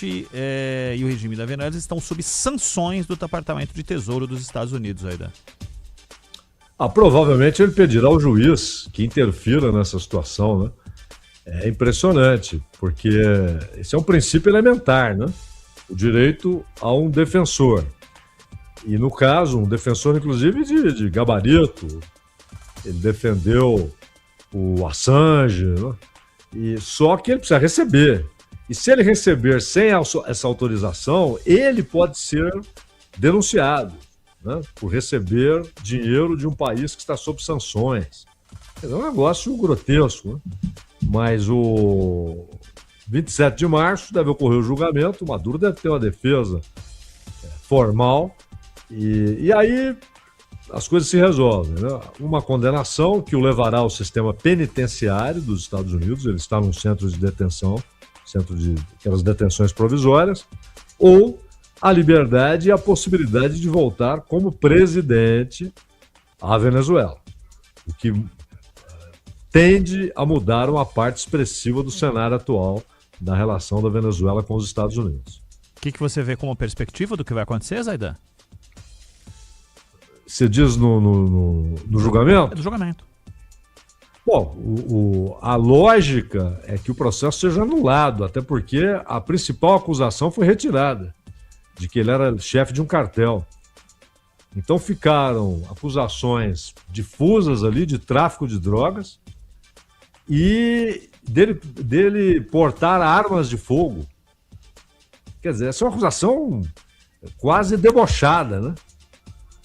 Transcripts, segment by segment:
presidente e o regime da Venezuela estão sob sanções do Departamento de Tesouro dos Estados Unidos, Aidan. Provavelmente ele pedirá ao juiz que interfira nessa situação, né? É impressionante, porque esse é um princípio elementar, né? O direito a um defensor. E no caso, um defensor inclusive de gabarito. Ele defendeu o Assange, né? Só que ele precisa receber. E se ele receber sem essa autorização, ele pode ser denunciado, né, por receber dinheiro de um país que está sob sanções. É um negócio grotesco, né? Mas o 27 de março deve ocorrer o julgamento, o Maduro deve ter uma defesa formal, e aí as coisas se resolvem, né? Uma condenação que o levará ao sistema penitenciário dos Estados Unidos, ele está num centro de detenção, centro de aquelas detenções provisórias, ou a liberdade e a possibilidade de voltar como presidente à Venezuela, o que tende a mudar uma parte expressiva do cenário atual da relação da Venezuela com os Estados Unidos. O que você vê como perspectiva do que vai acontecer, Zaidan? Você diz no julgamento? É do julgamento. Bom, a lógica é que o processo seja anulado, até porque a principal acusação foi retirada, de que ele era chefe de um cartel. Então ficaram acusações difusas ali de tráfico de drogas e dele portar armas de fogo. Quer dizer, essa é uma acusação quase debochada, né?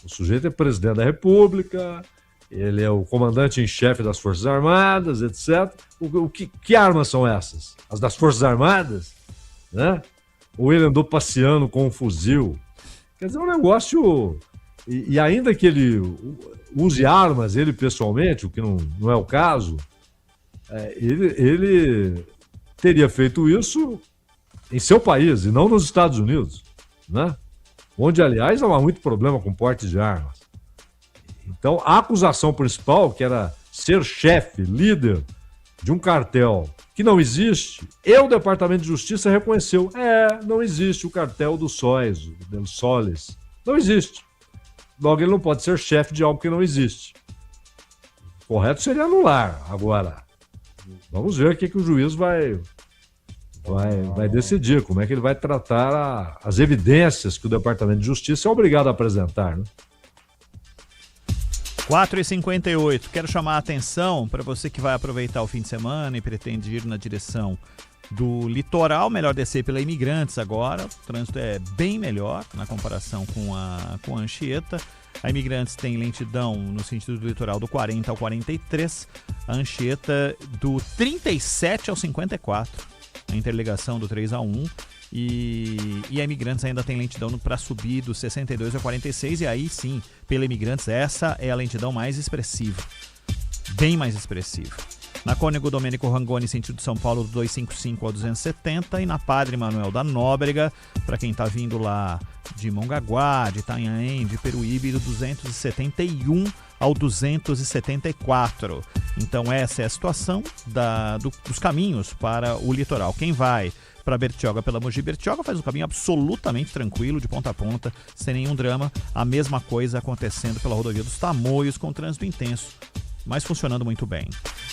O sujeito é presidente da República, ele é o comandante em chefe das Forças Armadas, etc. Que armas são essas? As das Forças Armadas? Né? Ou ele andou passeando com um fuzil? Quer dizer, é um negócio... E ainda que ele use armas, ele pessoalmente, o que não é o caso, ele teria feito isso em seu país e não nos Estados Unidos, né? Onde, aliás, não há muito problema com porte de armas. Então, a acusação principal, que era ser chefe, líder de um cartel que não existe, o Departamento de Justiça reconheceu. Não existe o cartel dos sóis, dos soles. Não existe. Logo, ele não pode ser chefe de algo que não existe. O correto seria anular. Agora, vamos ver o que o juiz vai decidir, como é que ele vai tratar as evidências que o Departamento de Justiça é obrigado a apresentar, né? 4h58, quero chamar a atenção para você que vai aproveitar o fim de semana e pretende ir na direção do litoral, melhor descer pela Imigrantes agora, o trânsito é bem melhor na comparação com a Anchieta. A Imigrantes tem lentidão no sentido do litoral do 40 ao 43, a Anchieta do 37 ao 54. A interligação do 3 a 1 e a Imigrantes ainda tem lentidão para subir do 62 ao 46 e aí sim, pela Imigrantes, essa é a lentidão mais expressiva, bem mais expressiva. Na Cônego Domênico Rangoni, sentido São Paulo, do 255 ao 270 e na Padre Manuel da Nóbrega, para quem está vindo lá de Mongaguá, de Itanhaém, de Peruíbe, do 271 ao 274. Então essa é a situação dos caminhos para o litoral. Quem vai para Bertioga pela Mogi Bertioga faz um caminho absolutamente tranquilo, de ponta a ponta, sem nenhum drama. A mesma coisa acontecendo pela rodovia dos Tamoios, com trânsito intenso, mas funcionando muito bem.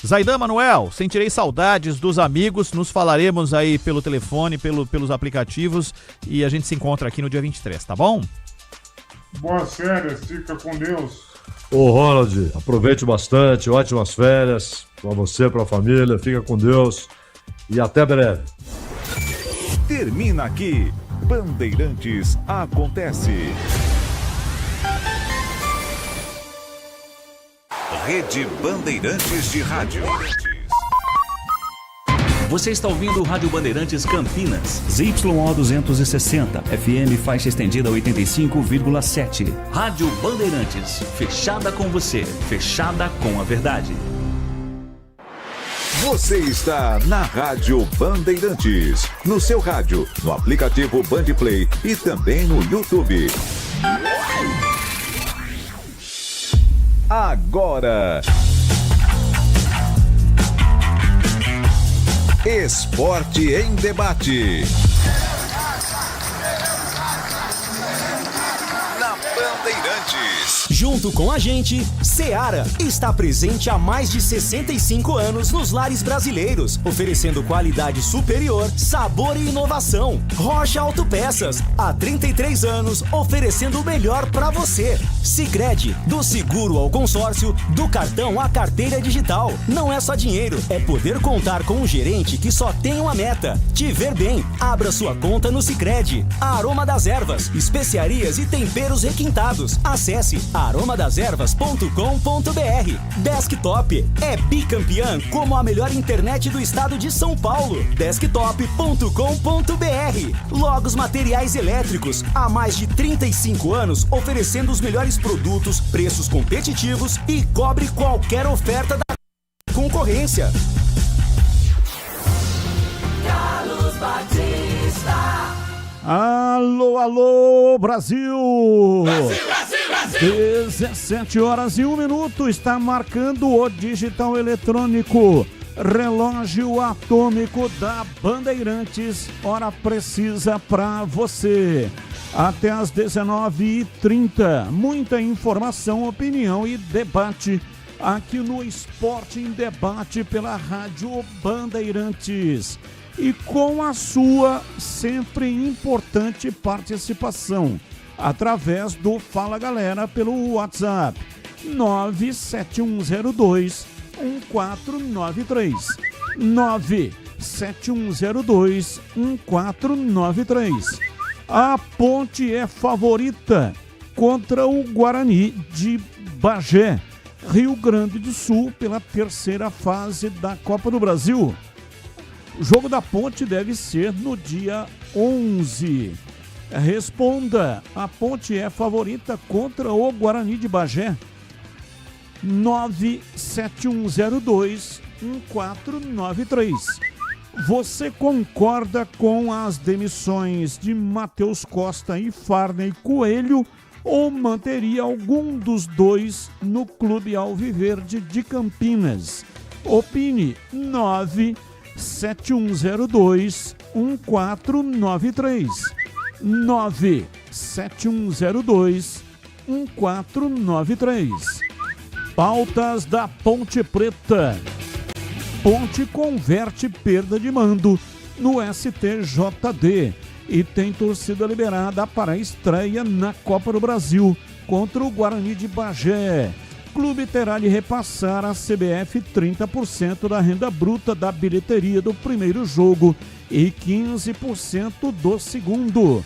Zaidan, Manuel, sentirei saudades dos amigos, nos falaremos aí pelo telefone, pelos aplicativos e a gente se encontra aqui no dia 23, tá bom? Boas férias, fica com Deus. Ô Ronald, aproveite bastante, ótimas férias para você, para a família, fica com Deus e até breve. Termina aqui, Bandeirantes Acontece. Rede Bandeirantes de Rádio. Você está ouvindo o Rádio Bandeirantes Campinas, ZYO 260, FM faixa estendida 85,7. Rádio Bandeirantes, fechada com você, fechada com a verdade. Você está na Rádio Bandeirantes, no seu rádio, no aplicativo Bandplay e também no YouTube. Agora, Esporte em Debate. Junto com a gente, Seara está presente há mais de 65 anos nos lares brasileiros, oferecendo qualidade superior, sabor e inovação. Rocha Autopeças, há 33 anos, oferecendo o melhor para você. Sicredi, do seguro ao consórcio, do cartão à carteira digital. Não é só dinheiro, é poder contar com um gerente que só tem uma meta: te ver bem. Abra sua conta no Sicredi. Aroma das Ervas, especiarias e temperos requintados. Acesse aromadeservas.com.br. Desktop é bicampeã como a melhor internet do estado de São Paulo. Desktop.com.br. Logos Materiais Elétricos, há mais de 35 anos oferecendo os melhores produtos, preços competitivos e cobre qualquer oferta da concorrência. Carlos Batista. Alô, alô, Brasil! Brasil, Brasil, Brasil! 17h01, está marcando o digital eletrônico. Relógio atômico da Bandeirantes, hora precisa pra você. Até às 19h30, muita informação, opinião e debate aqui no Esporte em Debate pela Rádio Bandeirantes. E com a sua sempre importante participação, através do Fala Galera pelo WhatsApp 97102-1493. 97102-1493. A Ponte é favorita contra o Guarani de Bagé, Rio Grande do Sul, pela terceira fase da Copa do Brasil. O jogo da Ponte deve ser no dia 11. Responda, a Ponte é favorita contra o Guarani de Bagé? 97102-1493. Você concorda com as demissões de Matheus Costa e Farney Coelho ou manteria algum dos dois no Clube Alviverde de Campinas? Opine 97102-1493. 97102-1493. Pautas da Ponte Preta. Ponte converte perda de mando no STJD e tem torcida liberada para a estreia na Copa do Brasil contra o Guarani de Bagé. Clube terá de repassar à CBF 30% da renda bruta da bilheteria do primeiro jogo e 15% do segundo.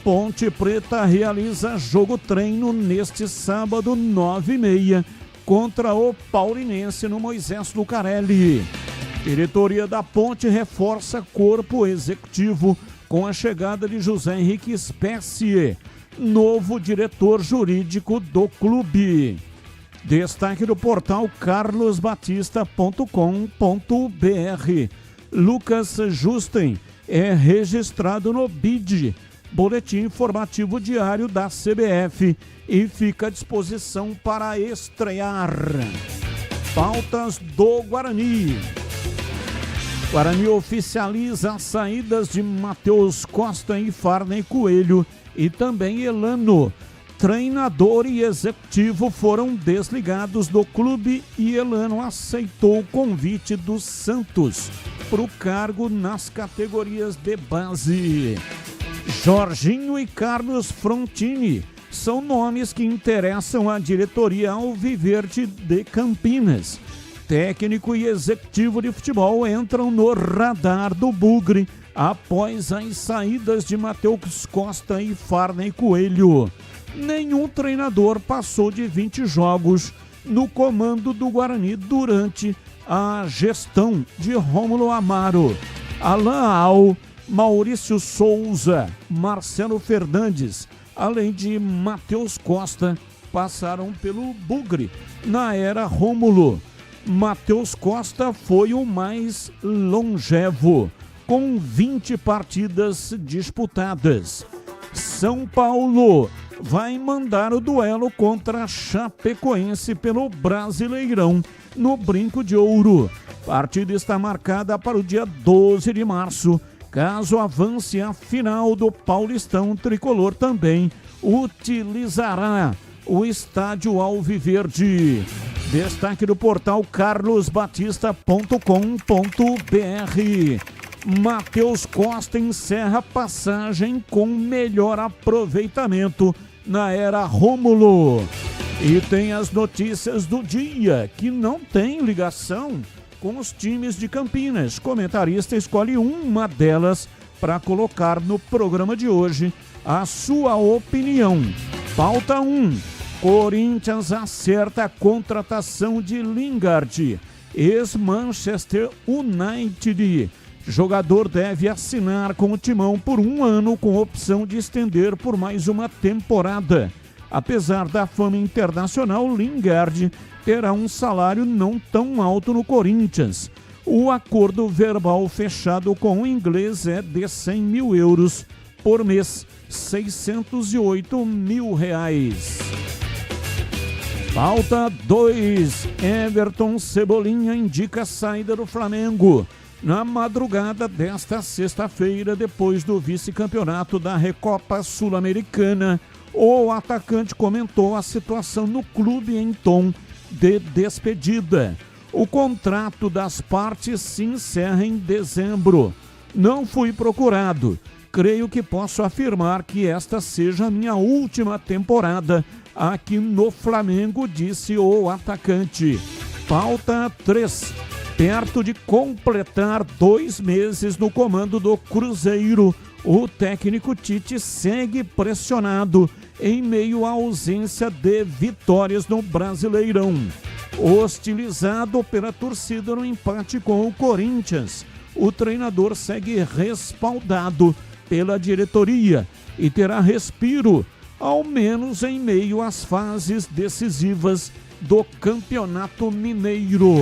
Ponte Preta realiza jogo treino neste sábado, 9h30, contra o Paulinense no Moisés Lucarelli. Diretoria da Ponte reforça corpo executivo com a chegada de José Henrique Specie, novo diretor jurídico do clube. Destaque do portal carlosbatista.com.br. Lucas Justen é registrado no BID, Boletim Informativo Diário da CBF, e fica à disposição para estrear. Pautas do Guarani. Guarani oficializa as saídas de Matheus Costa e Farney Coelho e também Elano. Treinador e executivo foram desligados do clube e Elano aceitou o convite do Santos para o cargo nas categorias de base. Jorginho e Carlos Frontini são nomes que interessam a diretoria Alviverde de Campinas. Técnico e executivo de futebol entram no radar do Bugre após as saídas de Matheus Costa e Farney Coelho. Nenhum treinador passou de 20 jogos no comando do Guarani durante a gestão de Rômulo Amaro. Alain Al, Maurício Souza, Marcelo Fernandes, além de Matheus Costa, passaram pelo Bugre na era Rômulo. Matheus Costa foi o mais longevo, com 20 partidas disputadas. São Paulo vai mandar o duelo contra a Chapecoense pelo Brasileirão no Brinco de Ouro. Partida está marcada para o dia 12 de março. Caso avance a final do Paulistão, o tricolor também utilizará o estádio Alviverde. Destaque do portal carlosbatista.com.br. Matheus Costa encerra passagem com melhor aproveitamento na era Rômulo. E tem as notícias do dia, que não tem ligação com os times de Campinas. Comentarista escolhe uma delas para colocar no programa de hoje a sua opinião. Pauta 1. Corinthians acerta a contratação de Lingard, ex-Manchester United. Jogador deve assinar com o Timão por 1 ano, com opção de estender por mais uma temporada. Apesar da fama internacional, Lingard terá um salário não tão alto no Corinthians. O acordo verbal fechado com o inglês é de 100 mil euros por mês, 608 mil reais. Pauta 2. Everton Cebolinha indica a saída do Flamengo. Na madrugada desta sexta-feira, depois do vice-campeonato da Recopa Sul-Americana, o atacante comentou a situação no clube em tom de despedida. O contrato das partes se encerra em dezembro. Não fui procurado. Creio que posso afirmar que esta seja a minha última temporada aqui no Flamengo, disse o atacante. Pauta 3. Perto de completar 2 meses no comando do Cruzeiro, o técnico Tite segue pressionado em meio à ausência de vitórias no Brasileirão. Hostilizado pela torcida no empate com o Corinthians, o treinador segue respaldado pela diretoria e terá respiro, ao menos em meio às fases decisivas do Campeonato Mineiro.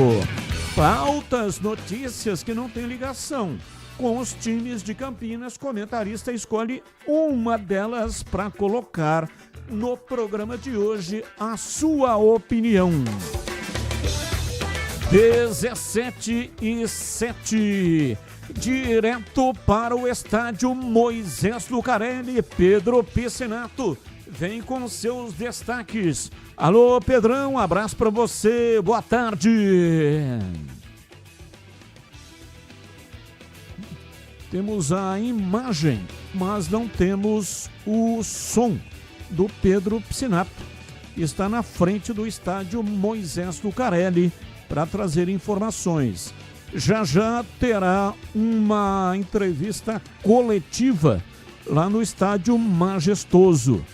Pautas, notícias que não têm ligação com os times de Campinas. Comentarista escolhe uma delas para colocar no programa de hoje a sua opinião. 17:07, direto para o estádio Moisés Lucarelli. Pedro Piscinato vem com seus destaques. Alô, Pedrão, um abraço para você, boa tarde. Temos a imagem, mas não temos o som do Pedro Piscinato. Está na frente do estádio Moisés Lucarelli para trazer informações. Já terá uma entrevista coletiva lá no estádio Majestoso.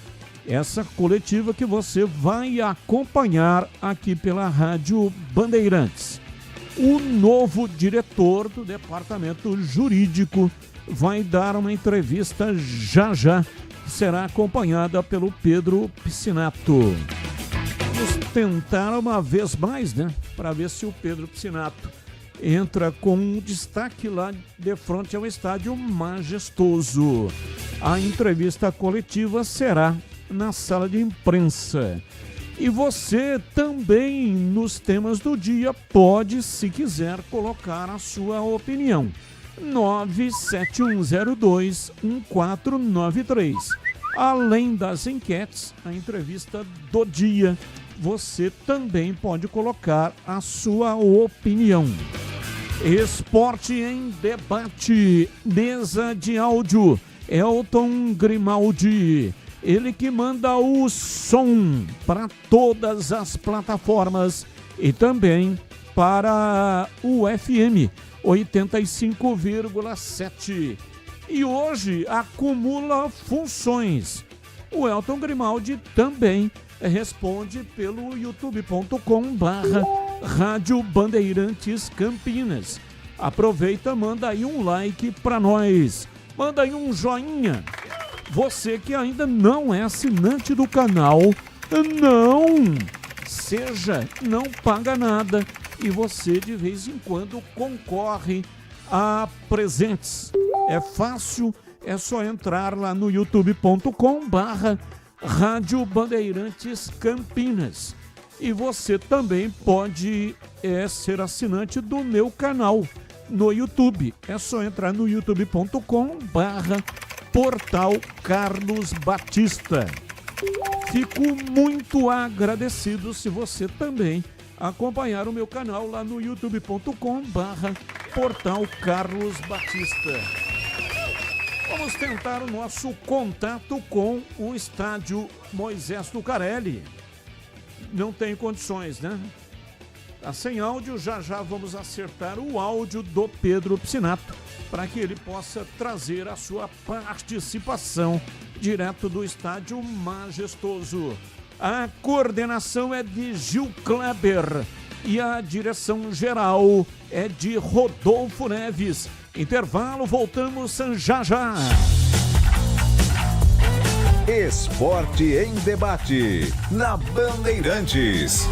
Essa coletiva que você vai acompanhar aqui pela Rádio Bandeirantes. O novo diretor do departamento jurídico vai dar uma entrevista já, que será acompanhada pelo Pedro Piscinato. Vamos tentar uma vez mais, para ver se o Pedro Piscinato entra com um destaque lá de frente ao estádio Majestoso. A entrevista coletiva será na sala de imprensa. E você também, nos temas do dia, pode, se quiser, colocar a sua opinião. 971021493. Além das enquetes, a entrevista do dia, você também pode colocar a sua opinião. Esporte em debate, mesa de áudio, Elton Grimaldi. Ele que manda o som para todas as plataformas e também para o FM 85,7. E hoje acumula funções. O Elton Grimaldi também responde pelo youtube.com/Rádio Bandeirantes Campinas. Aproveita, manda aí um like para nós. Manda aí um joinha. Você que ainda não é assinante do canal, não seja, não paga nada. E você de vez em quando concorre a presentes. É fácil, é só entrar lá no youtube.com/Rádio Bandeirantes Campinas. E você também pode ser assinante do meu canal no YouTube. É só entrar no youtube.com/Portal Carlos Batista. fico muito agradecido se você também acompanhar o meu canal lá no youtube.com/portal Carlos Batista. Vamos tentar o nosso contato com o estádio Moisés Lucarelli. Não tem condições, né? Tá sem áudio, já vamos acertar o áudio do Pedro Piscinato para que ele possa trazer a sua participação direto do estádio majestoso. A coordenação é de Gil Kleber e a direção geral é de Rodolfo Neves. Intervalo, voltamos já. Esporte em debate na Bandeirantes.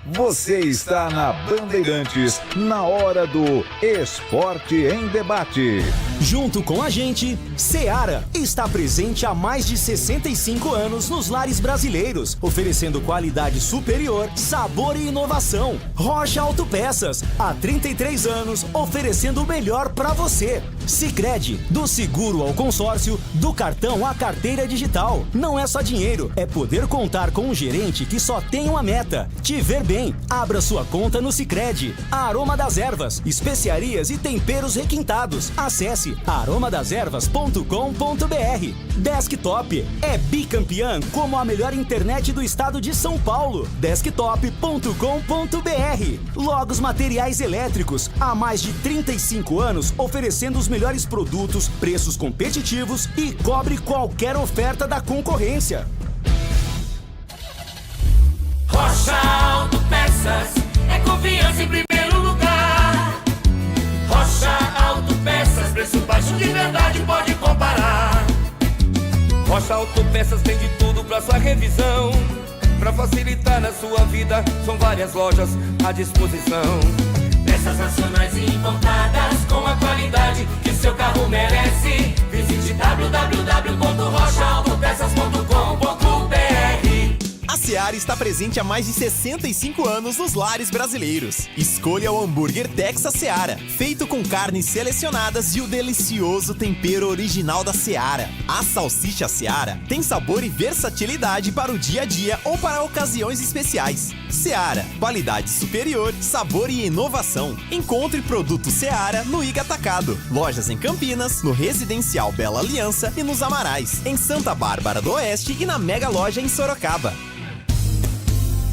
Você está na Bandeirantes, na hora do Esporte em Debate. Junto com a gente, Seara está presente há mais de 65 anos nos lares brasileiros, oferecendo qualidade superior, sabor e inovação. Rocha Autopeças, há 33 anos, oferecendo o melhor para você. Sicredi, do seguro ao consórcio, do cartão à carteira digital. Não é só dinheiro, é poder contar com um gerente que só tem uma meta: te ver bem. Abra sua conta no Sicredi. Aroma das Ervas, especiarias e temperos requintados. Acesse aromadeservas.com.br. Desktop é bicampeã como a melhor internet do estado de São Paulo. Desktop.com.br. Logos Materiais Elétricos, há mais de 35 anos oferecendo os melhores produtos, preços competitivos e cobre qualquer oferta da concorrência. Rocha Autopeças é confiança em primeiro lugar. Rocha Autopeças, preço baixo de verdade, pode comparar. Rocha Autopeças tem de tudo pra sua revisão. Pra facilitar na sua vida, são várias lojas à disposição. Peças nacionais e importadas com a qualidade que seu carro merece. Visite www.rochaautopeças.com.br. A Seara está presente há mais de 65 anos nos lares brasileiros. Escolha o hambúrguer Texas Seara, feito com carnes selecionadas e o delicioso tempero original da Seara. A salsicha Seara tem sabor e versatilidade para o dia a dia ou para ocasiões especiais. Seara, qualidade superior, sabor e inovação. Encontre produto Seara no Iga Atacado. Lojas em Campinas, no Residencial Bela Aliança e nos Amarais, em Santa Bárbara do Oeste e na Mega Loja em Sorocaba.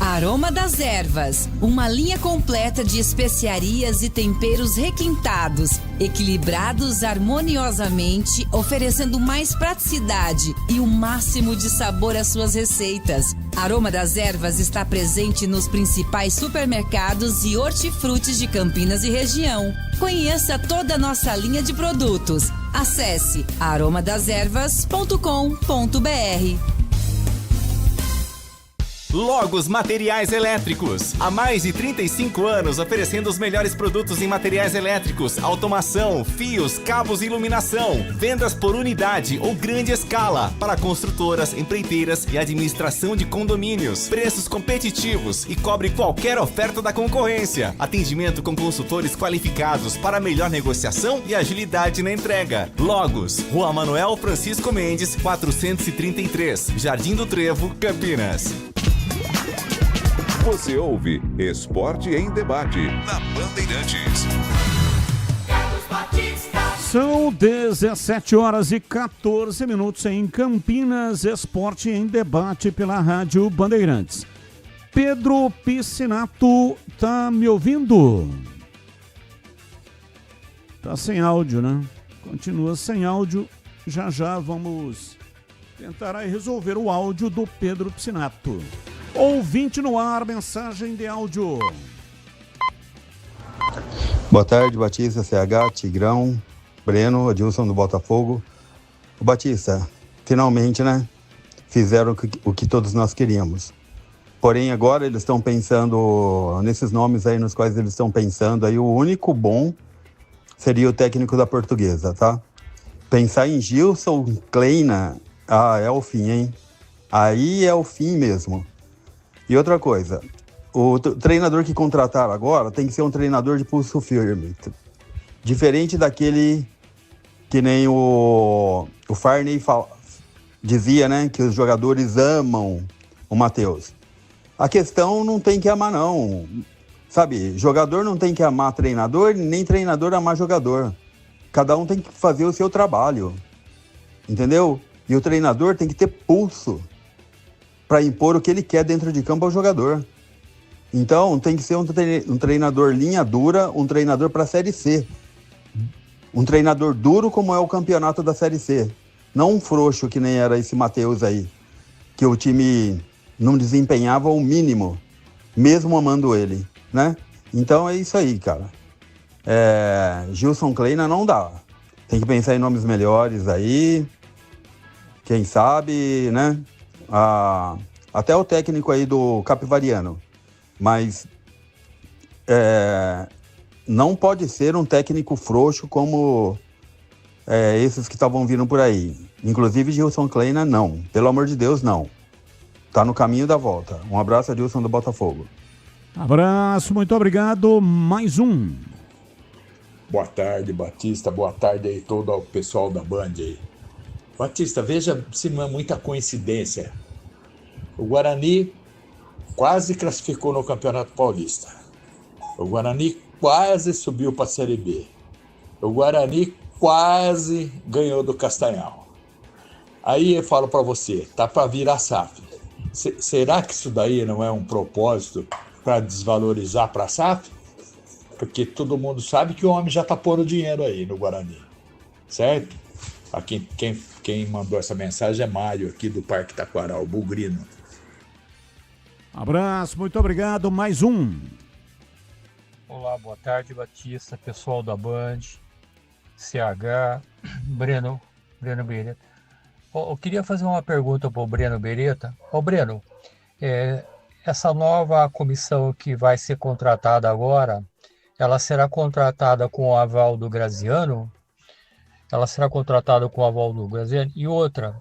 Aroma das Ervas, uma linha completa de especiarias e temperos requintados, equilibrados harmoniosamente, oferecendo mais praticidade e o máximo de sabor às suas receitas. Aroma das Ervas está presente nos principais supermercados e hortifrutis de Campinas e região. Conheça toda a nossa linha de produtos. Acesse aromadeservas.com.br. Logos Materiais Elétricos. Há mais de 35 anos oferecendo os melhores produtos em materiais elétricos, automação, fios, cabos e iluminação. Vendas por unidade ou grande escala para construtoras, empreiteiras e administração de condomínios. Preços competitivos e cobre qualquer oferta da concorrência. Atendimento com consultores qualificados para melhor negociação e agilidade na entrega. Logos, Rua Manuel Francisco Mendes, 433, Jardim do Trevo, Campinas. Você ouve Esporte em Debate na Bandeirantes. São 17 horas e 14 minutos em Campinas. Esporte em Debate pela Rádio Bandeirantes. Pedro Piscinato, tá me ouvindo? Tá sem áudio, né? Continua sem áudio. Já vamos tentar aí resolver o áudio do Pedro Piscinato. Ouvinte no ar, mensagem de áudio. Boa tarde, Batista, CH, Tigrão, Breno, Adilson do Botafogo. O Batista, finalmente, né? Fizeram o que todos nós queríamos. Porém, agora eles estão pensando nesses nomes aí nos quais eles estão pensando. Aí o único bom seria o técnico da Portuguesa, tá? Pensar em Gilson Kleina, é o fim, hein? Aí é o fim mesmo. E outra coisa, o treinador que contrataram agora tem que ser um treinador de pulso firme. Diferente daquele que nem o Farney dizia, né, que os jogadores amam o Matheus. A questão não tem que amar, não. Sabe, jogador não tem que amar treinador, nem treinador amar jogador. Cada um tem que fazer o seu trabalho, entendeu? E o treinador tem que ter pulso para impor o que ele quer dentro de campo ao jogador. Então, tem que ser um treinador linha dura, um treinador para a Série C. Um treinador duro como é o campeonato da Série C. Não um frouxo que nem era esse Matheus aí, que o time não desempenhava o mínimo, mesmo amando ele, né? Então é isso aí, cara. Gilson Kleina não dá. Tem que pensar em nomes melhores aí. Quem sabe, né? Até o técnico aí do Capivariano. Mas não pode ser um técnico frouxo como esses que estavam vindo por aí. Inclusive Gilson Kleina, não. Pelo amor de Deus, não. Tá no caminho da volta. Um abraço, Adilson do Botafogo. Abraço, muito obrigado. Mais um. Boa tarde, Batista. Boa tarde aí todo o pessoal da Band aí. Batista, veja se não é muita coincidência. O Guarani quase classificou no Campeonato Paulista. O Guarani quase subiu para a Série B. O Guarani quase ganhou do Castanhal. Aí eu falo para você, tá para virar SAF. Será que isso daí não é um propósito para desvalorizar para a SAF? Porque todo mundo sabe que o homem já tá pondo dinheiro aí no Guarani, certo? Aqui, quem mandou essa mensagem é Mário, aqui do Parque Taquaral, Bugrino. Abraço, muito obrigado. Mais um. Olá, boa tarde, Batista, pessoal da Band, CH, Breno Beretta. Eu queria fazer uma pergunta para o Breno Beretta. Breno, essa nova comissão que vai ser contratada agora, ela será contratada com o aval do Graziano? Ela será contratada com o aval do Graziano? E outra,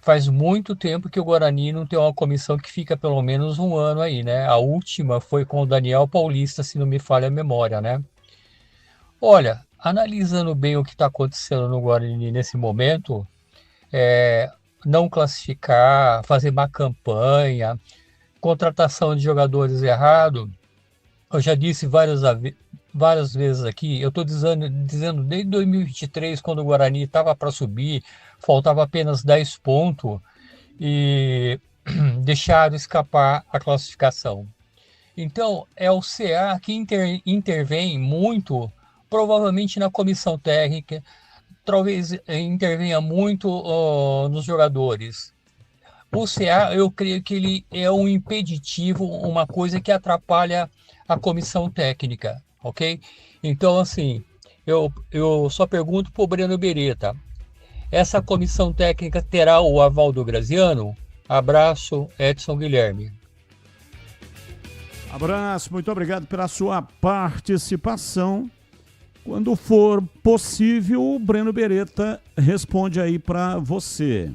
faz muito tempo que o Guarani não tem uma comissão que fica pelo menos um ano aí, né? A última foi com o Daniel Paulista, se não me falha a memória, né? Olha, analisando bem o que está acontecendo no Guarani nesse momento, não classificar, fazer má campanha, contratação de jogadores errado, eu já disse várias vezes aqui, eu estou dizendo desde 2023, quando o Guarani estava para subir, faltava apenas 10 pontos e deixaram escapar a classificação. Então, é o CA que intervém muito, provavelmente na comissão técnica, talvez intervenha muito nos jogadores. O CA, eu creio que ele é um impeditivo, uma coisa que atrapalha a comissão técnica, ok? Então, assim, eu só pergunto para o Breno Beretta, essa comissão técnica terá o aval do Graziano? Abraço, Edson Guilherme. Abraço, muito obrigado pela sua participação. Quando for possível, o Breno Beretta responde aí para você.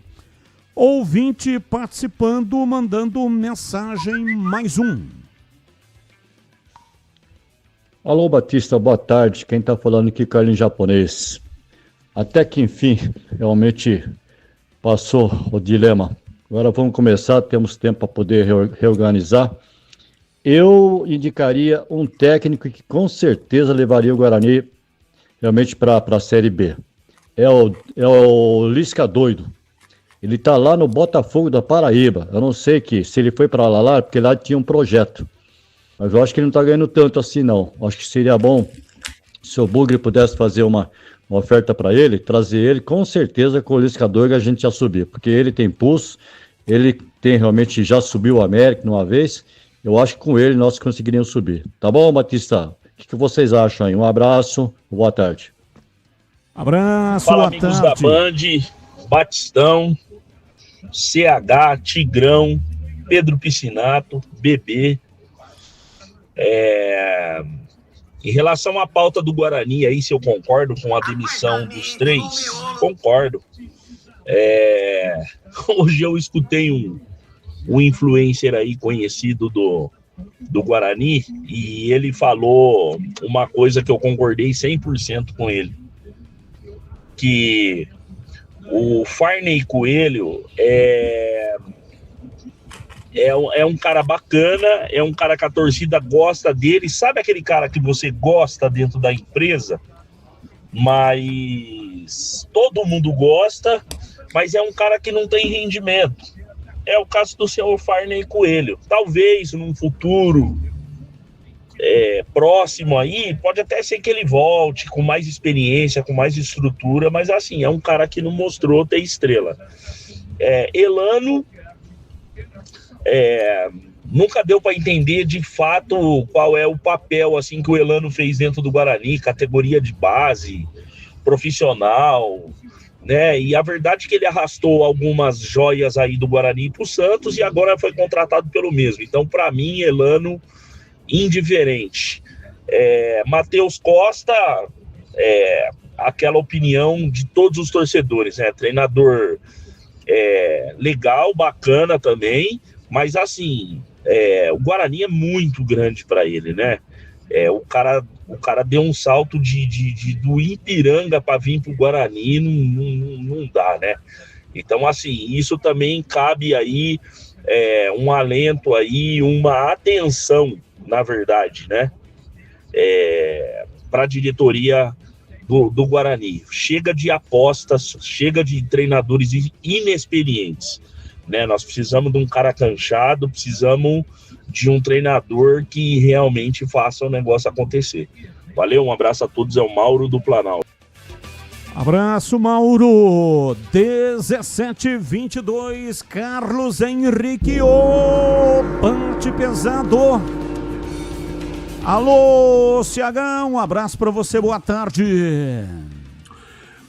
Ouvinte participando, mandando mensagem, mais um. Alô, Batista, boa tarde. Quem está falando aqui é Carlinhos Japonês. Até que enfim, realmente passou o dilema. Agora vamos começar, temos tempo para poder reorganizar. Eu indicaria um técnico que com certeza levaria o Guarani realmente para a Série B. É o Lisca Doido. Ele está lá no Botafogo da Paraíba. Eu não sei se ele foi para lá, porque lá tinha um projeto. Mas eu acho que ele não está ganhando tanto assim, não. Eu acho que seria bom se o Bugre pudesse fazer uma oferta para ele, trazer ele, com certeza com o Lisca Doido a gente já subir. Porque ele tem pulso, ele tem realmente, já subiu o América uma vez. Eu acho que com ele nós conseguiríamos subir. Tá bom, Batista? O que vocês acham aí? Um abraço, boa tarde. Abraço, fala, boa amigos tarde. da Band, Batistão, CH, Tigrão, Pedro Piscinato, Bebê. Em relação à pauta do Guarani, aí se eu concordo com a demissão dos três, concordo. Hoje eu escutei um influencer aí conhecido do Guarani e ele falou uma coisa que eu concordei 100% com ele, que O Farney Coelho é um cara bacana, é um cara que a torcida gosta dele. Sabe aquele cara que você gosta dentro da empresa, mas todo mundo gosta, mas é um cara que não tem rendimento? É o caso do senhor Farney Coelho. Talvez num futuro próximo aí, pode até ser que ele volte com mais experiência, com mais estrutura, mas assim, é um cara que não mostrou ter estrela. Elano, nunca deu para entender de fato qual é o papel assim que o Elano fez dentro do Guarani, categoria de base, profissional, né? E a verdade é que ele arrastou algumas joias aí do Guarani para o Santos e agora foi contratado pelo mesmo. Então, para mim, Elano, indiferente. Matheus Costa, aquela opinião de todos os torcedores, né? Treinador legal, bacana também, mas assim, o Guarani é muito grande para ele, né? O cara deu um salto do Ipiranga para vir para o Guarani, não dá, né? Então, assim, isso também cabe aí um alento aí, uma atenção, na verdade, né? Para a diretoria do Guarani. Chega de apostas, chega de treinadores inexperientes, né? Nós precisamos de um cara canchado, precisamos de um treinador que realmente faça o negócio acontecer. Valeu, um abraço a todos, é o Mauro do Planalto. Abraço, Mauro. 17:22, Carlos Henrique, o Pante Pesado. Alô, CH, um abraço para você, boa tarde.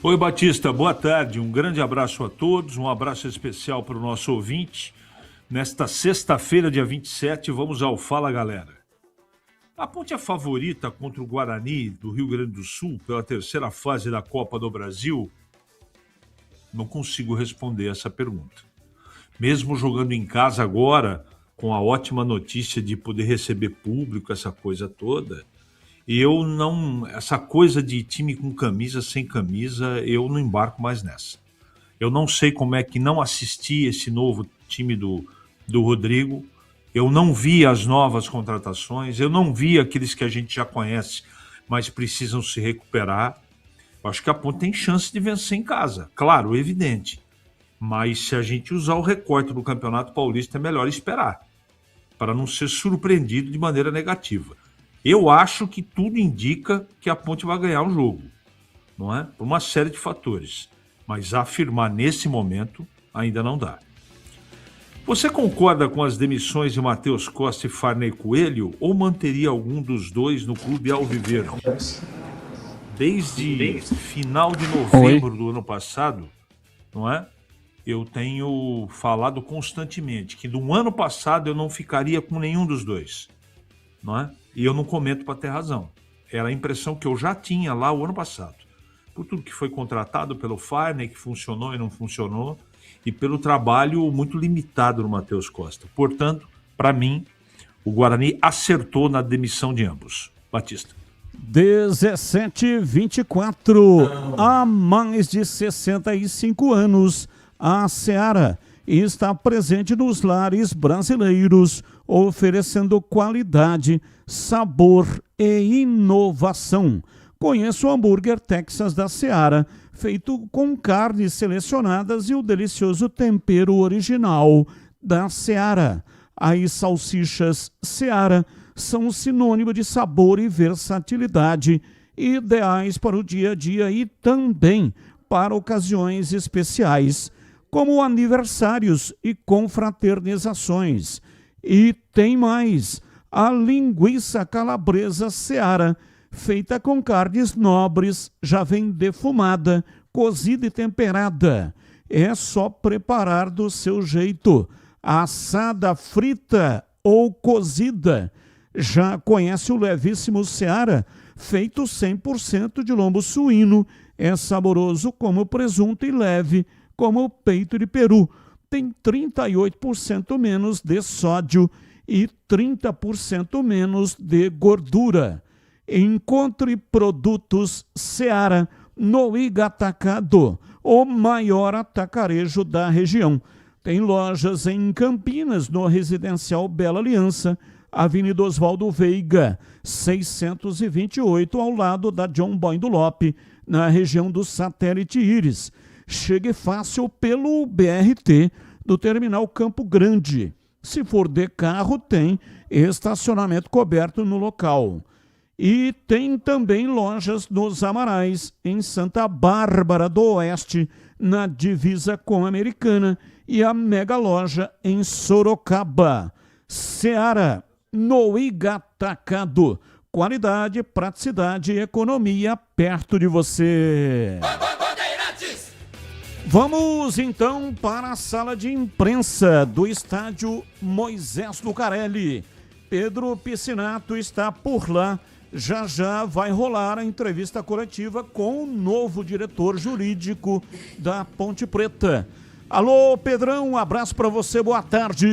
Oi, Batista, boa tarde, um grande abraço a todos, um abraço especial para o nosso ouvinte. Nesta sexta-feira, dia 27, vamos ao Fala Galera. A Ponte é favorita contra o Guarani do Rio Grande do Sul pela terceira fase da Copa do Brasil? Não consigo responder essa pergunta. Mesmo jogando em casa agora, com a ótima notícia de poder receber público, essa coisa toda, essa coisa de time com camisa, sem camisa, eu não embarco mais nessa. Eu não sei como é que não assisti esse novo time do Rodrigo, eu não vi as novas contratações, eu não vi aqueles que a gente já conhece, mas precisam se recuperar. Eu acho que a Ponte tem chance de vencer em casa, claro, evidente. Mas se a gente usar o recorte do Campeonato Paulista, é melhor esperar, para não ser surpreendido de maneira negativa. Eu acho que tudo indica que a Ponte vai ganhar o jogo, não é? Por uma série de fatores. Mas afirmar nesse momento ainda não dá. Você concorda com as demissões de Matheus Costa e Farney Coelho ou manteria algum dos dois no clube alviverde? Desde final de novembro do ano passado, não é? Eu tenho falado constantemente que do ano passado eu não ficaria com nenhum dos dois, não é? E eu não comento para ter razão. Era a impressão que eu já tinha lá o ano passado. Por tudo que foi contratado pelo Farney, que funcionou e não funcionou, e pelo trabalho muito limitado no Matheus Costa. Portanto, para mim, o Guarani acertou na demissão de ambos. Batista. 17:24. Há mais de 65 anos, a Seara está presente nos lares brasileiros, oferecendo qualidade, sabor e inovação. Conheça o hambúrguer Texas da Seara, feito com carnes selecionadas e o delicioso tempero original da Seara. As salsichas Seara são sinônimo de sabor e versatilidade, ideais para o dia a dia e também para ocasiões especiais, como aniversários e confraternizações. E tem mais, a linguiça calabresa Seara, feita com carnes nobres, já vem defumada, cozida e temperada. É só preparar do seu jeito, assada, frita ou cozida. Já conhece o levíssimo Seara, feito 100% de lombo suíno, é saboroso como presunto e leve como peito de peru. Tem 38% menos de sódio e 30% menos de gordura. Encontre produtos Seara Noiga Atacado, o maior atacarejo da região. Tem lojas em Campinas, no Residencial Bela Aliança, Avenida Oswaldo Veiga, 628, ao lado da John Boy do Lope, na região do Satélite Íris. Chegue fácil pelo BRT do Terminal Campo Grande. Se for de carro, tem estacionamento coberto no local. E tem também lojas nos Amarais, em Santa Bárbara do Oeste, na divisa com a Americana, e a mega loja em Sorocaba. Seara, Noiga Atacado. Qualidade, praticidade e economia perto de você. Vamos então para a sala de imprensa do estádio Moisés Lucarelli. Pedro Piscinato está por lá. Já já vai rolar a entrevista coletiva com o novo diretor jurídico da Ponte Preta. Alô, Pedrão, um abraço para você, boa tarde.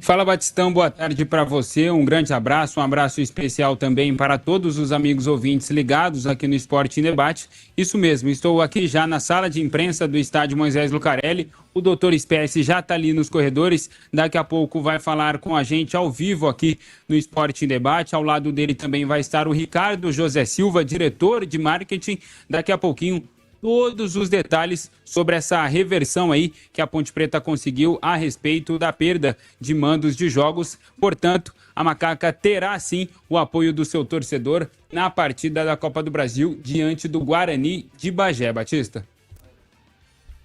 Fala, Batistão, boa tarde para você, um grande abraço, um abraço especial também para todos os amigos ouvintes ligados aqui no Esporte em Debate. Isso mesmo, estou aqui já na sala de imprensa do estádio Moisés Lucarelli, o doutor Espécie já está ali nos corredores, daqui a pouco vai falar com a gente ao vivo aqui no Esporte em Debate, ao lado dele também vai estar o Ricardo José Silva, diretor de marketing, daqui a pouquinho todos os detalhes sobre essa reversão aí que a Ponte Preta conseguiu a respeito da perda de mandos de jogos. Portanto, a Macaca terá sim o apoio do seu torcedor na partida da Copa do Brasil diante do Guarani de Bagé. Batista.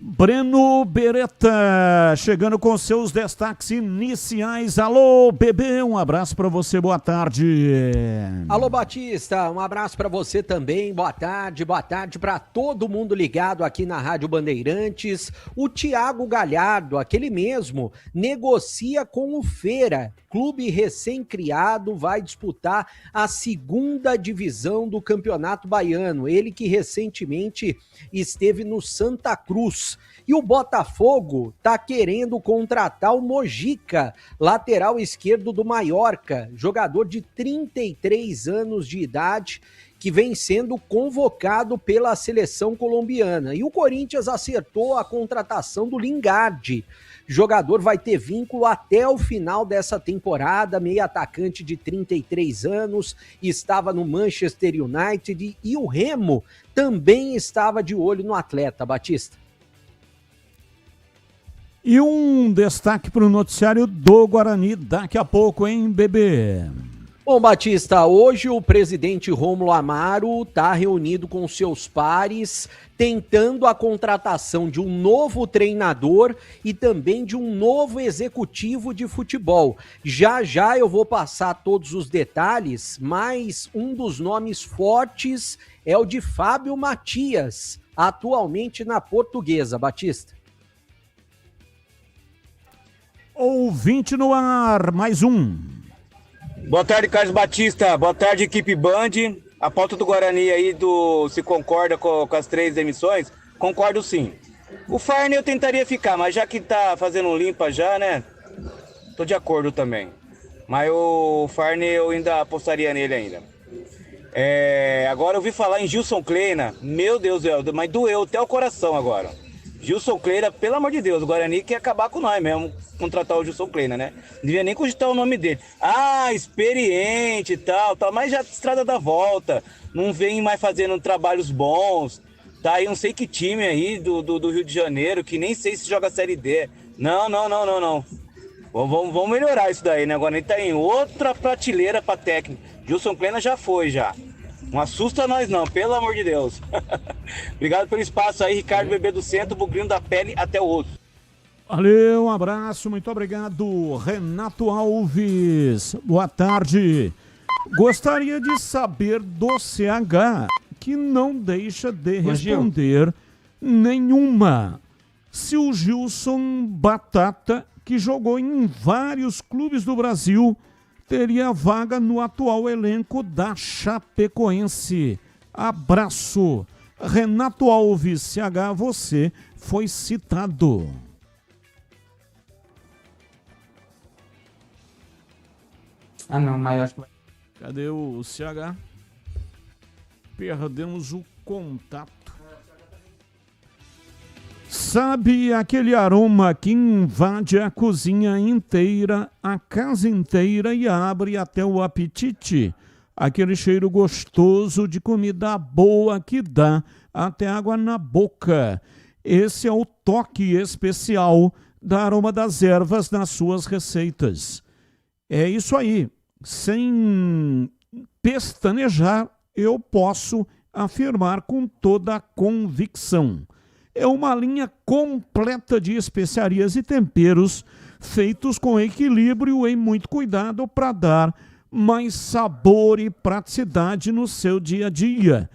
Breno Beretta, chegando com seus destaques iniciais. Alô, bebê, um abraço para você, boa tarde. Alô, Batista, um abraço para você também, boa tarde para todo mundo ligado aqui na Rádio Bandeirantes. O Thiago Galhardo, aquele mesmo, negocia com o Feira, clube recém-criado, vai disputar a segunda divisão do Campeonato Baiano, ele que recentemente esteve no Santa Cruz. E o Botafogo tá querendo contratar o Mojica, lateral esquerdo do Mallorca, jogador de 33 anos de idade, que vem sendo convocado pela seleção colombiana. E o Corinthians acertou a contratação do Lingard. Jogador vai ter vínculo até o final dessa temporada, meio atacante de 33 anos, estava no Manchester United e o Remo também estava de olho no atleta, Batista. E um destaque para o noticiário do Guarani daqui a pouco, hein, bebê? Bom, Batista, hoje o presidente Rômulo Amaro está reunido com seus pares, tentando a contratação de um novo treinador e também de um novo executivo de futebol. Já já eu vou passar todos os detalhes, mas um dos nomes fortes é o de Fábio Matias, atualmente na Portuguesa, Batista. Ouvinte no ar, mais um. Boa tarde, Carlos Batista. Boa tarde, equipe Band. A pauta do Guarani aí se concorda com as 3 demissões? Concordo sim. O Farney eu tentaria ficar, mas já que tá fazendo um limpa já, né? Tô de acordo também. Mas o Farney eu ainda apostaria nele ainda. Agora eu ouvi falar em Gilson Kleina. Meu Deus do céu, mas doeu até o coração agora. Gilson Kleina, pelo amor de Deus, o Guarani quer acabar com nós mesmo, contratar o Gilson Kleina, né? Não devia nem cogitar o nome dele. Ah, experiente e tal, mas já estrada da volta, não vem mais fazendo trabalhos bons, tá aí não sei que time aí do Rio de Janeiro, que nem sei se joga Série D. Não. Vamos melhorar isso daí, né? O Guarani tá em outra prateleira pra técnico. Gilson Kleina já foi, já. Não assusta nós não, pelo amor de Deus. Obrigado pelo espaço aí, Ricardo Bebê do Centro, bugrino da pele até o osso. Valeu, um abraço, muito obrigado. Renato Alves, boa tarde. Gostaria de saber do CH, que não deixa de responder nenhuma. Se o Gilson Batata, que jogou em vários clubes do Brasil, teria vaga no atual elenco da Chapecoense. Abraço. Renato Alves, CH, você foi citado. Ah, não, mas acho que vai. Cadê o CH? Perdemos o contato. Sabe aquele aroma que invade a cozinha inteira, a casa inteira e abre até o apetite? Aquele cheiro gostoso de comida boa que dá até água na boca. Esse é o toque especial da Aroma das Ervas nas suas receitas. É isso aí. Sem pestanejar, eu posso afirmar com toda a convicção. É uma linha completa de especiarias e temperos feitos com equilíbrio e muito cuidado para dar mais sabor e praticidade no seu dia a dia.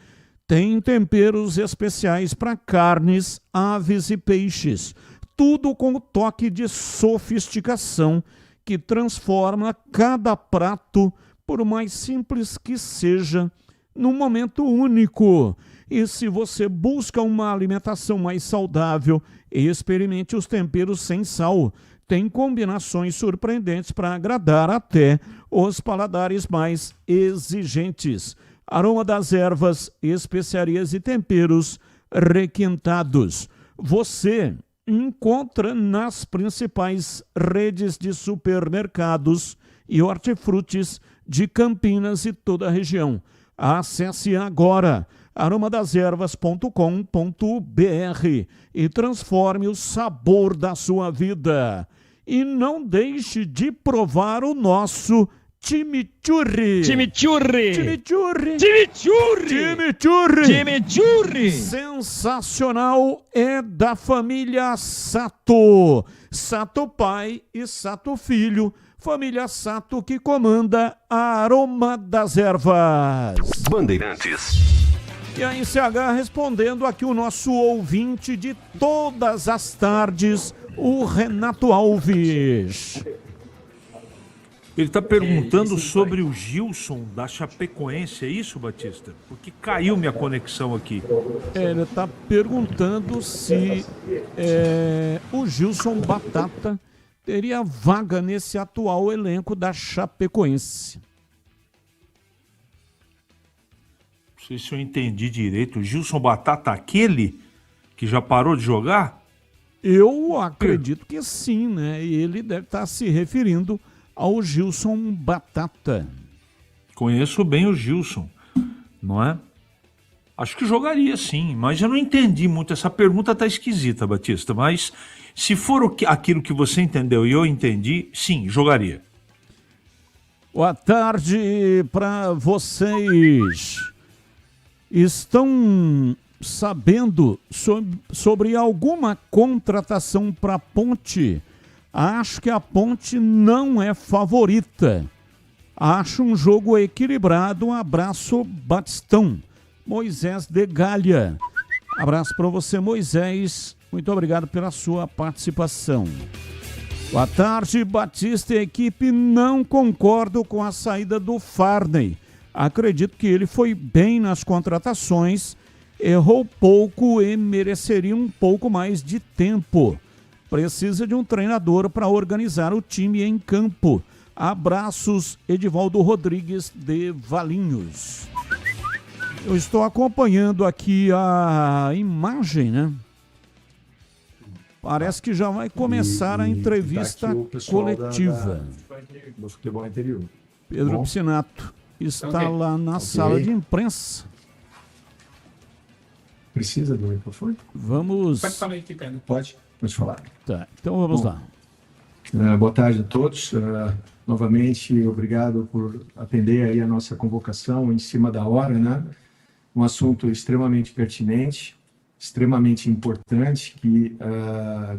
Tem temperos especiais para carnes, aves e peixes. Tudo com o toque de sofisticação que transforma cada prato, por mais simples que seja, num momento único. E se você busca uma alimentação mais saudável, experimente os temperos sem sal. Tem combinações surpreendentes para agradar até os paladares mais exigentes. Aroma das Ervas, especiarias e temperos requintados. Você encontra nas principais redes de supermercados e hortifrutis de Campinas e toda a região. Acesse agora aromadeservas.com.br e transforme o sabor da sua vida. E não deixe de provar o nosso chimichurri. Chimichurri. Chimichurri. Chimichurri. Chimichurri. Chimichurri. Sensacional, é da família Sato. Sato pai e Sato filho. Família Sato que comanda a Aroma das Ervas. Bandeirantes. E a CH respondendo aqui o nosso ouvinte de todas as tardes, o Renato Alves. Ele está perguntando sobre o Gilson da Chapecoense, é isso, Batista? Porque caiu minha conexão aqui. Ele está perguntando se o Gilson Batata teria vaga nesse atual elenco da Chapecoense. Não sei se eu entendi direito. O Gilson Batata, aquele que já parou de jogar? Eu acredito que sim, né? Ele deve estar se referindo ao Gilson Batata. Conheço bem o Gilson, não é? Acho que jogaria sim, mas eu não entendi muito. Essa pergunta está esquisita, Batista, mas se for aquilo que você entendeu e eu entendi, sim, jogaria. Boa tarde para vocês. Estão sabendo sobre alguma contratação para a Ponte? Acho que a Ponte não é favorita. Acho um jogo equilibrado. Um abraço, Batistão. Moisés de Galha. Abraço para você, Moisés. Muito obrigado pela sua participação. Boa tarde, Batista e equipe. Não concordo com a saída do Farney. Acredito que ele foi bem nas contratações, errou pouco e mereceria um pouco mais de tempo. Precisa de um treinador para organizar o time em campo. Abraços, Edivaldo Rodrigues de Valinhos. Eu estou acompanhando aqui a imagem, né? Parece que já vai começar a entrevista coletiva. Do futebol interior. Pedro Piscinato está lá na sala de imprensa. Precisa do microfone? Vamos. Pode falar aqui, Pedro. Pode falar. Tá, então vamos lá. Boa tarde a todos. Novamente, obrigado por atender aí a nossa convocação em cima da hora, né? Um assunto extremamente pertinente, extremamente importante, que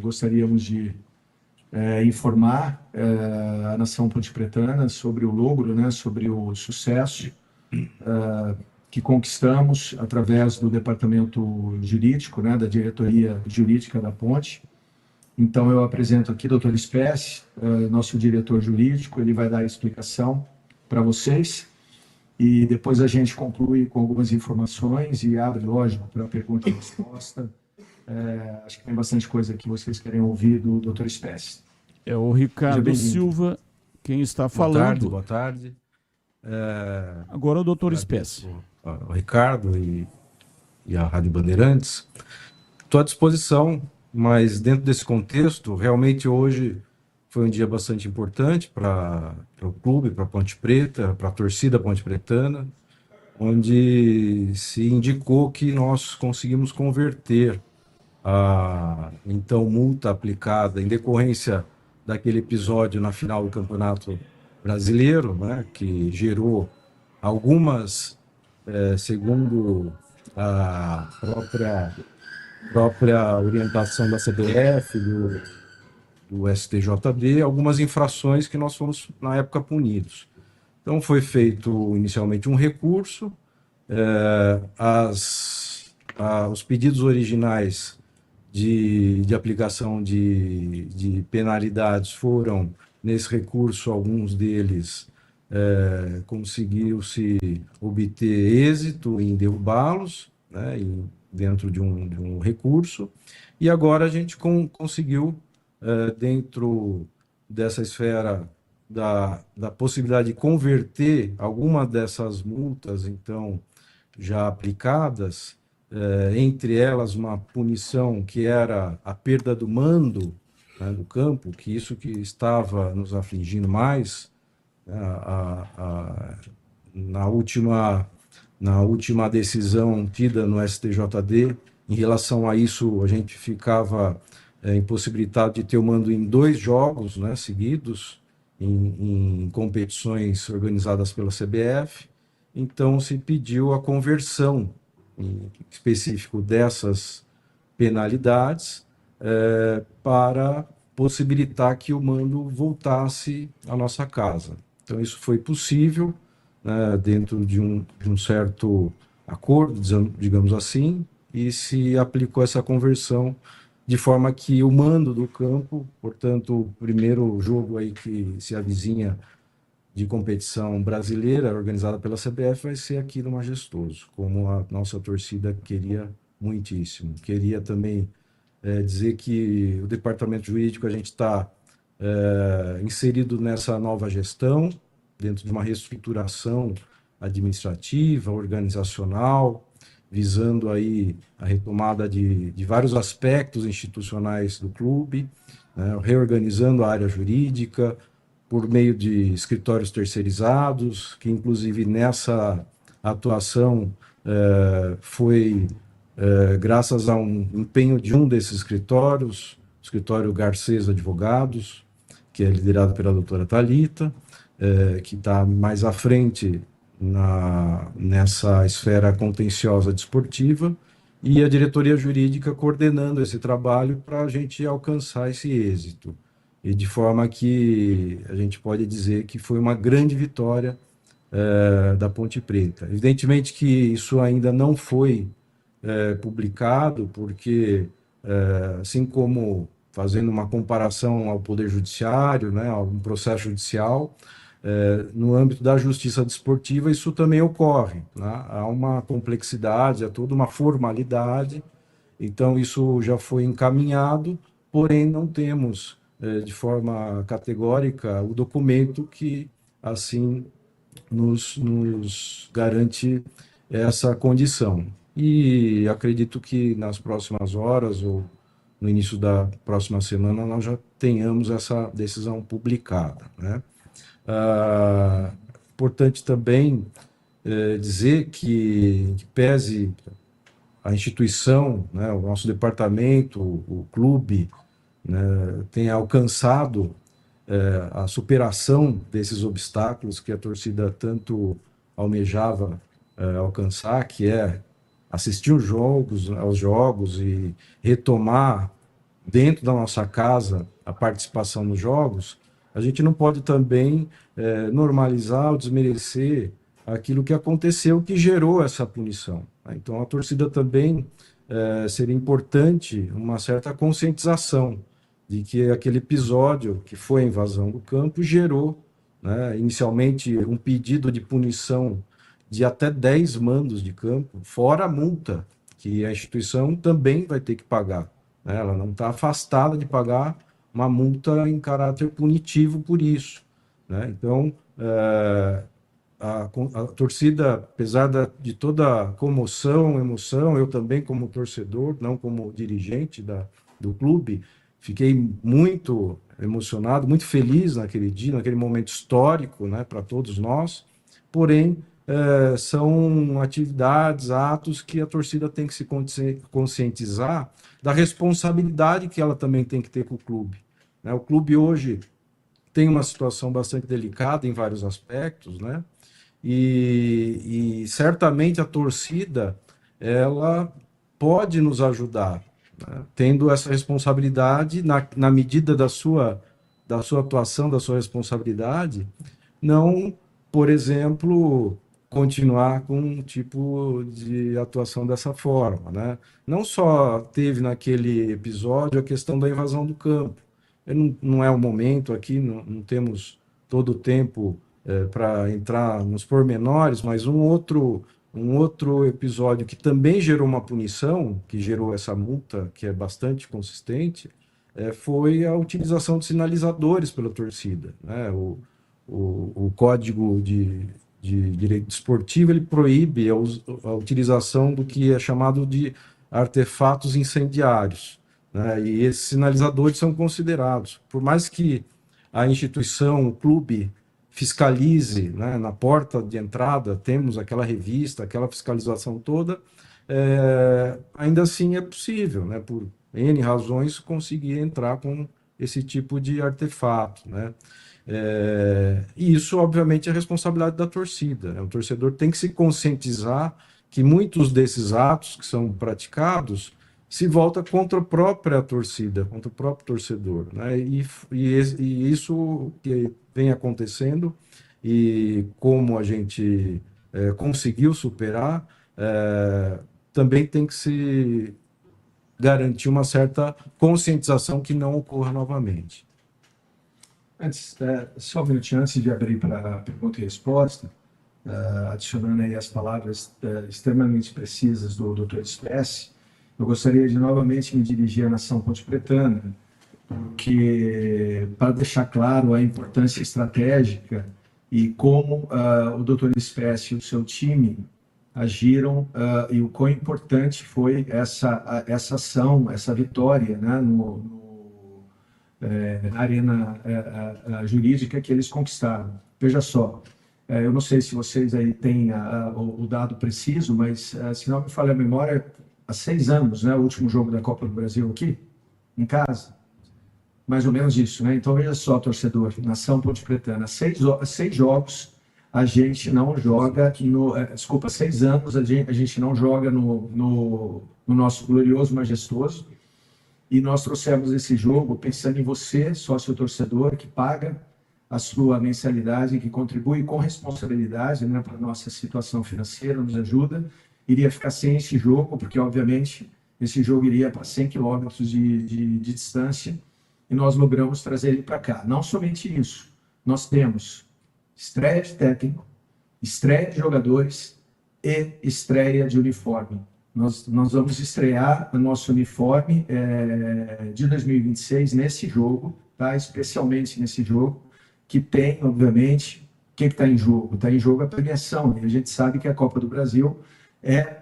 gostaríamos de informar a nação pontepretana sobre o logro, né? Sobre o sucesso que conquistamos através do departamento jurídico, né? Da diretoria jurídica da Ponte. Então, eu apresento aqui o Dr. Espécie, nosso diretor jurídico. Ele vai dar a explicação para vocês e depois a gente conclui com algumas informações e abre, lógico, para pergunta e resposta. Acho que tem bastante coisa que vocês querem ouvir do Dr. Espécie. É o Ricardo Silva quem está falando. Boa tarde. Agora o Dr. Espécie. ao Ricardo e à Rádio Bandeirantes. Estou à disposição, mas dentro desse contexto, realmente hoje foi um dia bastante importante para o clube, para a Ponte Preta, para a torcida ponte-pretana, onde se indicou que nós conseguimos converter a então multa aplicada em decorrência daquele episódio na final do Campeonato Brasileiro, né, que gerou algumas, segundo a própria orientação da CBF, do STJD, algumas infrações que nós fomos, na época, punidos. Então, foi feito inicialmente um recurso, os pedidos originais de aplicação de penalidades foram, nesse recurso, alguns deles conseguiu-se obter êxito em derrubá-los, né, dentro de um recurso, e agora a gente conseguiu, dentro dessa esfera da possibilidade de converter alguma dessas multas, então, já aplicadas, entre elas uma punição que era a perda do mando, né, do campo, que isso que estava nos afligindo mais, né, na última decisão tida no STJD, em relação a isso, a gente ficava impossibilitado de ter o mando em 2 jogos, né, seguidos, em competições organizadas pela CBF. Então, se pediu a conversão, em específico, dessas penalidades para possibilitar que o mando voltasse à nossa casa. Então, isso foi possível, né, dentro de um certo acordo, digamos assim, e se aplicou essa conversão de forma que o mando do campo, portanto, o primeiro jogo aí que se avizinha de competição brasileira organizada pela CBF vai ser aqui no Majestoso, como a nossa torcida queria muitíssimo. Queria também dizer que o departamento jurídico, a gente está inserido nessa nova gestão, dentro de uma reestruturação administrativa, organizacional, visando aí a retomada de vários aspectos institucionais do clube, né, reorganizando a área jurídica por meio de escritórios terceirizados, que inclusive nessa atuação foi graças a um empenho de um desses escritórios, o escritório Garcês Advogados, que é liderado pela doutora Thalita, que está mais à frente nessa esfera contenciosa desportiva, e a diretoria jurídica coordenando esse trabalho para a gente alcançar esse êxito. E de forma que a gente pode dizer que foi uma grande vitória da Ponte Preta. Evidentemente que isso ainda não foi publicado, porque, assim como fazendo uma comparação ao Poder Judiciário, né, a um processo judicial, no âmbito da justiça desportiva, isso também ocorre, né? Há uma complexidade, há toda uma formalidade, então isso já foi encaminhado, porém não temos, de forma categórica, o documento que assim nos garante essa condição. E acredito que nas próximas horas ou no início da próxima semana nós já tenhamos essa decisão publicada, né? Importante também dizer que pese a instituição, né, o nosso departamento, o clube, né, tenha alcançado a superação desses obstáculos que a torcida tanto almejava alcançar, que é assistir aos jogos e retomar dentro da nossa casa a participação nos jogos, a gente não pode também normalizar ou desmerecer aquilo que aconteceu, que gerou essa punição. Então, a torcida também seria importante uma certa conscientização de que aquele episódio, que foi a invasão do campo, gerou, né, inicialmente um pedido de punição de até 10 mandos de campo, fora a multa, que a instituição também vai ter que pagar, né? Ela não está afastada de pagar uma multa em caráter punitivo por isso, né? Então, a torcida, apesar de toda a comoção, emoção, eu também como torcedor, não como dirigente do clube, fiquei muito emocionado, muito feliz naquele dia, naquele momento histórico, né, para todos nós. Porém, são atividades, atos que a torcida tem que se conscientizar da responsabilidade que ela também tem que ter com o clube, né? O clube hoje tem uma situação bastante delicada em vários aspectos, né? E certamente a torcida ela pode nos ajudar, né? Tendo essa responsabilidade na medida da sua atuação, da sua responsabilidade, não, por exemplo, continuar com um tipo de atuação dessa forma, né? Não só teve naquele episódio a questão da invasão do campo. Não é o momento aqui, não temos todo o tempo para entrar nos pormenores, mas um outro episódio que também gerou uma punição, que gerou essa multa, que é bastante consistente, foi a utilização de sinalizadores pela torcida, né? O Código de Direito Esportivo ele proíbe a utilização do que é chamado de artefatos incendiários, né? E esses sinalizadores são considerados. Por mais que a instituição, o clube, fiscalize, né, na porta de entrada, temos aquela revista, aquela fiscalização toda, ainda assim é possível, né, por N razões, conseguir entrar com esse tipo de artefato, né? E isso, obviamente, é responsabilidade da torcida, né? O torcedor tem que se conscientizar que muitos desses atos que são praticados se volta contra a própria torcida, contra o próprio torcedor, né? E isso que vem acontecendo, e como a gente conseguiu superar, também tem que se garantir uma certa conscientização que não ocorra novamente. Só um minutinho antes de abrir para pergunta e resposta, adicionando aí as palavras extremamente precisas do Dr. Espécie, eu gostaria de novamente me dirigir à nação pontepretana, para deixar claro a importância estratégica e como o Dr. Espécie e o seu time agiram e o quão importante foi essa ação, essa vitória, né, na arena jurídica que eles conquistaram. Veja só, eu não sei se vocês aí têm o dado preciso, mas se não me falha a memória, há 6 anos, né, o último jogo da Copa do Brasil aqui, em casa, mais ou menos isso, né? Então veja só, torcedor, nação pontepretana, 6 jogos a gente não joga, 6 anos a gente não joga no nosso glorioso, majestoso, e nós trouxemos esse jogo pensando em você, sócio torcedor, que paga a sua mensalidade, que contribui com responsabilidade, né, para a nossa situação financeira, nos ajuda. Iria ficar sem esse jogo, porque, obviamente, esse jogo iria para 100 quilômetros de distância, e nós logramos trazer ele para cá. Não somente isso, nós temos estreia de técnico, estreia de jogadores e estreia de uniforme. Nós vamos estrear o nosso uniforme de 2026 nesse jogo, tá? Especialmente nesse jogo, que tem, obviamente, o que está em jogo? Está em jogo a premiação, e a gente sabe que a Copa do Brasil é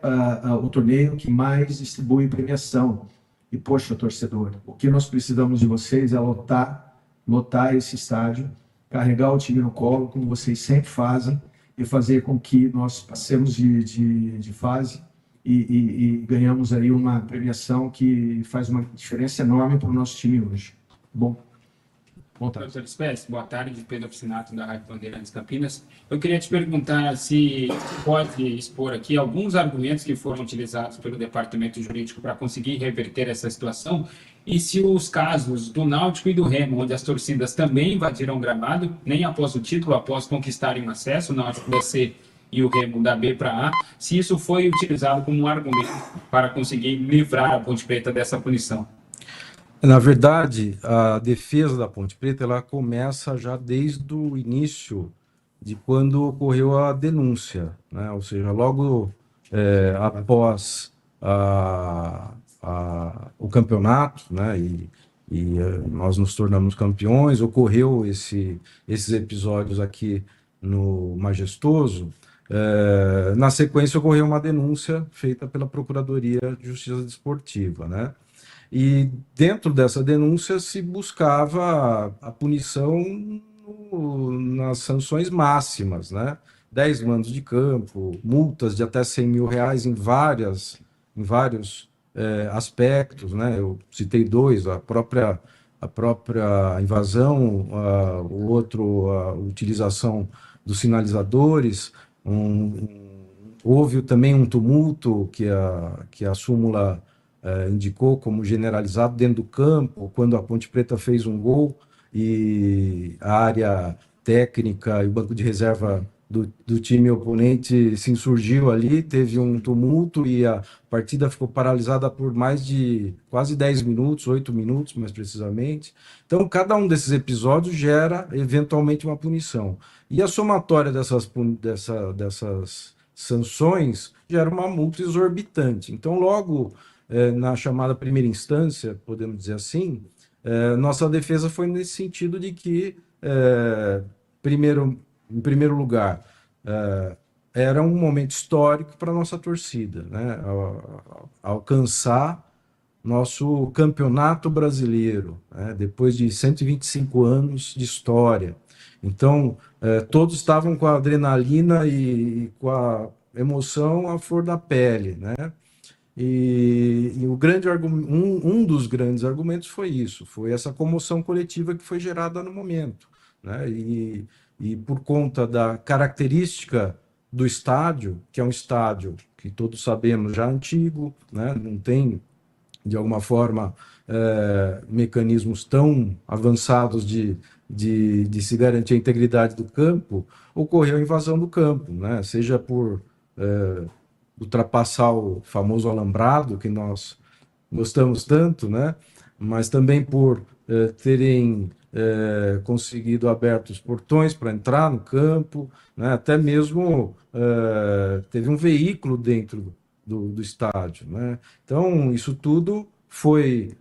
o torneio que mais distribui premiação. E, poxa, torcedor, o que nós precisamos de vocês é lotar esse estádio, carregar o time no colo, como vocês sempre fazem, e fazer com que nós passemos de fase e ganhamos aí uma premiação que faz uma diferença enorme para o nosso time hoje. Bom. Doutor Espécie, boa tarde, Pedro Oficinato, da Rádio Bandeirantes Campinas. Eu queria te perguntar se pode expor aqui alguns argumentos que foram utilizados pelo Departamento Jurídico para conseguir reverter essa situação, e se os casos do Náutico e do Remo, onde as torcidas também invadiram o gramado, nem após o título, após conquistarem o acesso, o Náutico da C e o Remo da B para A, se isso foi utilizado como um argumento para conseguir livrar a Ponte Preta dessa punição. Na verdade, a defesa da Ponte Preta ela começa já desde o início de quando ocorreu a denúncia, né? Ou seja, logo após o campeonato, né? E nós nos tornamos campeões, ocorreu esses episódios aqui no Majestoso, na sequência ocorreu uma denúncia feita pela Procuradoria de Justiça Desportiva, né? E dentro dessa denúncia se buscava a punição nas sanções máximas, né? 10 mandos de campo, multas de até 100 mil reais em vários aspectos, né? Eu citei dois, a própria invasão, o outro, a utilização dos sinalizadores, houve também um tumulto que a súmula indicou como generalizado dentro do campo, quando a Ponte Preta fez um gol e a área técnica e o banco de reserva do time oponente se insurgiu ali, teve um tumulto e a partida ficou paralisada por mais de quase 10 minutos, 8 minutos mais precisamente. Então, cada um desses episódios gera eventualmente uma punição. E a somatória dessas sanções gera uma multa exorbitante. Então, logo na chamada primeira instância, podemos dizer assim, nossa defesa foi nesse sentido de que, em primeiro lugar, era um momento histórico para a nossa torcida, né? Alcançar nosso campeonato brasileiro, né? Depois de 125 anos de história. Então, todos estavam com a adrenalina e com a emoção à flor da pele, né? E um dos grandes argumentos foi isso, foi essa comoção coletiva que foi gerada no momento, né? E por conta da característica do estádio, que é um estádio que todos sabemos já antigo, né? Não tem, de alguma forma, mecanismos tão avançados de se garantir a integridade do campo, ocorreu a invasão do campo, né? Seja por ultrapassar o famoso alambrado, que nós gostamos tanto, né? Mas também por terem conseguido abertos portões para entrar no campo, né? Até mesmo teve um veículo dentro do estádio, né? Então, isso tudo foi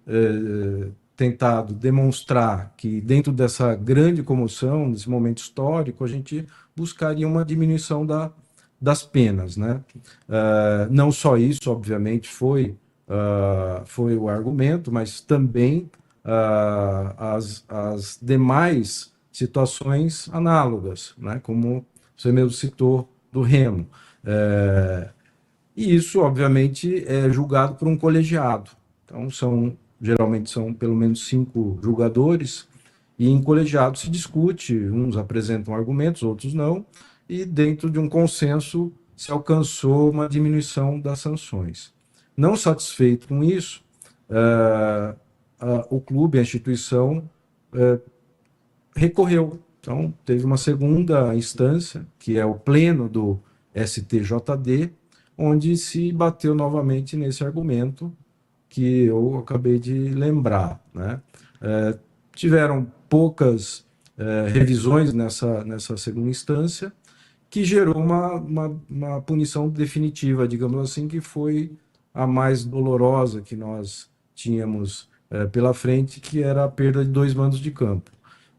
tentado demonstrar que dentro dessa grande comoção, desse momento histórico, a gente buscaria uma diminuição das penas, né? Não só isso, obviamente, foi o argumento, mas também as demais situações análogas, né? Como você mesmo citou, do Remo. E isso, obviamente, é julgado por um colegiado. Então, geralmente são pelo menos 5 julgadores, e em colegiado se discute, uns apresentam argumentos, outros não, e dentro de um consenso se alcançou uma diminuição das sanções. Não satisfeito com isso, o clube, a instituição, recorreu. Então, teve uma segunda instância, que é o pleno do STJD, onde se bateu novamente nesse argumento que eu acabei de lembrar, né? Tiveram poucas revisões nessa segunda instância, que gerou uma punição definitiva, digamos assim, que foi a mais dolorosa que nós tínhamos pela frente, que era a perda de 2 mandos de campo.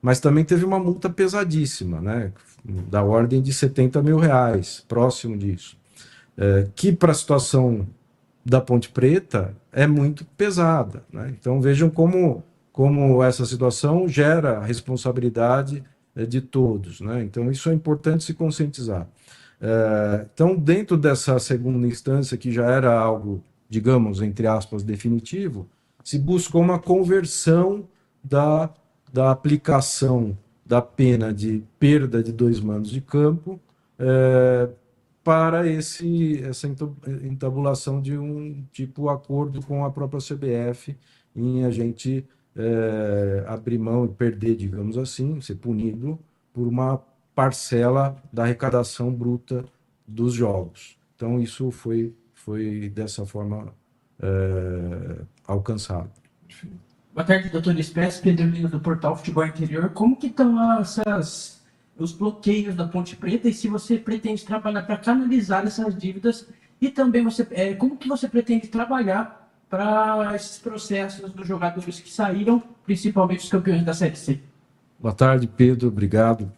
Mas também teve uma multa pesadíssima, né? Da ordem de 70 mil reais, próximo disso, que para a situação da Ponte Preta é muito pesada, né? Então vejam como essa situação gera responsabilidade de todos, né? Então isso é importante se conscientizar. Então, dentro dessa segunda instância, que já era algo, digamos, entre aspas, definitivo, se buscou uma conversão da aplicação da pena de perda de 2 mandos de campo para essa entabulação de um tipo acordo com a própria CBF em a gente abrir mão e perder, digamos assim, ser punido por uma parcela da arrecadação bruta dos jogos. Então, isso foi dessa forma alcançado. Boa tarde, doutor Espécie, Pedro Lino do Portal Futebol Interior. Como que estão os bloqueios da Ponte Preta e se você pretende trabalhar para canalizar essas dívidas e também como que você pretende trabalhar para esses processos dos jogadores que saíram, principalmente os campeões da Série C? Boa tarde, Pedro, obrigado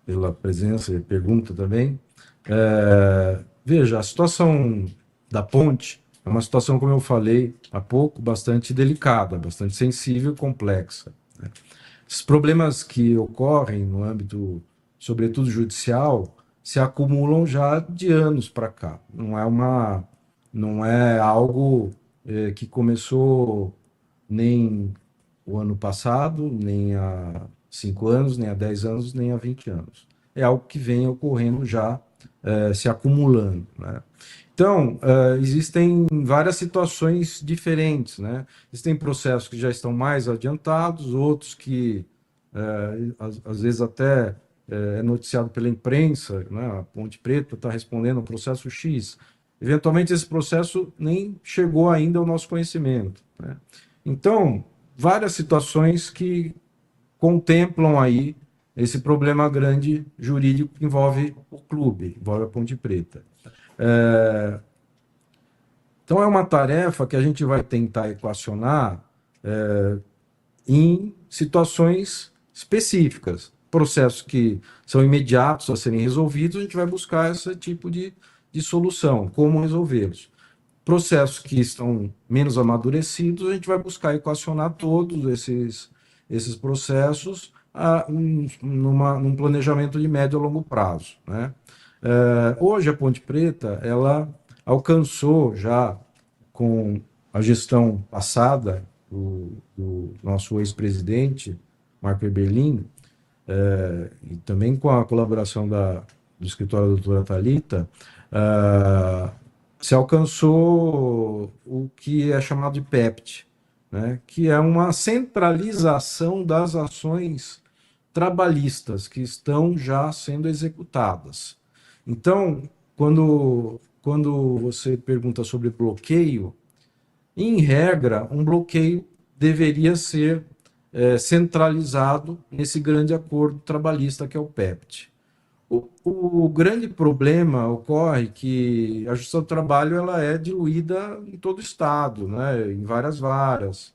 pela presença e pergunta também. Veja, a situação da ponte é uma situação, como eu falei há pouco, bastante delicada, bastante sensível e complexa, né? Os problemas que ocorrem no âmbito, sobretudo judicial, se acumulam já de anos para cá. Não é algo que começou nem o ano passado, nem há 5 anos, nem há 10 anos, nem há 20 anos. É algo que vem ocorrendo já, se acumulando, né? Então, existem várias situações diferentes, né? Existem processos que já estão mais adiantados, outros que, às vezes, até é noticiado pela imprensa, né? A Ponte Preta está respondendo ao processo X. Eventualmente, esse processo nem chegou ainda ao nosso conhecimento, né? Então, várias situações que contemplam aí esse problema grande jurídico que envolve o clube, envolve a Ponte Preta. Então, é uma tarefa que a gente vai tentar equacionar em situações específicas. Processos que são imediatos a serem resolvidos, a gente vai buscar esse tipo de solução, como resolvê-los. Processos que estão menos amadurecidos, a gente vai buscar equacionar todos esses processos num planejamento de médio a longo prazo, né? Hoje, a Ponte Preta, ela alcançou já, com a gestão passada do nosso ex-presidente, Marco Eberlin, e também com a colaboração do escritório da doutora Thalita, se alcançou o que é chamado de PEPT, né? Que é uma centralização das ações trabalhistas que estão já sendo executadas. Então, quando você pergunta sobre bloqueio, em regra, um bloqueio deveria ser centralizado nesse grande acordo trabalhista que é o PEPT. O grande problema ocorre que a Justiça do Trabalho ela é diluída em todo o Estado, né, em várias varas.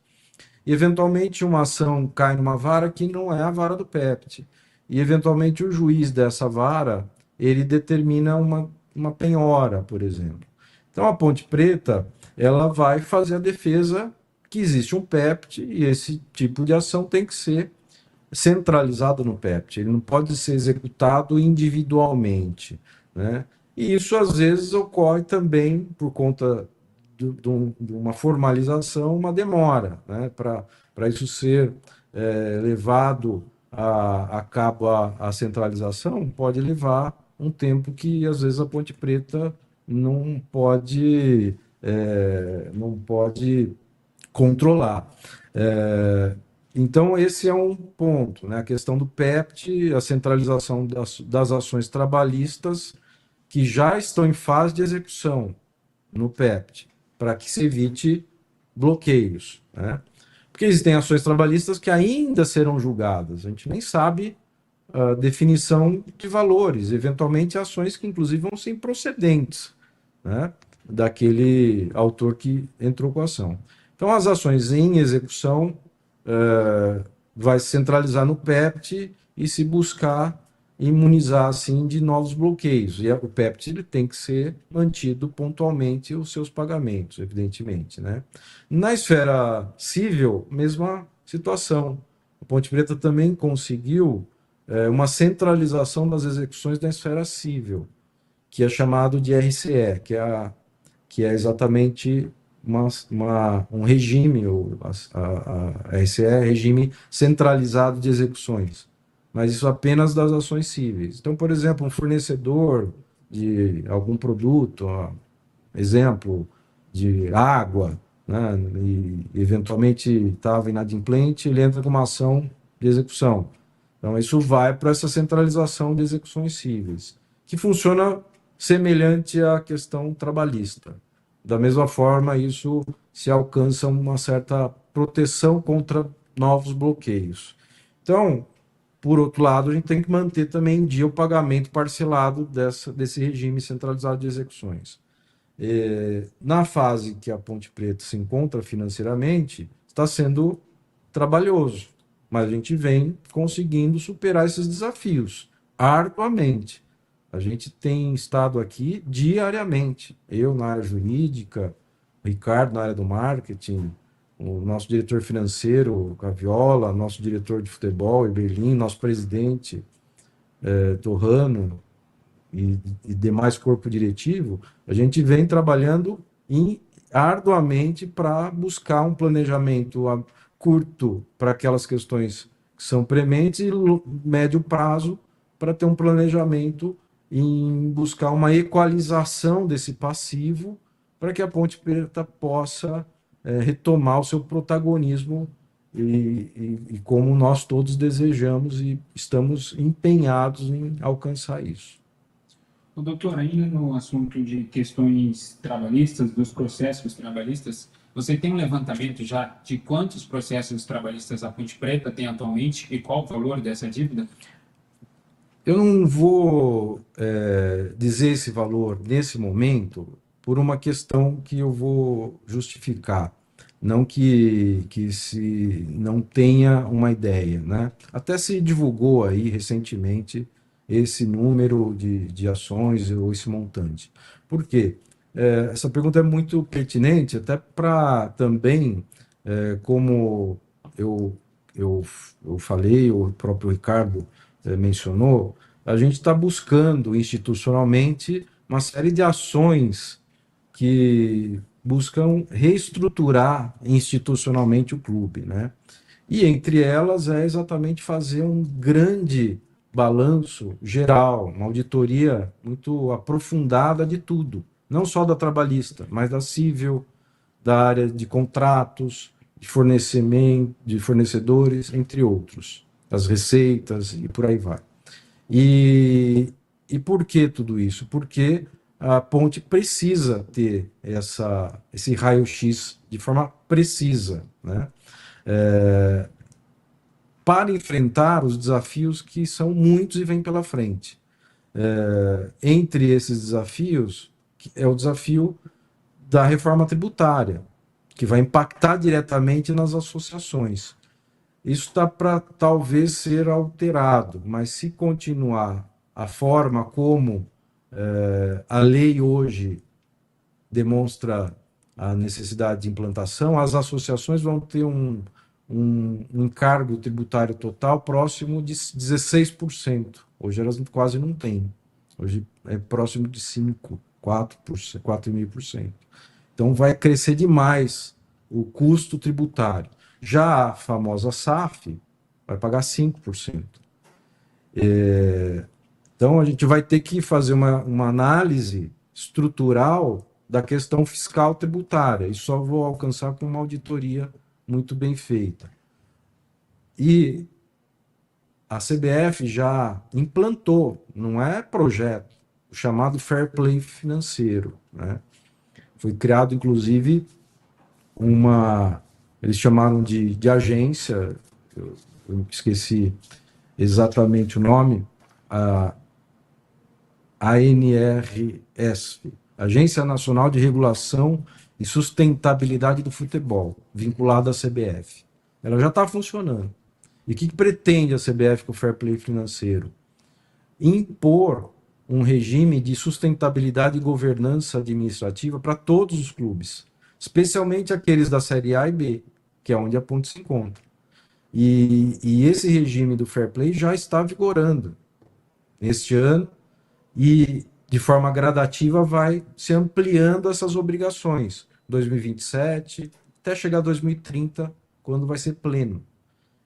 E, eventualmente, uma ação cai numa vara que não é a vara do PEPT. E, eventualmente, o juiz dessa vara ele determina uma penhora, por exemplo. Então, a Ponte Preta ela vai fazer a defesa que existe um PEPT e esse tipo de ação tem que ser centralizado no PEPT, ele não pode ser executado individualmente, né? E isso às vezes ocorre também por conta de uma formalização, uma demora, né? Para isso ser levado a cabo a centralização, pode levar um tempo que às vezes a Ponte Preta não pode controlar. Então, esse é um ponto, né? A questão do PEPT, a centralização das ações trabalhistas que já estão em fase de execução no PEPT, para que se evite bloqueios, né? Porque existem ações trabalhistas que ainda serão julgadas, a gente nem sabe a definição de valores, eventualmente ações que inclusive vão ser improcedentes, né? Daquele autor que entrou com a ação. Então, as ações em execução vai se centralizar no PEPT e se buscar imunizar, assim, de novos bloqueios. E o PEPT ele tem que ser mantido pontualmente os seus pagamentos, evidentemente, né? Na esfera civil, mesma situação. A Ponte Preta também conseguiu uma centralização das execuções da esfera civil, que é chamado de RCE, que é exatamente um regime, a RCE é regime centralizado de execuções, mas isso apenas das ações cíveis. Então, por exemplo, um fornecedor de algum produto, exemplo, de água, né, e eventualmente estava inadimplente, ele entra com uma ação de execução. Então, isso vai para essa centralização de execuções cíveis, que funciona semelhante à questão trabalhista. Da mesma forma, isso se alcança uma certa proteção contra novos bloqueios. Então, por outro lado, a gente tem que manter também em dia o pagamento parcelado desse regime centralizado de execuções. Na fase que a Ponte Preta se encontra financeiramente, está sendo trabalhoso, mas a gente vem conseguindo superar esses desafios, arduamente. A gente tem estado aqui diariamente. Eu na área jurídica, o Ricardo na área do marketing, o nosso diretor financeiro, Caviola, nosso diretor de futebol, Eberlin, nosso presidente, Torrano, e demais corpo diretivo, a gente vem trabalhando arduamente para buscar um planejamento a curto para aquelas questões que são prementes e médio prazo para ter um planejamento em buscar uma equalização desse passivo para que a Ponte Preta possa retomar o seu protagonismo e como nós todos desejamos e estamos empenhados em alcançar isso. Doutor, ainda no assunto de questões trabalhistas, dos processos trabalhistas, você tem um levantamento já de quantos processos trabalhistas a Ponte Preta tem atualmente e qual o valor dessa dívida? Eu não vou dizer esse valor nesse momento por uma questão que eu vou justificar, não que se não tenha uma ideia, né? Até se divulgou aí recentemente esse número de ações ou esse montante. Por quê? Essa pergunta é muito pertinente, até para também, como eu falei, o próprio Ricardo mencionou, a gente está buscando institucionalmente uma série de ações que buscam reestruturar institucionalmente o clube, né? E entre elas é exatamente fazer um grande balanço geral, uma auditoria muito aprofundada de tudo, não só da trabalhista, mas da civil, da área de contratos, de fornecimento, de fornecedores, entre outros, das receitas e por aí vai. E por que tudo isso? Porque a Ponte precisa ter esse raio-x de forma precisa, né? Para enfrentar os desafios que são muitos e vêm pela frente. Entre esses desafios, é o desafio da reforma tributária, que vai impactar diretamente nas associações. Isso está para talvez ser alterado, mas se continuar a forma como a lei hoje demonstra a necessidade de implantação, as associações vão ter um encargo tributário total próximo de 16%. Hoje elas quase não têm. Hoje é próximo de 5%, 4,5%. Então vai crescer demais o custo tributário. Já a famosa SAF vai pagar 5%. Então a gente vai ter que fazer uma análise estrutural da questão fiscal tributária, e só vou alcançar com uma auditoria muito bem feita. E a CBF já implantou, não é projeto, o chamado Fair Play financeiro, né? Foi criado, inclusive, eles chamaram de agência, eu esqueci exatamente o nome, a ANRESF, Agência Nacional de Regulação e Sustentabilidade do Futebol, vinculada à CBF. Ela já está funcionando. E o que pretende a CBF com o Fair Play financeiro? Impor um regime de sustentabilidade e governança administrativa para todos os clubes, especialmente aqueles da Série A e B, que é onde a Ponte se encontra. E esse regime do Fair Play já está vigorando este ano e, de forma gradativa, vai se ampliando essas obrigações. 2027, até chegar a 2030, quando vai ser pleno.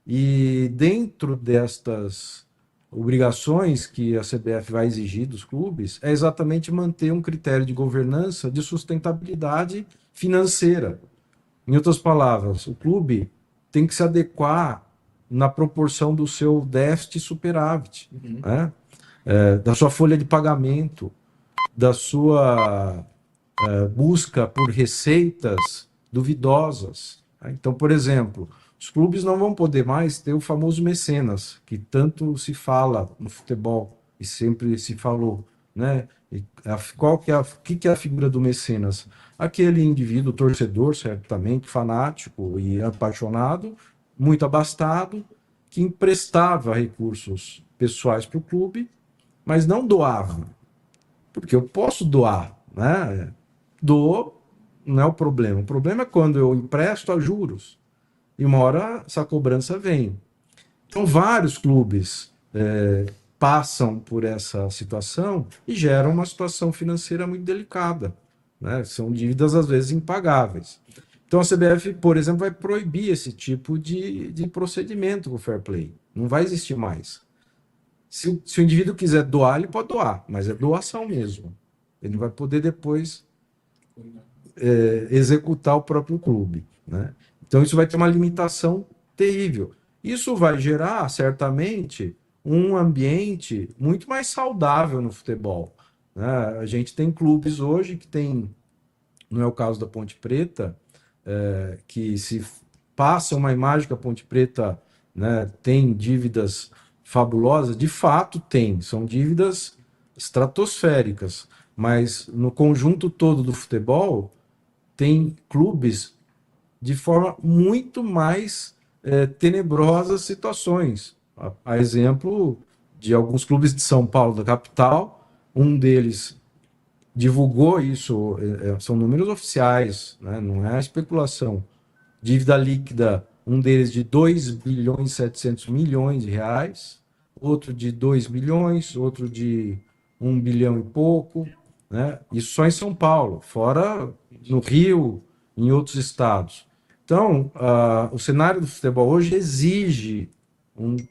E dentro destas obrigações que a CBF vai exigir dos clubes, é exatamente manter um critério de governança de sustentabilidade financeira. Em outras palavras, o clube tem que se adequar na proporção do seu déficit e superávit, né? Da sua folha de pagamento, da sua busca por receitas duvidosas. Então, por exemplo, os clubes não vão poder mais ter o famoso mecenas, que tanto se fala no futebol e sempre se falou, né? O que é a figura do mecenas? Aquele indivíduo torcedor, certamente, fanático e apaixonado, muito abastado, que emprestava recursos pessoais para o clube mas não doava. Porque eu posso doar, né? Dou, não é o problema. O problema é quando eu empresto a juros e uma hora essa cobrança vem. Então, vários clubes passam por essa situação e geram uma situação financeira muito delicada, né? São dívidas, às vezes, impagáveis. Então, a CBF, por exemplo, vai proibir esse tipo de procedimento com o fair play. Não vai existir mais. Se o indivíduo quiser doar, ele pode doar, mas é doação mesmo. Ele não vai poder depois executar o próprio clube, né? Então, isso vai ter uma limitação terrível. Isso vai gerar, certamente, um ambiente muito mais saudável no futebol, né? A gente tem clubes hoje que tem, não é o caso da Ponte Preta, que se passa uma imagem que a Ponte Preta, né, tem dívidas fabulosas, de fato tem, são dívidas estratosféricas, mas no conjunto todo do futebol tem clubes de forma muito mais tenebrosas situações. A exemplo de alguns clubes de São Paulo, da capital, um deles divulgou isso, são números oficiais, né? Não é especulação. Dívida líquida, um deles de 2 bilhões e 700 milhões de reais, outro de 2 bilhões, outro de 1 bilhão e pouco, né? Isso só em São Paulo, fora no Rio, em outros estados. Então, o cenário do futebol hoje exige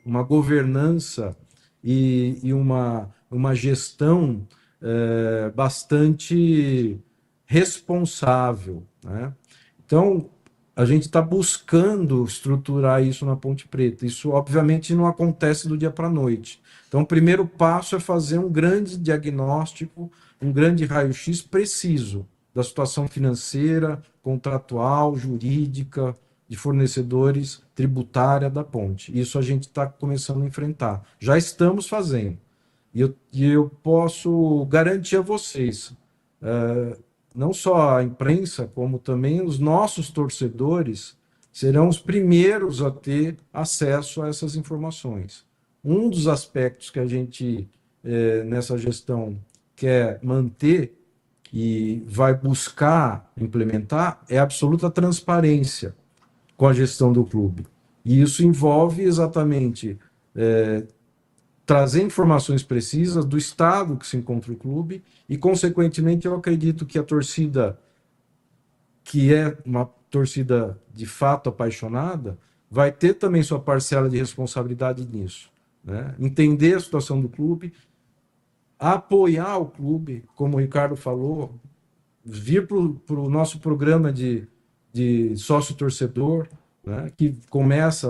uma governança e uma gestão bastante responsável, né? Então, a gente está buscando estruturar isso na Ponte Preta. Isso, obviamente, não acontece do dia para a noite. Então, o primeiro passo é fazer um grande diagnóstico, um grande raio-x preciso da situação financeira, contratual, jurídica, de fornecedores, tributária da ponte. Isso a gente está começando a enfrentar. Já estamos fazendo. E eu posso garantir a vocês, não só a imprensa, como também os nossos torcedores serão os primeiros a ter acesso a essas informações. Um dos aspectos que a gente, nessa gestão, quer manter e vai buscar implementar é a absoluta transparência com a gestão do clube. E isso envolve exatamente trazer informações precisas do estado que se encontra o clube e, consequentemente, eu acredito que a torcida, que é uma torcida de fato apaixonada, vai ter também sua parcela de responsabilidade nisso, né? Entender a situação do clube, apoiar o clube, como o Ricardo falou, vir para o nosso programa de sócio-torcedor, né, que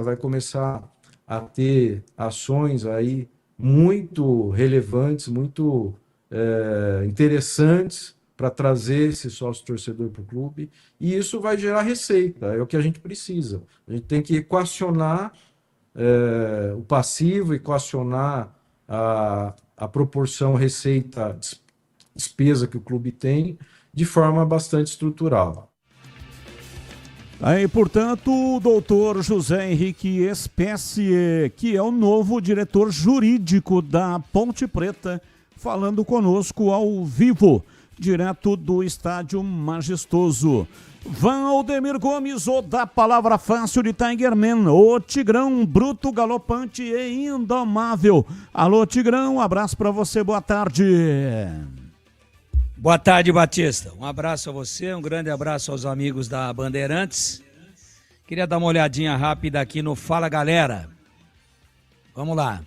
vai começar a ter ações aí muito relevantes, muito interessantes para trazer esse sócio-torcedor para o clube, e isso vai gerar receita, é o que a gente precisa. A gente tem que equacionar o passivo, equacionar a proporção receita-despesa que o clube tem de forma bastante estrutural. Aí, portanto, o doutor José Henrique Espécie, que é o novo diretor jurídico da Ponte Preta, falando conosco ao vivo, direto do Estádio Majestoso. Valdemir Gomes, o da palavra fácil de Tigerman, o Tigrão, bruto, galopante e indomável. Alô, Tigrão, um abraço para você, boa tarde. Boa tarde, Batista. Um abraço a você, um grande abraço aos amigos da Bandeirantes. Queria dar uma olhadinha rápida aqui no Fala Galera. Vamos lá.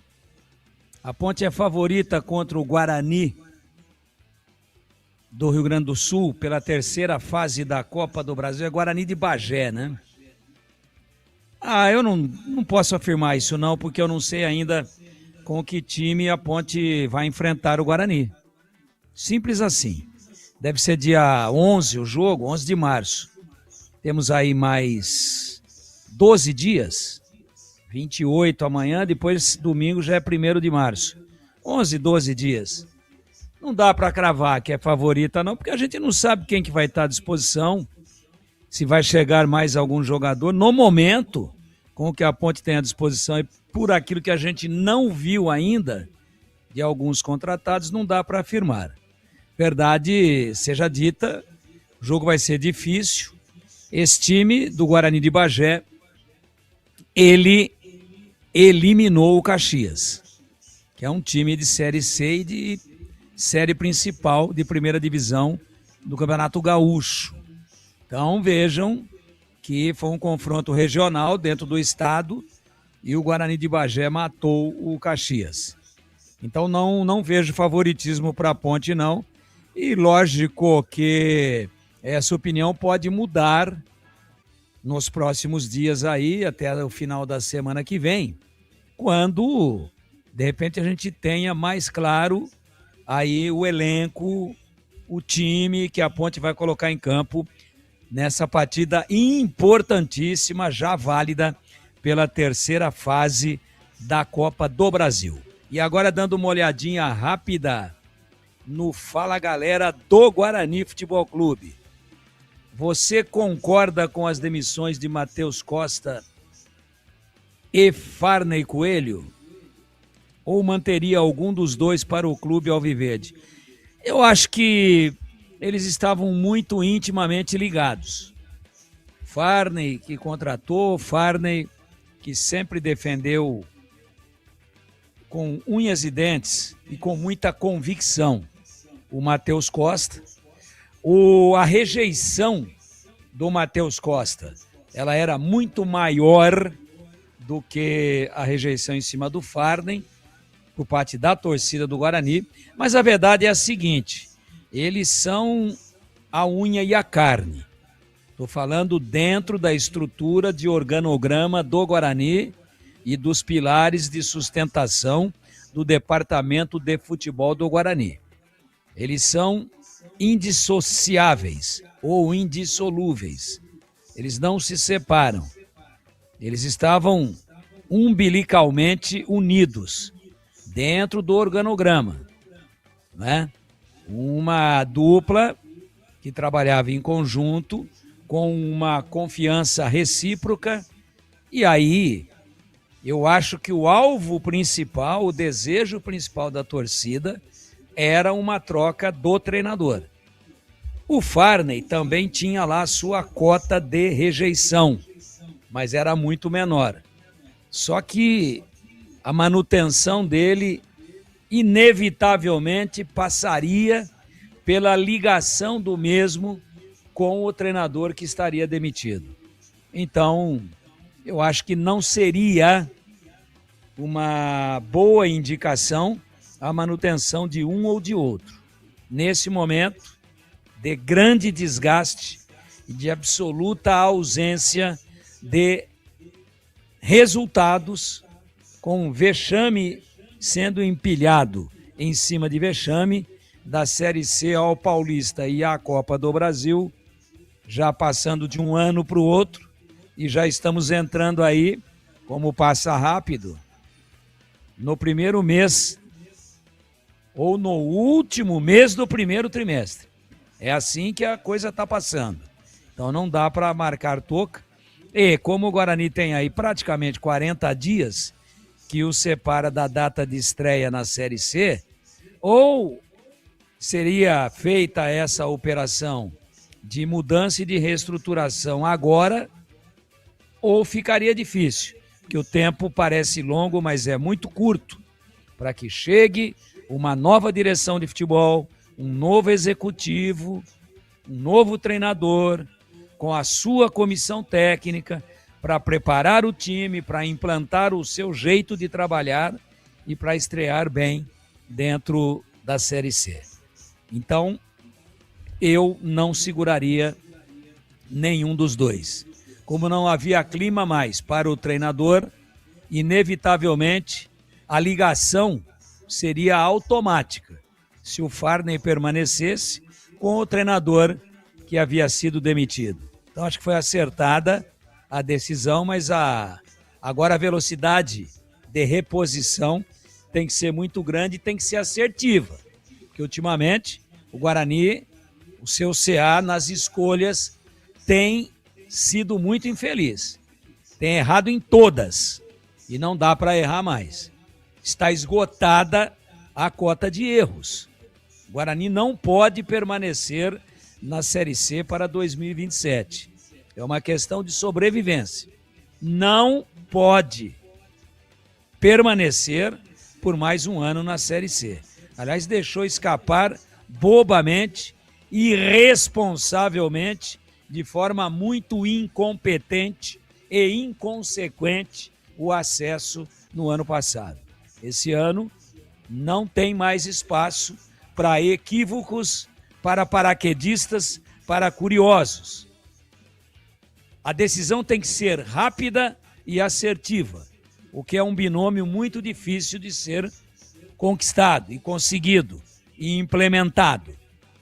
A Ponte é favorita contra o Guarani do Rio Grande do Sul pela terceira fase da Copa do Brasil. É Guarani de Bagé, né? Eu não posso afirmar isso não, porque eu não sei ainda com que time a Ponte vai enfrentar o Guarani. Simples assim. Deve ser dia 11 o jogo, 11 de março. Temos aí mais 12 dias. 28 amanhã, depois domingo já é 1º de março. 11, 12 dias. Não dá para cravar que é favorita não, porque a gente não sabe quem que vai estar à disposição, se vai chegar mais algum jogador. No momento, com o que a Ponte tem à disposição e por aquilo que a gente não viu ainda, de alguns contratados, não dá para afirmar. Verdade seja dita, o jogo vai ser difícil. Esse time do Guarani de Bagé, ele eliminou o Caxias, que é um time de Série C e de série principal de primeira divisão do Campeonato Gaúcho. Então vejam que foi um confronto regional dentro do estado e o Guarani de Bagé matou o Caxias. Então não vejo favoritismo para a Ponte, não. E lógico que essa opinião pode mudar nos próximos dias aí, até o final da semana que vem, quando, de repente, a gente tenha mais claro aí o elenco, o time que a Ponte vai colocar em campo nessa partida importantíssima, já válida pela terceira fase da Copa do Brasil. E agora dando uma olhadinha rápida no Fala Galera do Guarani Futebol Clube. Você concorda com as demissões de Matheus Costa e Farney Coelho? Ou manteria algum dos dois para o clube alviverde? Eu acho que eles estavam muito intimamente ligados. Farney que contratou, Farney que sempre defendeu com unhas e dentes e com muita convicção o Matheus Costa. A rejeição do Matheus Costa, ela era muito maior do que a rejeição em cima do Farney, por parte da torcida do Guarani, mas a verdade é a seguinte, eles são a unha e a carne. Estou falando dentro da estrutura de organograma do Guarani e dos pilares de sustentação do departamento de futebol do Guarani. Eles são indissociáveis ou indissolúveis. Eles não se separam. Eles estavam umbilicalmente unidos dentro do organograma, né? Uma dupla que trabalhava em conjunto com uma confiança recíproca. E aí eu acho que o alvo principal, o desejo principal da torcida era uma troca do treinador. O Farney também tinha lá sua cota de rejeição, mas era muito menor. Só que a manutenção dele inevitavelmente passaria pela ligação do mesmo com o treinador que estaria demitido. Então, eu acho que não seria uma boa indicação a manutenção de um ou de outro. Nesse momento de grande desgaste e de absoluta ausência de resultados, com vexame sendo empilhado em cima de vexame, da Série C ao Paulista e à Copa do Brasil, já passando de um ano para o outro, e já estamos entrando aí, como passa rápido, no primeiro mês ou no último mês do primeiro trimestre. É assim que a coisa está passando. Então não dá para marcar toca. E como o Guarani tem aí praticamente 40 dias que o separa da data de estreia na Série C, ou seria feita essa operação de mudança e de reestruturação agora, ou ficaria difícil, que o tempo parece longo, mas é muito curto, para que chegue uma nova direção de futebol, um novo executivo, um novo treinador, com a sua comissão técnica, para preparar o time, para implantar o seu jeito de trabalhar e para estrear bem dentro da Série C. Então, eu não seguraria nenhum dos dois. Como não havia clima mais para o treinador, inevitavelmente a ligação seria automática se o Farney permanecesse com o treinador que havia sido demitido. Então acho que foi acertada a decisão, mas agora a velocidade de reposição tem que ser muito grande e tem que ser assertiva, porque ultimamente o Guarani, o seu CA nas escolhas tem sido muito infeliz, tem errado em todas e não dá para errar mais. Está esgotada a cota de erros. O Guarani não pode permanecer na Série C para 2027. É uma questão de sobrevivência. Não pode permanecer por mais um ano na Série C. Aliás, deixou escapar bobamente, irresponsavelmente, de forma muito incompetente e inconsequente, o acesso no ano passado. Esse ano não tem mais espaço para equívocos, para paraquedistas, para curiosos. A decisão tem que ser rápida e assertiva, o que é um binômio muito difícil de ser conquistado e conseguido e implementado.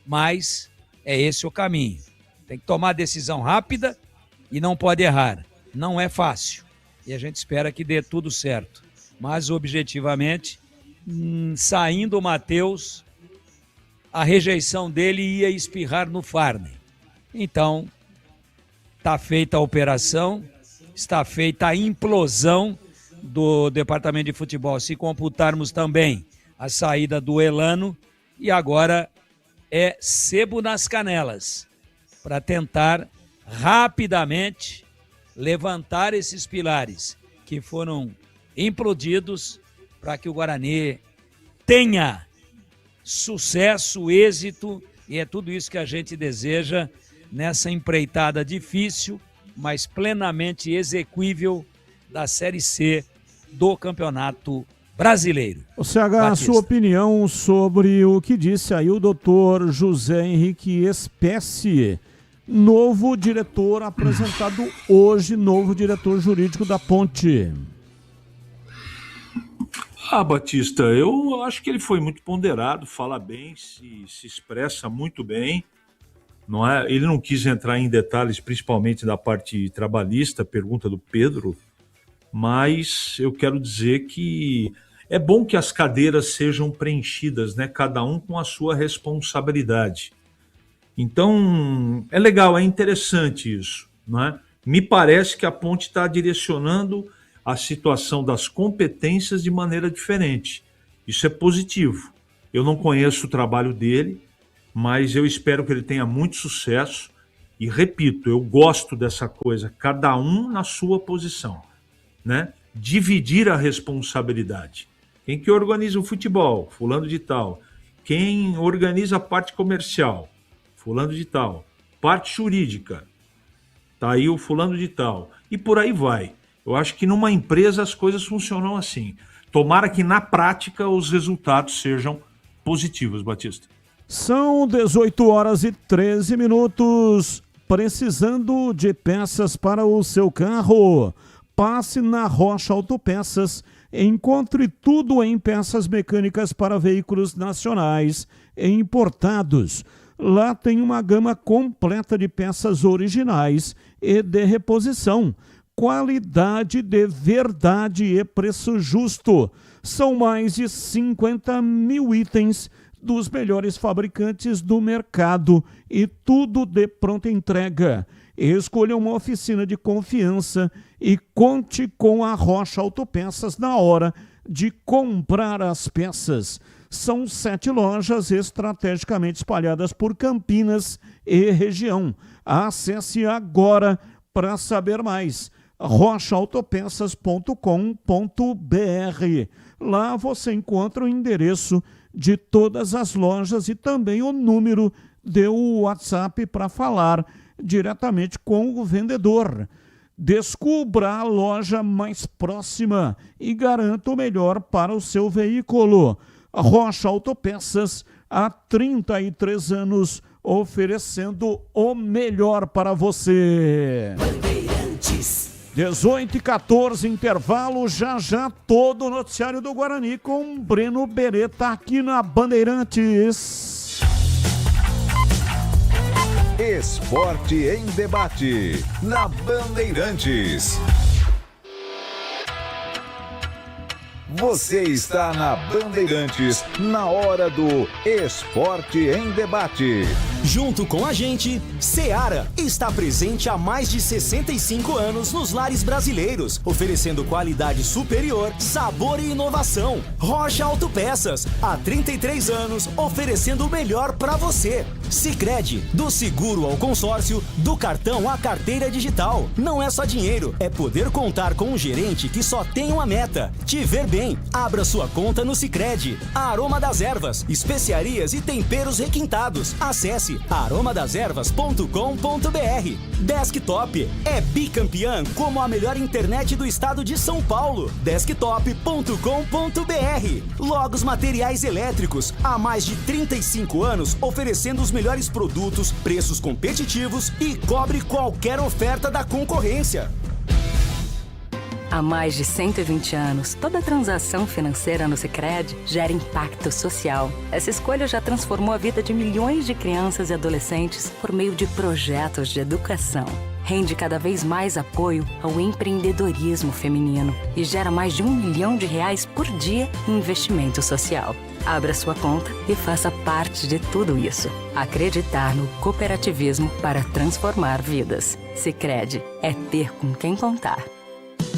Mas é esse o caminho. Tem que tomar decisão rápida e não pode errar. Não é fácil. E a gente espera que dê tudo certo. Mas, objetivamente, saindo o Matheus, a rejeição dele ia espirrar no Farney. Então, está feita a operação, está feita a implosão do departamento de futebol, se computarmos também a saída do Elano, e agora é sebo nas canelas para tentar rapidamente levantar esses pilares que foram implodidos para que o Guarani tenha sucesso, êxito, e é tudo isso que a gente deseja nessa empreitada difícil, mas plenamente exequível da Série C do Campeonato Brasileiro. O CH, a sua opinião sobre o que disse aí o doutor José Henrique Espécie, novo diretor apresentado hoje, novo diretor jurídico da Ponte. Batista, eu acho que ele foi muito ponderado, fala bem, se expressa muito bem. Não é? Ele não quis entrar em detalhes, principalmente da parte trabalhista, pergunta do Pedro, mas eu quero dizer que é bom que as cadeiras sejam preenchidas, né? Cada um com a sua responsabilidade. Então, é legal, é interessante isso, não é? Me parece que a Ponte está direcionando a situação das competências de maneira diferente. Isso é positivo. Eu não conheço o trabalho dele, mas eu espero que ele tenha muito sucesso. E repito, eu gosto dessa coisa, cada um na sua posição, né? Dividir a responsabilidade. Quem que organiza o futebol? Fulano de tal. Quem organiza a parte comercial? Fulano de tal. Parte jurídica? Tá aí o fulano de tal. E por aí vai. Eu acho que numa empresa as coisas funcionam assim. Tomara que na prática os resultados sejam positivos, Batista. São 18h13. Precisando de peças para o seu carro? Passe na Rocha Autopeças. Encontre tudo em peças mecânicas para veículos nacionais e importados. Lá tem uma gama completa de peças originais e de reposição. Qualidade de verdade e preço justo. São mais de 50 mil itens dos melhores fabricantes do mercado e tudo de pronta entrega. Escolha uma oficina de confiança e conte com a Rocha Autopeças na hora de comprar as peças. São 7 lojas estrategicamente espalhadas por Campinas e região. Acesse agora para saber mais. rochaautopeças.com.br. Lá você encontra o endereço de todas as lojas e também o número de WhatsApp para falar diretamente com o vendedor. Descubra a loja mais próxima e garanta o melhor para o seu veículo. Rocha Autopeças, há 33 anos, oferecendo o melhor para você. 18h14, intervalo, já todo o noticiário do Guarani com Breno Beretta aqui na Bandeirantes. Esporte em debate, na Bandeirantes. Você está na Bandeirantes, na hora do Esporte em Debate. Junto com a gente, Seara está presente há mais de 65 anos nos lares brasileiros, oferecendo qualidade superior, sabor e inovação. Rocha Autopeças, há 33 anos, oferecendo o melhor para você. Sicredi, do seguro ao consórcio, do cartão à carteira digital. Não é só dinheiro, é poder contar com um gerente que só tem uma meta: te ver bem. Abra sua conta no Sicredi. Aroma das Ervas, especiarias e temperos requintados. Acesse aromadaservas.com.br. Desktop é bicampeã como a melhor internet do estado de São Paulo. Desktop.com.br. Logos Materiais Elétricos, há mais de 35 anos oferecendo os melhores produtos, preços competitivos e cobre qualquer oferta da concorrência. Há mais de 120 anos, toda transação financeira no Sicredi gera impacto social. Essa escolha já transformou a vida de milhões de crianças e adolescentes por meio de projetos de educação. Rende cada vez mais apoio ao empreendedorismo feminino e gera mais de R$1 milhão por dia em investimento social. Abra sua conta e faça parte de tudo isso. Acreditar no cooperativismo para transformar vidas. Sicredi é ter com quem contar.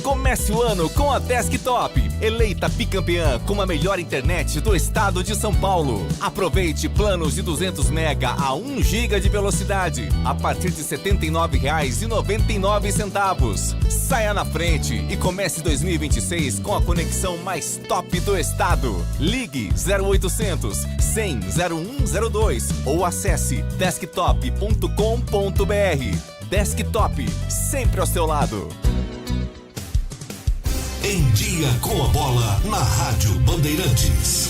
Comece o ano com a Desktop, eleita bicampeã com a melhor internet do estado de São Paulo. Aproveite planos de 200 mega a 1 giga de velocidade a partir de R$ 79,99. Saia na frente e comece 2026 com a conexão mais top do estado. Ligue 0800 100 0102 ou acesse desktop.com.br. Desktop, sempre ao seu lado. Em Dia com a Bola, na Rádio Bandeirantes.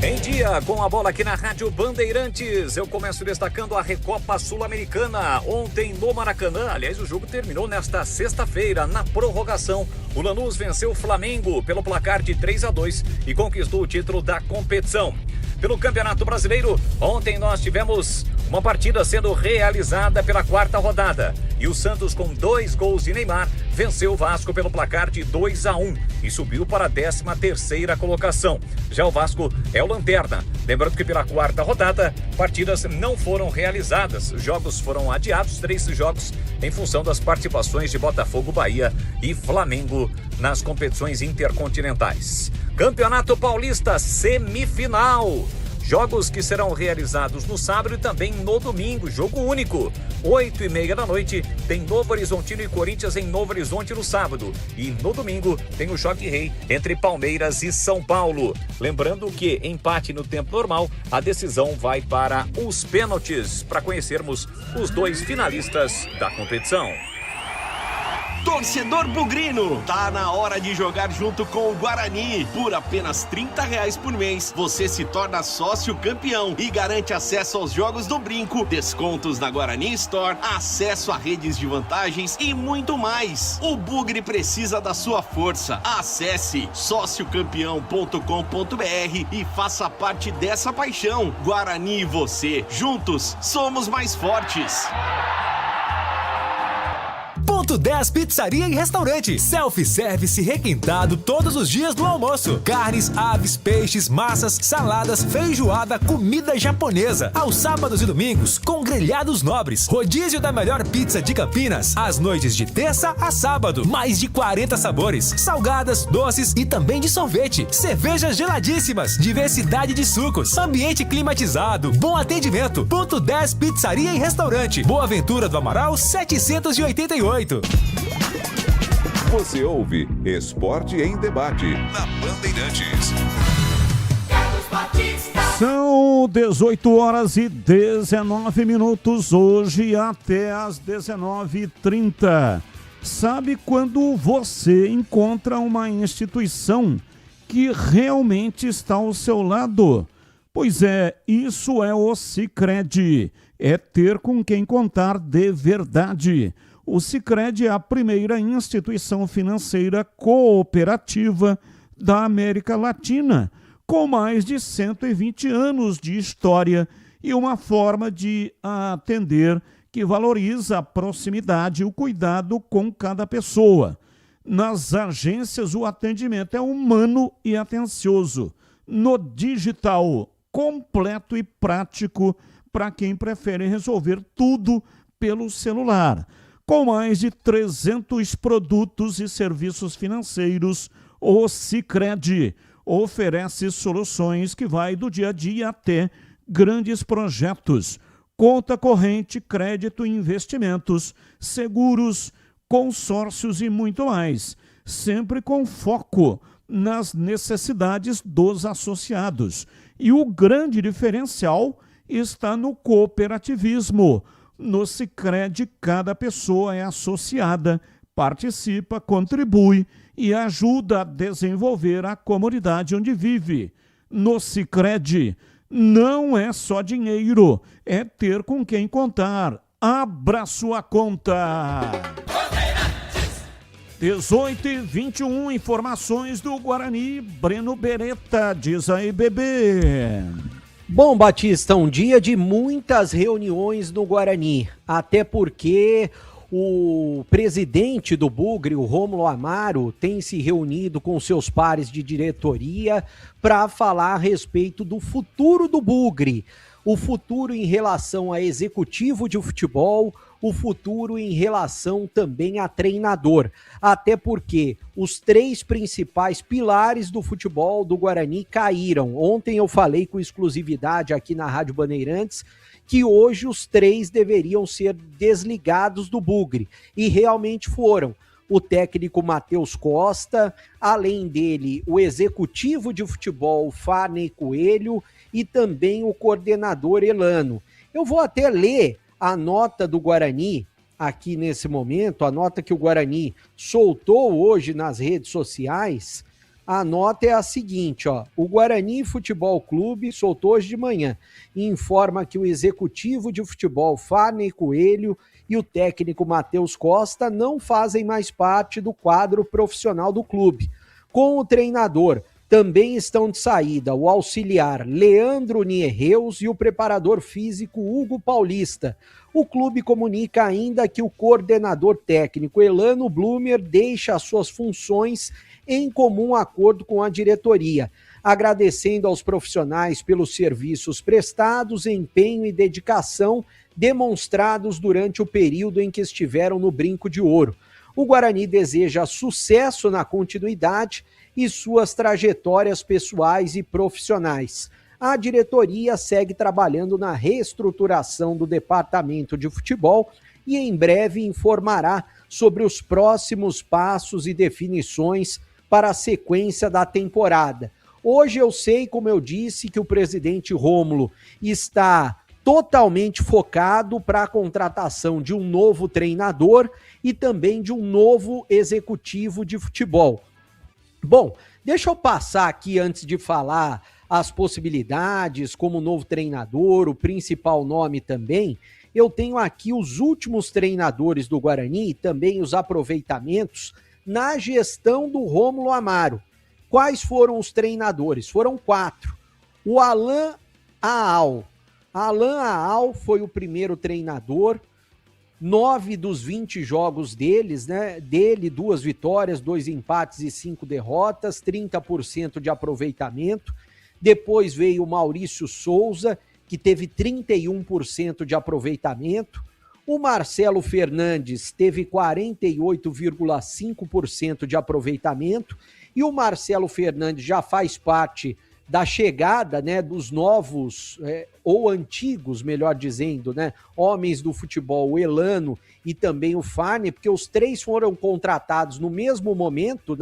Em Dia com a Bola aqui na Rádio Bandeirantes, eu começo destacando a Recopa Sul-Americana. Ontem no Maracanã, aliás, o jogo terminou nesta sexta-feira, na prorrogação. O Lanús venceu o Flamengo pelo placar de 3-2 e conquistou o título da competição. Pelo Campeonato Brasileiro, ontem nós tivemos uma partida sendo realizada pela 4ª rodada. E o Santos, com 2 gols de Neymar, venceu o Vasco pelo placar de 2-1 e subiu para a 13ª colocação. Já o Vasco é o lanterna. Lembrando que pela 4ª rodada, partidas não foram realizadas. Jogos foram adiados, 3 jogos em função das participações de Botafogo, Bahia e Flamengo nas competições intercontinentais. Campeonato Paulista, semifinal. Jogos que serão realizados no sábado e também no domingo, jogo único. 8h30 da noite tem Novo Horizontino e Corinthians em Novo Horizonte no sábado. E no domingo tem o choque rei entre Palmeiras e São Paulo. Lembrando que empate no tempo normal, a decisão vai para os pênaltis, para conhecermos os 2 finalistas da competição. Torcedor bugrino, tá na hora de jogar junto com o Guarani. Por apenas R$30 por mês, você se torna sócio campeão e garante acesso aos jogos do Brinco, descontos na Guarani Store, acesso a redes de vantagens e muito mais. O Bugre precisa da sua força. Acesse sociocampeão.com.br e faça parte dessa paixão. Guarani e você, juntos, somos mais fortes. Ponto 10 Pizzaria e Restaurante. Self-service requintado todos os dias do almoço. Carnes, aves, peixes, massas, saladas, feijoada, comida japonesa. Aos sábados e domingos, com grelhados nobres. Rodízio da melhor pizza de Campinas. Às noites de terça a sábado. Mais de 40 sabores. Salgadas, doces e também de sorvete. Cervejas geladíssimas. Diversidade de sucos. Ambiente climatizado. Bom atendimento. Ponto 10 Pizzaria e Restaurante. Boa Ventura do Amaral, 788. Você ouve Esporte em Debate na Bandeirantes. São 18h19, hoje até às 19h30. Sabe quando você encontra uma instituição que realmente está ao seu lado? Pois é, isso é o Sicredi. É ter com quem contar de verdade. O Sicredi é a primeira instituição financeira cooperativa da América Latina, com mais de 120 anos de história e uma forma de atender que valoriza a proximidade e o cuidado com cada pessoa. Nas agências, o atendimento é humano e atencioso. No digital, completo e prático para quem prefere resolver tudo pelo celular. Com mais de 300 produtos e serviços financeiros, o Sicredi oferece soluções que vai do dia a dia até grandes projetos. Conta corrente, crédito e investimentos, seguros, consórcios e muito mais. Sempre com foco nas necessidades dos associados. E o grande diferencial está no cooperativismo. No Sicredi, cada pessoa é associada, participa, contribui e ajuda a desenvolver a comunidade onde vive. No Sicredi, não é só dinheiro, é ter com quem contar. Abra sua conta. 18h21, informações do Guarani. Breno Beretta, diz aí, bebê. Bom, Batista, um dia de muitas reuniões no Guarani, até porque o presidente do Bugre, o Rômulo Amaro, tem se reunido com seus pares de diretoria para falar a respeito do futuro do Bugre, o futuro em relação a executivo de futebol, o futuro em relação também a treinador, até porque os 3 principais pilares do futebol do Guarani caíram. Ontem eu falei com exclusividade aqui na Rádio Bandeirantes que hoje os 3 deveriam ser desligados do Bugre, e realmente foram. O técnico Matheus Costa, além dele o executivo de futebol Farney Coelho e também o coordenador Elano. Eu vou até ler a nota do Guarani aqui nesse momento, a nota que o Guarani soltou hoje nas redes sociais. A nota é a seguinte, ó: o Guarani Futebol Clube soltou hoje de manhã, informa que o executivo de futebol Farney Coelho e o técnico Matheus Costa não fazem mais parte do quadro profissional do clube. Com o treinador também estão de saída o auxiliar Leandro Nierreus e o preparador físico Hugo Paulista. O clube comunica ainda que o coordenador técnico Elano Blumer deixa as suas funções em comum acordo com a diretoria, agradecendo aos profissionais pelos serviços prestados, empenho e dedicação demonstrados durante o período em que estiveram no Brinco de Ouro. O Guarani deseja sucesso na continuidade e suas trajetórias pessoais e profissionais. A diretoria segue trabalhando na reestruturação do departamento de futebol e em breve informará sobre os próximos passos e definições para a sequência da temporada. Hoje eu sei, como eu disse, que o presidente Rômulo está totalmente focado para a contratação de um novo treinador e também de um novo executivo de futebol. Bom, deixa eu passar aqui antes de falar as possibilidades como novo treinador, o principal nome também. Eu tenho aqui os últimos treinadores do Guarani e também os aproveitamentos na gestão do Rômulo Amaro. Quais foram os treinadores? Foram 4. O Alain Aal. Alain Aal foi o primeiro treinador. 9 dos 20 jogos dele, 2 vitórias, 2 empates e 5 derrotas, 30% de aproveitamento. Depois veio o Maurício Souza, que teve 31% de aproveitamento. O Marcelo Fernandes teve 48,5% de aproveitamento. E o Marcelo Fernandes já faz parte da chegada, dos novos, ou antigos, melhor dizendo, homens do futebol, o Elano e também o Farney, porque os 3 foram contratados no mesmo momento,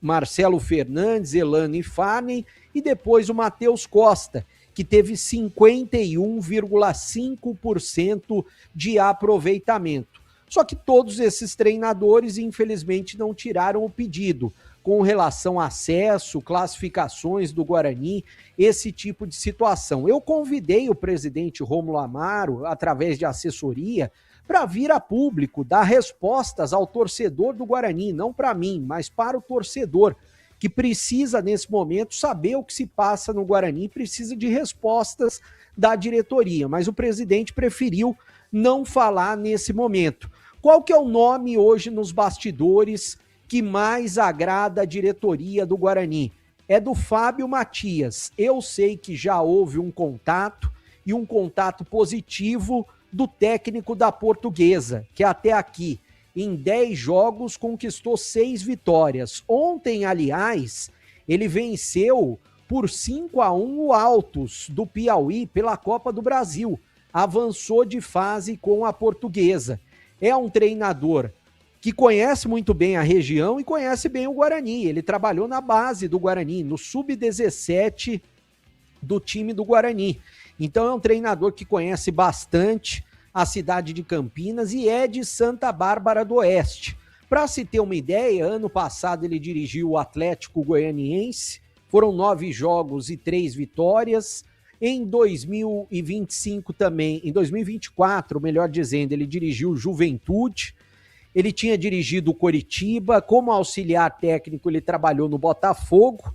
Marcelo Fernandes, Elano e Farney, e depois o Matheus Costa, que teve 51,5% de aproveitamento. Só que todos esses treinadores, infelizmente, não tiraram o pedido com relação a acesso, classificações do Guarani, esse tipo de situação. Eu convidei o presidente Rômulo Amaro, através de assessoria, para vir a público, dar respostas ao torcedor do Guarani, não para mim, mas para o torcedor, que precisa, nesse momento, saber o que se passa no Guarani, precisa de respostas da diretoria, mas o presidente preferiu não falar nesse momento. Qual que é o nome hoje nos bastidores que mais agrada a diretoria do Guarani? É do Fábio Matias. Eu sei que já houve um contato, e um contato positivo do técnico da Portuguesa, que até aqui, em 10 jogos, conquistou 6 vitórias. Ontem, aliás, ele venceu por 5-1 o Altos do Piauí pela Copa do Brasil. Avançou de fase com a Portuguesa. É um treinador que conhece muito bem a região e conhece bem o Guarani. Ele trabalhou na base do Guarani, no sub-17 do time do Guarani. Então é um treinador que conhece bastante a cidade de Campinas e é de Santa Bárbara do Oeste. Para se ter uma ideia, ano passado ele dirigiu o Atlético Goianiense, foram 9 jogos e 3 vitórias. Em 2025 também, em 2024, melhor dizendo, ele dirigiu o Juventude, ele tinha dirigido o Coritiba, como auxiliar técnico ele trabalhou no Botafogo,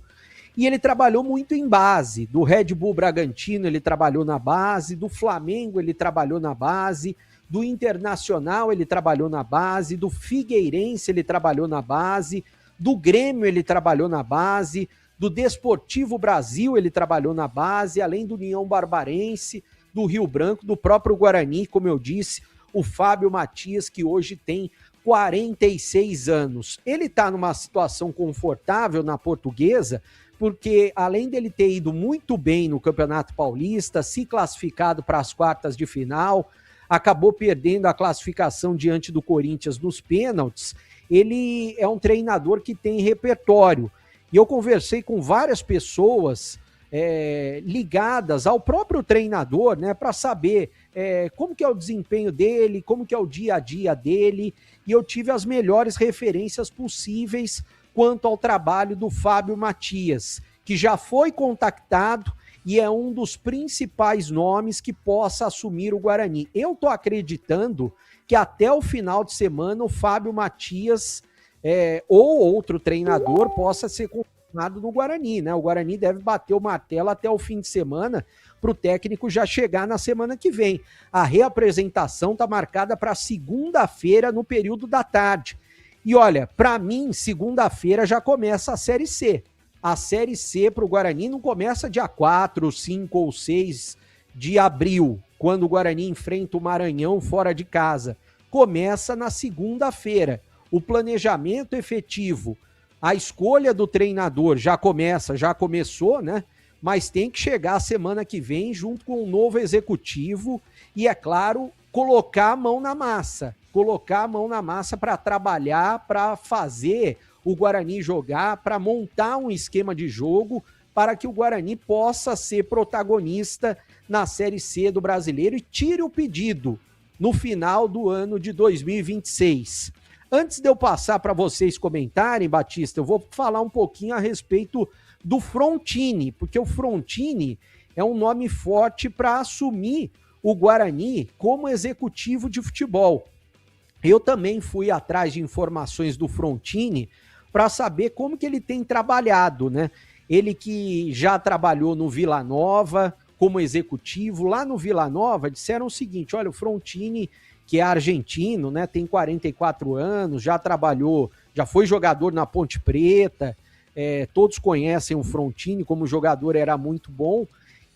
e ele trabalhou muito em base. Do Red Bull Bragantino ele trabalhou na base, do Flamengo ele trabalhou na base, do Internacional ele trabalhou na base, do Figueirense ele trabalhou na base, do Grêmio ele trabalhou na base, do Desportivo Brasil ele trabalhou na base, além do União Barbarense, do Rio Branco, do próprio Guarani, como eu disse, o Fábio Matias, que hoje tem 46 anos. Ele está numa situação confortável na Portuguesa, porque além dele ter ido muito bem no Campeonato Paulista, se classificado para as quartas de final, acabou perdendo a classificação diante do Corinthians nos pênaltis, ele é um treinador que tem repertório. E eu conversei com várias pessoas ligadas ao próprio treinador, né, para saber como que é o desempenho dele, como que é o dia a dia dele, e eu tive as melhores referências possíveis quanto ao trabalho do Fábio Matias, que já foi contactado e é um dos principais nomes que possa assumir o Guarani. Eu estou acreditando que até o final de semana o Fábio Matias ou outro treinador possa ser confirmado no Guarani, né? O Guarani deve bater o martelo até o fim de semana para o técnico já chegar na semana que vem. A reapresentação está marcada para segunda-feira no período da tarde. E olha, para mim, segunda-feira já começa a Série C. A Série C para o Guarani não começa dia 4, 5 ou 6 de abril, quando o Guarani enfrenta o Maranhão fora de casa. Começa na segunda-feira. O planejamento efetivo, a escolha do treinador já começou, né? Mas tem que chegar a semana que vem junto com um novo executivo e, é claro, colocar a mão na massa para trabalhar, para fazer o Guarani jogar, para montar um esquema de jogo para que o Guarani possa ser protagonista na Série C do Brasileiro e tire o pedido no final do ano de 2026. Antes de eu passar para vocês comentarem, Batista, eu vou falar um pouquinho a respeito do Frontini, porque o Frontini é um nome forte para assumir o Guarani como executivo de futebol. Eu também fui atrás de informações do Frontini para saber como que ele tem trabalhado, né? Ele que já trabalhou no Vila Nova como executivo. Lá no Vila Nova disseram o seguinte, olha, o Frontini, que é argentino, né, tem 44 anos, já trabalhou, já foi jogador na Ponte Preta, todos conhecem o Frontini, como jogador era muito bom,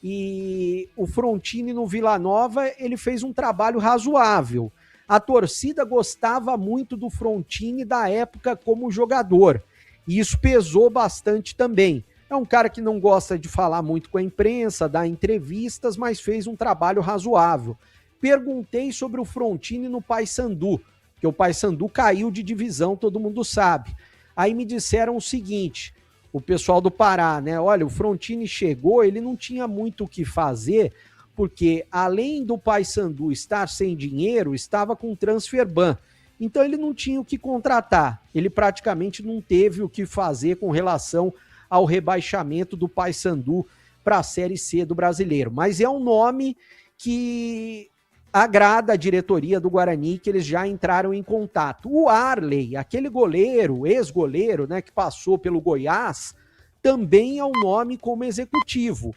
e o Frontini no Vila Nova, ele fez um trabalho razoável. A torcida gostava muito do Frontini da época como jogador, e isso pesou bastante também. É um cara que não gosta de falar muito com a imprensa, dar entrevistas, mas fez um trabalho razoável. Perguntei sobre o Frontini no Paysandu, que o Paysandu caiu de divisão, todo mundo sabe. Aí me disseram o seguinte, o pessoal do Pará, né? Olha, o Frontini chegou, ele não tinha muito o que fazer, porque além do Paysandu estar sem dinheiro, estava com transfer ban. Então ele não tinha o que contratar. Ele praticamente não teve o que fazer com relação ao rebaixamento do Paysandu para a Série C do Brasileiro. Mas é um nome que agrada a diretoria do Guarani, que eles já entraram em contato. O Arley, aquele goleiro, ex-goleiro, né, que passou pelo Goiás, também é um nome como executivo.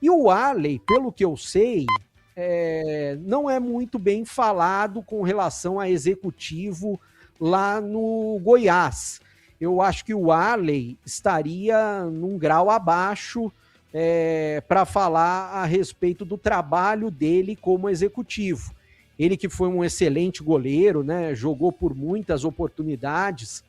E o Arley, pelo que eu sei, não é muito bem falado com relação a executivo lá no Goiás. eu acho que o Arley estaria num grau abaixo para falar a respeito do trabalho dele como executivo. Ele que foi um excelente goleiro, né? Jogou por muitas oportunidades,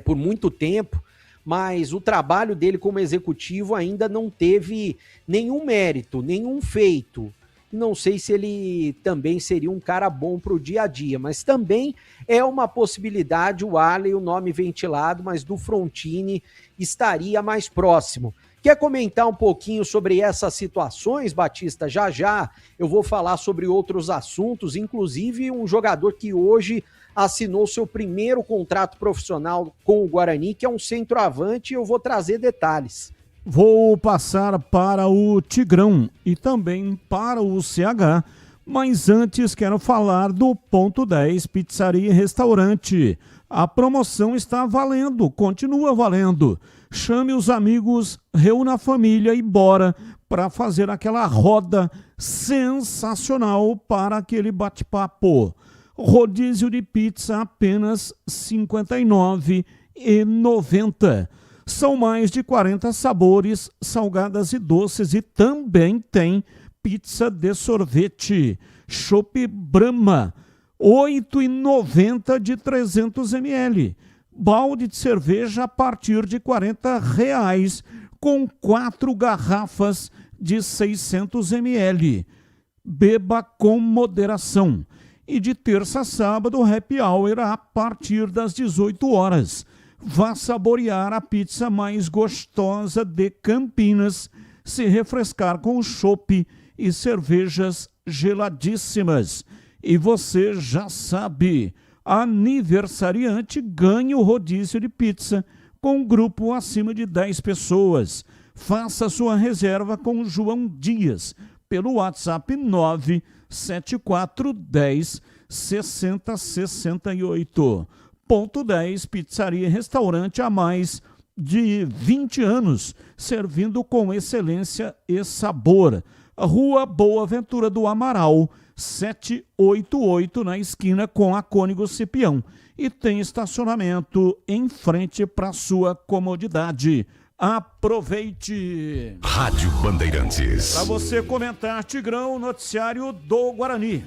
por muito tempo, mas o trabalho dele como executivo ainda não teve nenhum mérito, nenhum feito. Não sei se ele também seria um cara bom para o dia a dia, mas também é uma possibilidade, o Arley, o nome ventilado, mas do Frontini estaria mais próximo. Quer comentar um pouquinho sobre essas situações, Batista? Já já eu vou falar sobre outros assuntos, inclusive um jogador que hoje assinou seu primeiro contrato profissional com o Guarani, que é um centroavante, e eu vou trazer detalhes. Vou passar para o Tigrão e também para o CH, mas antes quero falar do Ponto 10 Pizzaria e Restaurante. A promoção está valendo, continua valendo. Chame os amigos, reúna a família e bora para fazer aquela roda sensacional para aquele bate-papo. Rodízio de pizza apenas R$ 59,90. São mais de 40 sabores, salgadas e doces, e também tem pizza de sorvete. Chopp Brahma, R$ 8,90 de 300 ml. Balde de cerveja a partir de R$ 40, com 4 garrafas de 600 ml. Beba com moderação. E de terça a sábado, happy hour a partir das 18 horas. Vá saborear a pizza mais gostosa de Campinas, se refrescar com chopp e cervejas geladíssimas. E você já sabe, aniversariante ganha o rodízio de pizza com um grupo acima de 10 pessoas. Faça sua reserva com o João Dias pelo WhatsApp 97410 6068. Ponto 10 Pizzaria e Restaurante há mais de 20 anos, servindo com excelência e sabor. Rua Boa Ventura do Amaral, 788, na esquina com a Cônigo Cipião. E tem estacionamento em frente para sua comodidade. Aproveite! Rádio Bandeirantes. Para você comentar, Tigrão, noticiário do Guarani.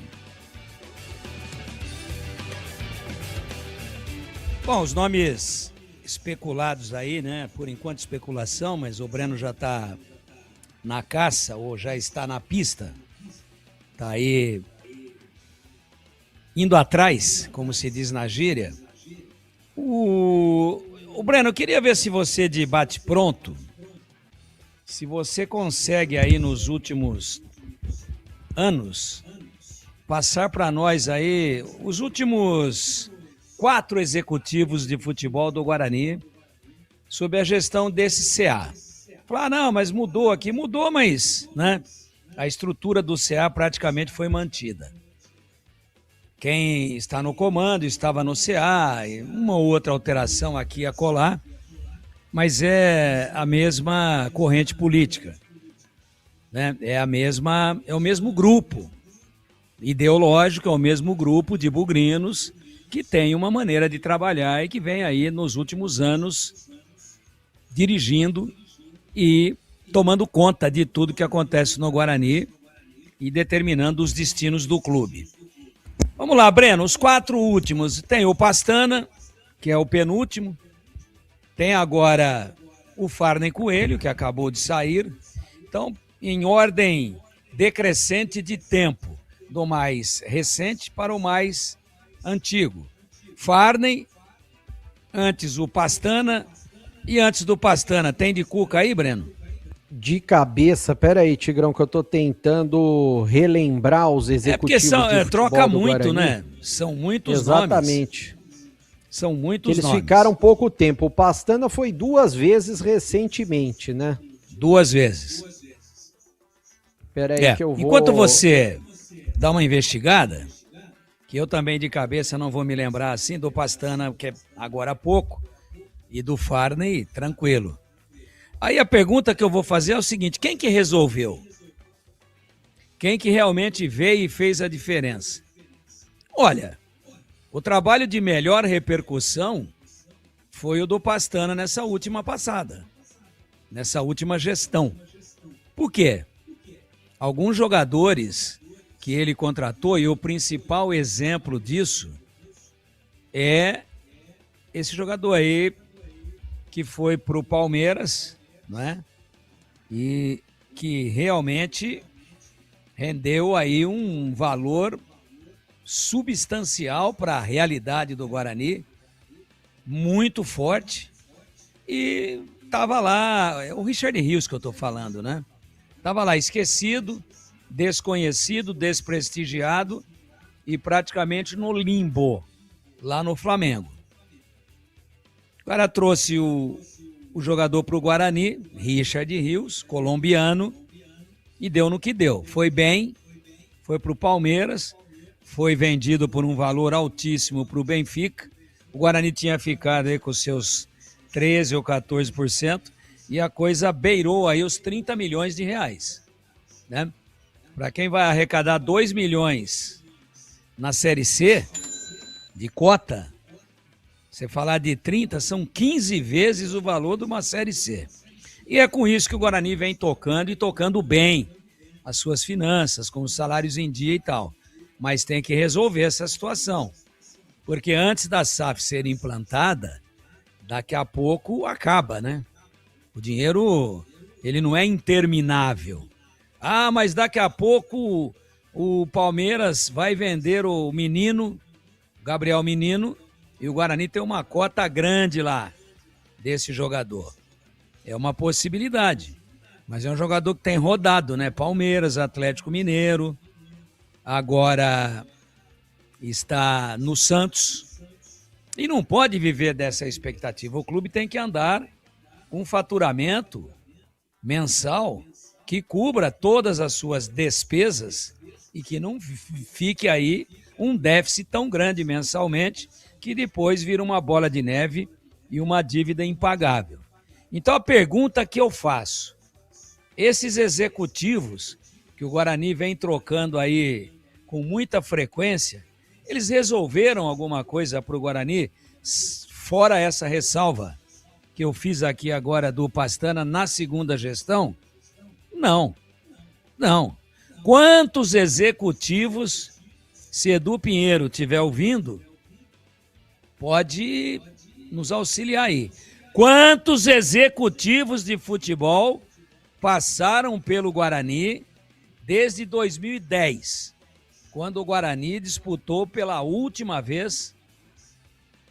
Bom, os nomes especulados aí, né? Por enquanto especulação, mas o Breno já está na caça ou já está na pista. Está aí indo atrás, como se diz na gíria. O Breno, eu queria ver se você de bate-pronto, se você consegue aí nos últimos anos passar para nós aí os últimos 4 executivos de futebol do Guarani sob a gestão desse CA. Falar, não, mas mudou aqui, mudou, mas, né, a estrutura do CA praticamente foi mantida. Quem está no comando estava no CA, uma ou outra alteração aqui e acolá, mas é a mesma corrente política, né? É o mesmo grupo ideológico, é o mesmo grupo de bugrinos que tem uma maneira de trabalhar e que vem aí nos últimos anos dirigindo e tomando conta de tudo que acontece no Guarani e determinando os destinos do clube. Vamos lá, Breno, os 4 últimos. Tem o Pastana, que é o penúltimo. Tem agora o Farney Coelho, que acabou de sair. Então, em ordem decrescente de tempo, do mais recente para o mais antigo. Farney, antes o Pastana, e antes do Pastana, tem de Cuca aí, Breno? De cabeça, peraí, Tigrão, que eu tô tentando relembrar os executivos de futebol troca do muito, Guarani. né? São muitos Exatamente. nomes. São muitos Eles nomes. ficaram pouco tempo. O Pastana foi 2 vezes recentemente, né? 2 vezes. Peraí que eu vou... Enquanto você dá uma investigada, que eu também de cabeça não vou me lembrar assim, do Pastana, que é agora há pouco, e do Farney, tranquilo. Aí a pergunta que eu vou fazer é o seguinte, quem que resolveu? Quem que realmente veio e fez a diferença? Olha, o trabalho de melhor repercussão foi o do Pastana nessa última passada, nessa última gestão. Por quê? Alguns jogadores que ele contratou, e o principal exemplo disso é esse jogador aí que foi para o Palmeiras, né? E que realmente rendeu aí um valor substancial para a realidade do Guarani, muito forte. E tava lá, é o Richard Rios que eu tô falando, né? Tava lá esquecido, desconhecido, desprestigiado e praticamente no limbo, lá no Flamengo. O cara trouxe o jogador para o Guarani, Richard Rios, colombiano, e deu no que deu. Foi bem, foi para o Palmeiras, foi vendido por um valor altíssimo para o Benfica. O Guarani tinha ficado aí com seus 13% ou 14%, e a coisa beirou aí os 30 milhões de reais, né? Para quem vai arrecadar 2 milhões na Série C, de cota, você falar de 30, são 15 vezes o valor de uma Série C. E é com isso que o Guarani vem tocando, e tocando bem as suas finanças, com os salários em dia e tal. Mas tem que resolver essa situação, porque antes da SAF ser implantada, daqui a pouco acaba, né? O dinheiro, ele não é interminável. Ah, mas daqui a pouco o Palmeiras vai vender o Menino, Gabriel Menino, e o Guarani tem uma cota grande lá desse jogador. É uma possibilidade, mas é um jogador que tem rodado, né? Palmeiras, Atlético Mineiro, agora está no Santos e não pode viver dessa expectativa. O clube tem que andar com um faturamento mensal que cubra todas as suas despesas e que não fique aí um déficit tão grande mensalmente que depois vira uma bola de neve e uma dívida impagável. Então a pergunta que eu faço, esses executivos que o Guarani vem trocando aí com muita frequência, eles resolveram alguma coisa para o Guarani, fora essa ressalva que eu fiz aqui agora do Pastana na segunda gestão? Não. Quantos executivos, se Edu Pinheiro estiver ouvindo, pode nos auxiliar aí. Quantos executivos de futebol passaram pelo Guarani desde 2010, quando o Guarani disputou pela última vez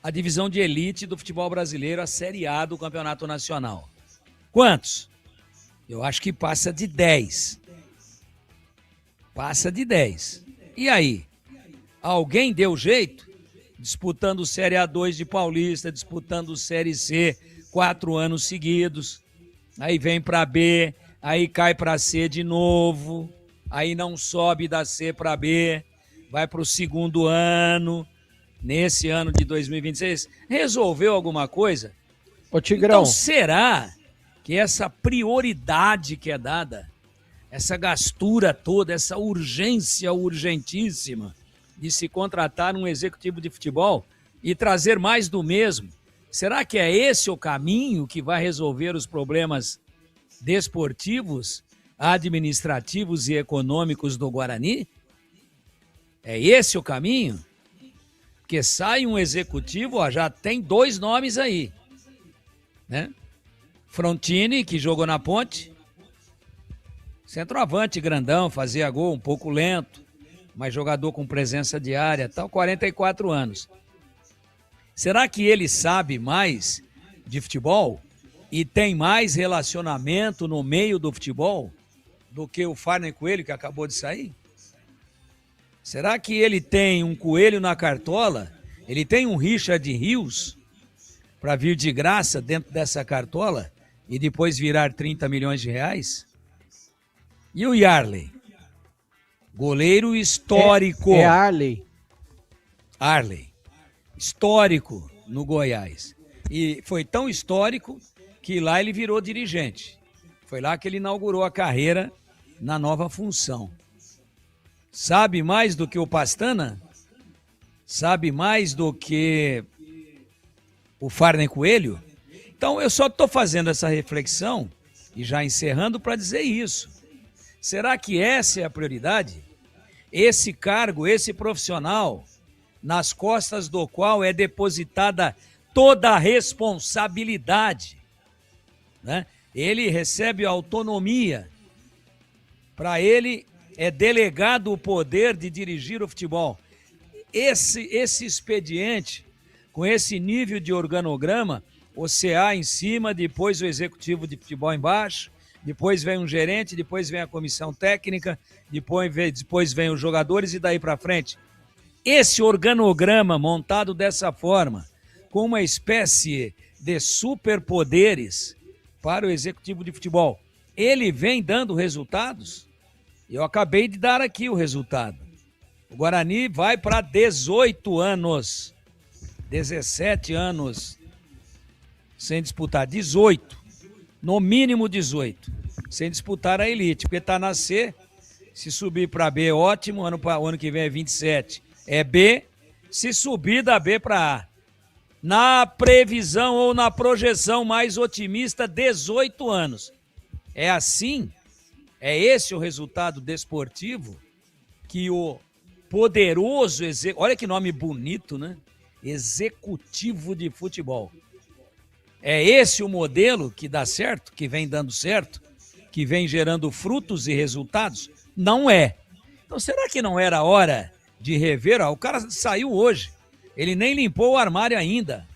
a divisão de elite do futebol brasileiro, a Série A do Campeonato Nacional? Quantos? Eu acho que passa de 10. Passa de 10. E aí? Alguém deu jeito? Disputando Série A2 de Paulista, disputando Série C 4 anos seguidos, aí vem para B, aí cai para C de novo, aí não sobe da C para B, vai para o segundo ano, nesse ano de 2026, resolveu alguma coisa? Ô Tigrão. Então será que essa prioridade que é dada, essa gastura toda, essa urgência urgentíssima de se contratar um executivo de futebol e trazer mais do mesmo, será que é esse o caminho que vai resolver os problemas desportivos, administrativos e econômicos do Guarani? É esse o caminho? Porque sai um executivo, ó, já tem 2 nomes aí, né? Frontini, que jogou na Ponte, centroavante grandão, fazia gol, um pouco lento, mas jogador com presença diária, tal, 44 anos. Será que ele sabe mais de futebol e tem mais relacionamento no meio do futebol do que o Farner Coelho, que acabou de sair? Será que ele tem um coelho na cartola? Ele tem um Richard Rios para vir de graça dentro dessa cartola e depois virar 30 milhões de reais? E o Yarley? Goleiro histórico. É Arley. Histórico no Goiás. E foi tão histórico que lá ele virou dirigente. Foi lá que ele inaugurou a carreira na nova função. Sabe mais do que o Pastana? Sabe mais do que o Farney Coelho. Então eu só estou fazendo essa reflexão e já encerrando para dizer isso. Será que essa é a prioridade? Esse cargo, esse profissional, nas costas do qual é depositada toda a responsabilidade, né? Ele recebe autonomia, para ele é delegado o poder de dirigir o futebol. Esse expediente, com esse nível de organograma, o CA em cima, depois o executivo de futebol embaixo, depois vem um gerente, depois vem a comissão técnica, depois vem os jogadores e daí para frente. Esse organograma montado dessa forma, com uma espécie de superpoderes para o executivo de futebol, ele vem dando resultados? Eu acabei de dar aqui o resultado. O Guarani vai para 18 anos, 17 anos sem disputar, 18, no mínimo 18, sem disputar a elite, porque está na C, se subir para B é ótimo, ano que vem é 27, é B, se subir da B para A. Na previsão ou na projeção mais otimista, 18 anos. É assim, é esse o resultado desportivo que o poderoso, olha que nome bonito, né? Executivo de futebol. É esse o modelo que dá certo, que vem dando certo, que vem gerando frutos e resultados? Não é. Então será que não era hora de rever? O cara saiu hoje, ele nem limpou o armário ainda.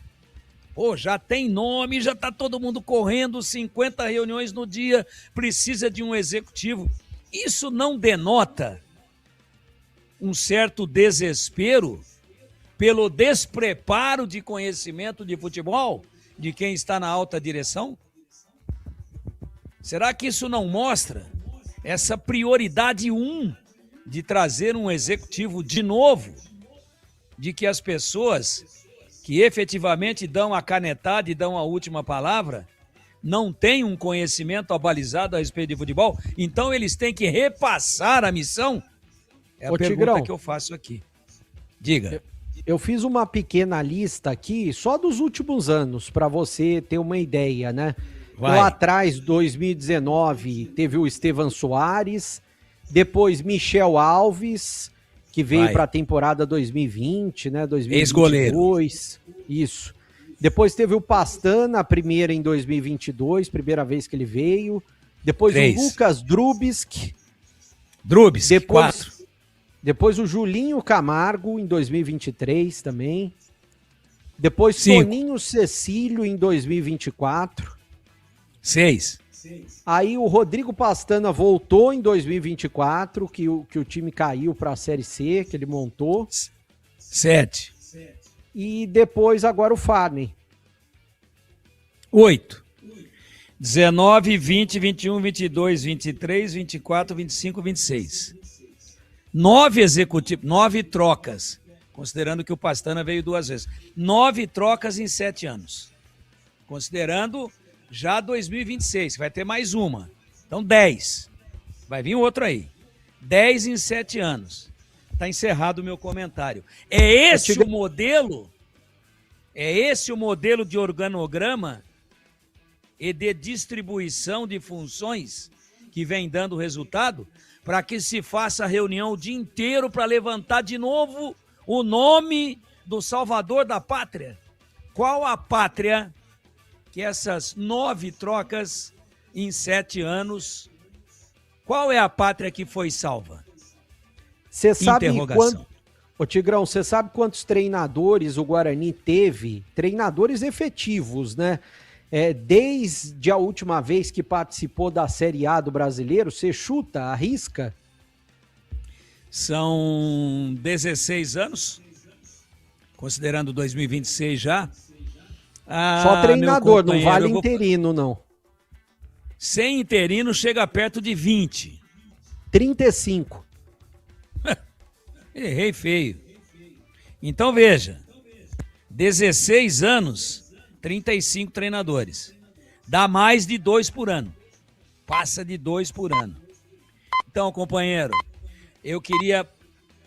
Pô, já tem nome, já tá todo mundo correndo, 50 reuniões no dia, precisa de um executivo. Isso não denota um certo desespero pelo despreparo de conhecimento de futebol de quem está na alta direção? Será que isso não mostra essa prioridade de trazer um executivo de novo, de que as pessoas que efetivamente dão a canetada e dão a última palavra não têm um conhecimento abalizado a respeito de futebol, então eles têm que repassar a missão? É a pergunta Tigrão, que eu faço aqui. Diga. Eu fiz uma pequena lista aqui, só dos últimos anos, para você ter uma ideia, né? Vai. Lá atrás, 2019, teve o Estevan Soares, depois Michel Alves, que veio para a temporada 2020, né? 2022. Ex-goleiro. Isso. Depois teve o Pastana, a primeira em 2022, primeira vez que ele veio. Depois 3. o Lucas Drubsk. Depois 4. Depois o Julinho Camargo, em 2023 também. Depois 5. Toninho Cecílio, em 2024. 6. Aí o Rodrigo Pastana voltou em 2024, que o time caiu para a Série C, que ele montou. 7. E depois agora o Farney. 8. 19, 20, 21, 22, 23, 24, 25, 26. 9 executivos, 9 trocas, considerando que o Pastana veio 2 vezes. 9 trocas em 7 anos. Considerando já 2026, vai ter mais uma. Então 10. Vai vir outro aí. 10 em 7 anos. Está encerrado o meu comentário. É esse o modelo? É esse o modelo de organograma e de distribuição de funções que vem dando resultado? Para que se faça reunião o dia inteiro para levantar de novo o nome do salvador da pátria? Qual a pátria que essas 9 trocas em 7 anos, qual é a pátria que foi salva? Você sabe quanto... Ô Tigrão, você sabe quantos treinadores o Guarani teve? Treinadores efetivos, né? Desde a última vez que participou da Série A do Brasileiro, você chuta, arrisca? São 16 anos, considerando 2026 já. Só treinador, não vale interino, não. Sem interino chega perto de 20. 35. Errei feio. Então veja, 16 anos, 35 treinadores. Dá mais de 2 por ano. Passa de 2 por ano. Então, companheiro, eu queria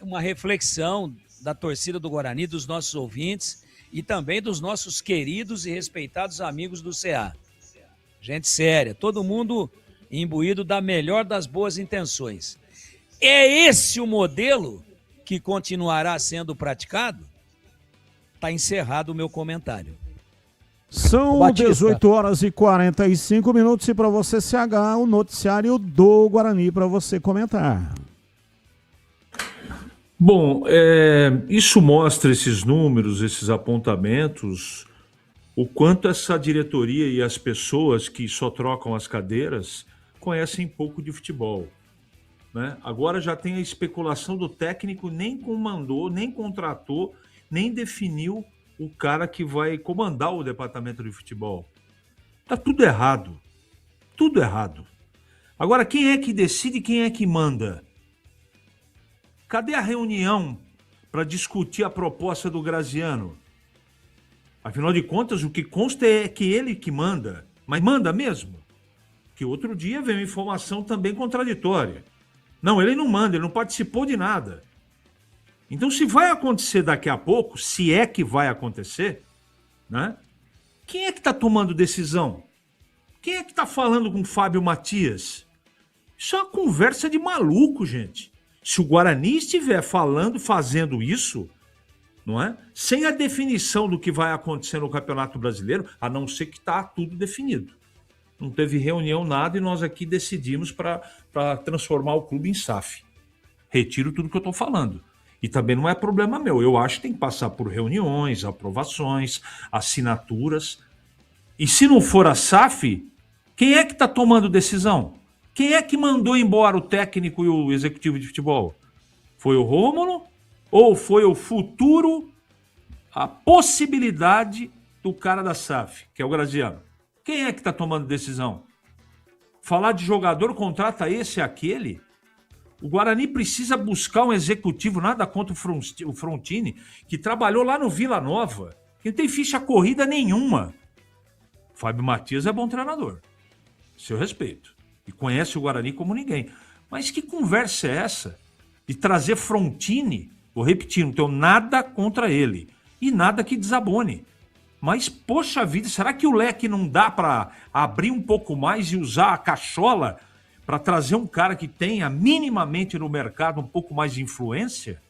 uma reflexão da torcida do Guarani, dos nossos ouvintes, e também dos nossos queridos e respeitados amigos do CA. Gente séria, todo mundo imbuído da melhor das boas intenções. É esse o modelo que continuará sendo praticado? Está encerrado o meu comentário. São Batista. 18 horas e 45 minutos e para você, CH, o noticiário do Guarani para você comentar. Bom, isso mostra esses números, esses apontamentos, o quanto essa diretoria e as pessoas que só trocam as cadeiras conhecem pouco de futebol, né? Agora já tem a especulação do técnico, nem comandou, nem contratou, nem definiu o cara que vai comandar o departamento de futebol. Tá tudo errado. Tudo errado. Agora, quem é que decide, quem é que manda? Cadê a reunião para discutir a proposta do Graziano? Afinal de contas, o que consta é que ele que manda. Mas manda mesmo? Que outro dia veio informação também contraditória. Não, ele não manda, ele não participou de nada. Então, se vai acontecer daqui a pouco, se é que vai acontecer, né? Quem é que está tomando decisão? Quem é que está falando com o Fábio Matias? Isso é uma conversa de maluco, gente. Se o Guarani estiver falando, fazendo isso, não é? Sem a definição do que vai acontecer no Campeonato Brasileiro, a não ser que está tudo definido. Não teve reunião, nada, e nós aqui decidimos para transformar o clube em SAF. Retiro tudo que eu estou falando. E também não é problema meu. Eu acho que tem que passar por reuniões, aprovações, assinaturas. E se não for a SAF, quem é que está tomando decisão? Quem é que mandou embora o técnico e o executivo de futebol? Foi o Rômulo? Ou foi o futuro, a possibilidade do cara da SAF, que é o Graziano? Quem é que está tomando decisão? Falar de jogador, contrata esse e aquele? O Guarani precisa buscar um executivo, nada contra o Frontini, que trabalhou lá no Vila Nova, que não tem ficha corrida nenhuma. Fábio Matias é bom treinador, seu respeito, e conhece o Guarani como ninguém. Mas que conversa é essa de trazer Frontini? Vou repetir, não tenho nada contra ele e nada que desabone. Mas, poxa vida, será que o leque não dá para abrir um pouco mais e usar a cachola para trazer um cara que tenha minimamente no mercado um pouco mais de influência?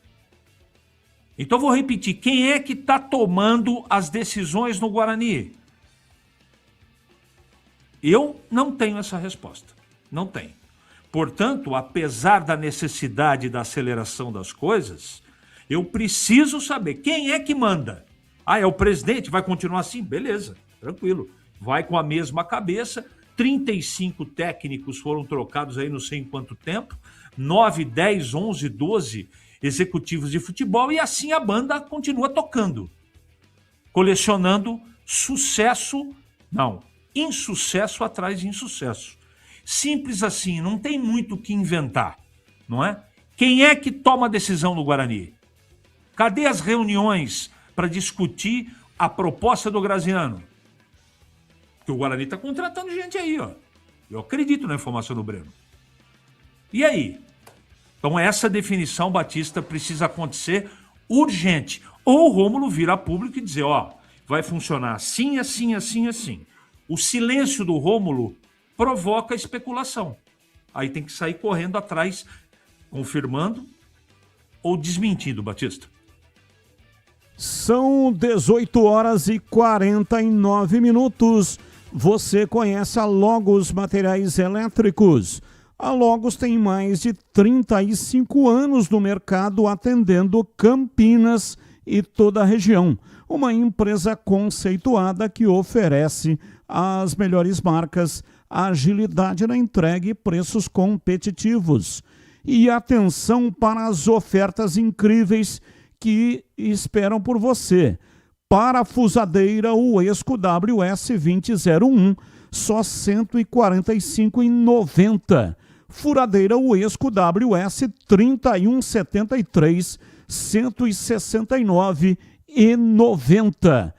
Então vou repetir, quem é que está tomando as decisões no Guarani? Eu não tenho essa resposta, não tenho. Portanto, apesar da necessidade da aceleração das coisas, eu preciso saber quem é que manda. Ah, é o presidente? Vai continuar assim? Beleza, tranquilo. Vai com a mesma cabeça. 35 técnicos foram trocados aí não sei em quanto tempo. 9, 10, 11, 12 executivos de futebol. E assim a banda continua tocando. Colecionando sucesso, não, insucesso atrás de insucesso. Simples assim, não tem muito o que inventar, não é? Quem é que toma a decisão no Guarani? Cadê as reuniões para discutir a proposta do Graziano? Porque o Guarani está contratando gente aí, ó. Eu acredito na informação do Breno. E aí? Então essa definição, Batista, precisa acontecer urgente. Ou o Rômulo vir a público e dizer, ó, vai funcionar assim, assim, assim, assim. O silêncio do Rômulo provoca especulação. Aí tem que sair correndo atrás, confirmando ou desmentindo, Batista. São 18 horas e 49 minutos. Você conhece a Logos Materiais Elétricos? A Logos tem mais de 35 anos no mercado atendendo Campinas e toda a região. Uma empresa conceituada que oferece as melhores marcas, agilidade na entrega e preços competitivos. E atenção para as ofertas incríveis que esperam por você. Parafusadeira Uesco WS2001, só R$ 145,90. Furadeira Uesco WS3173, R$ 169,90.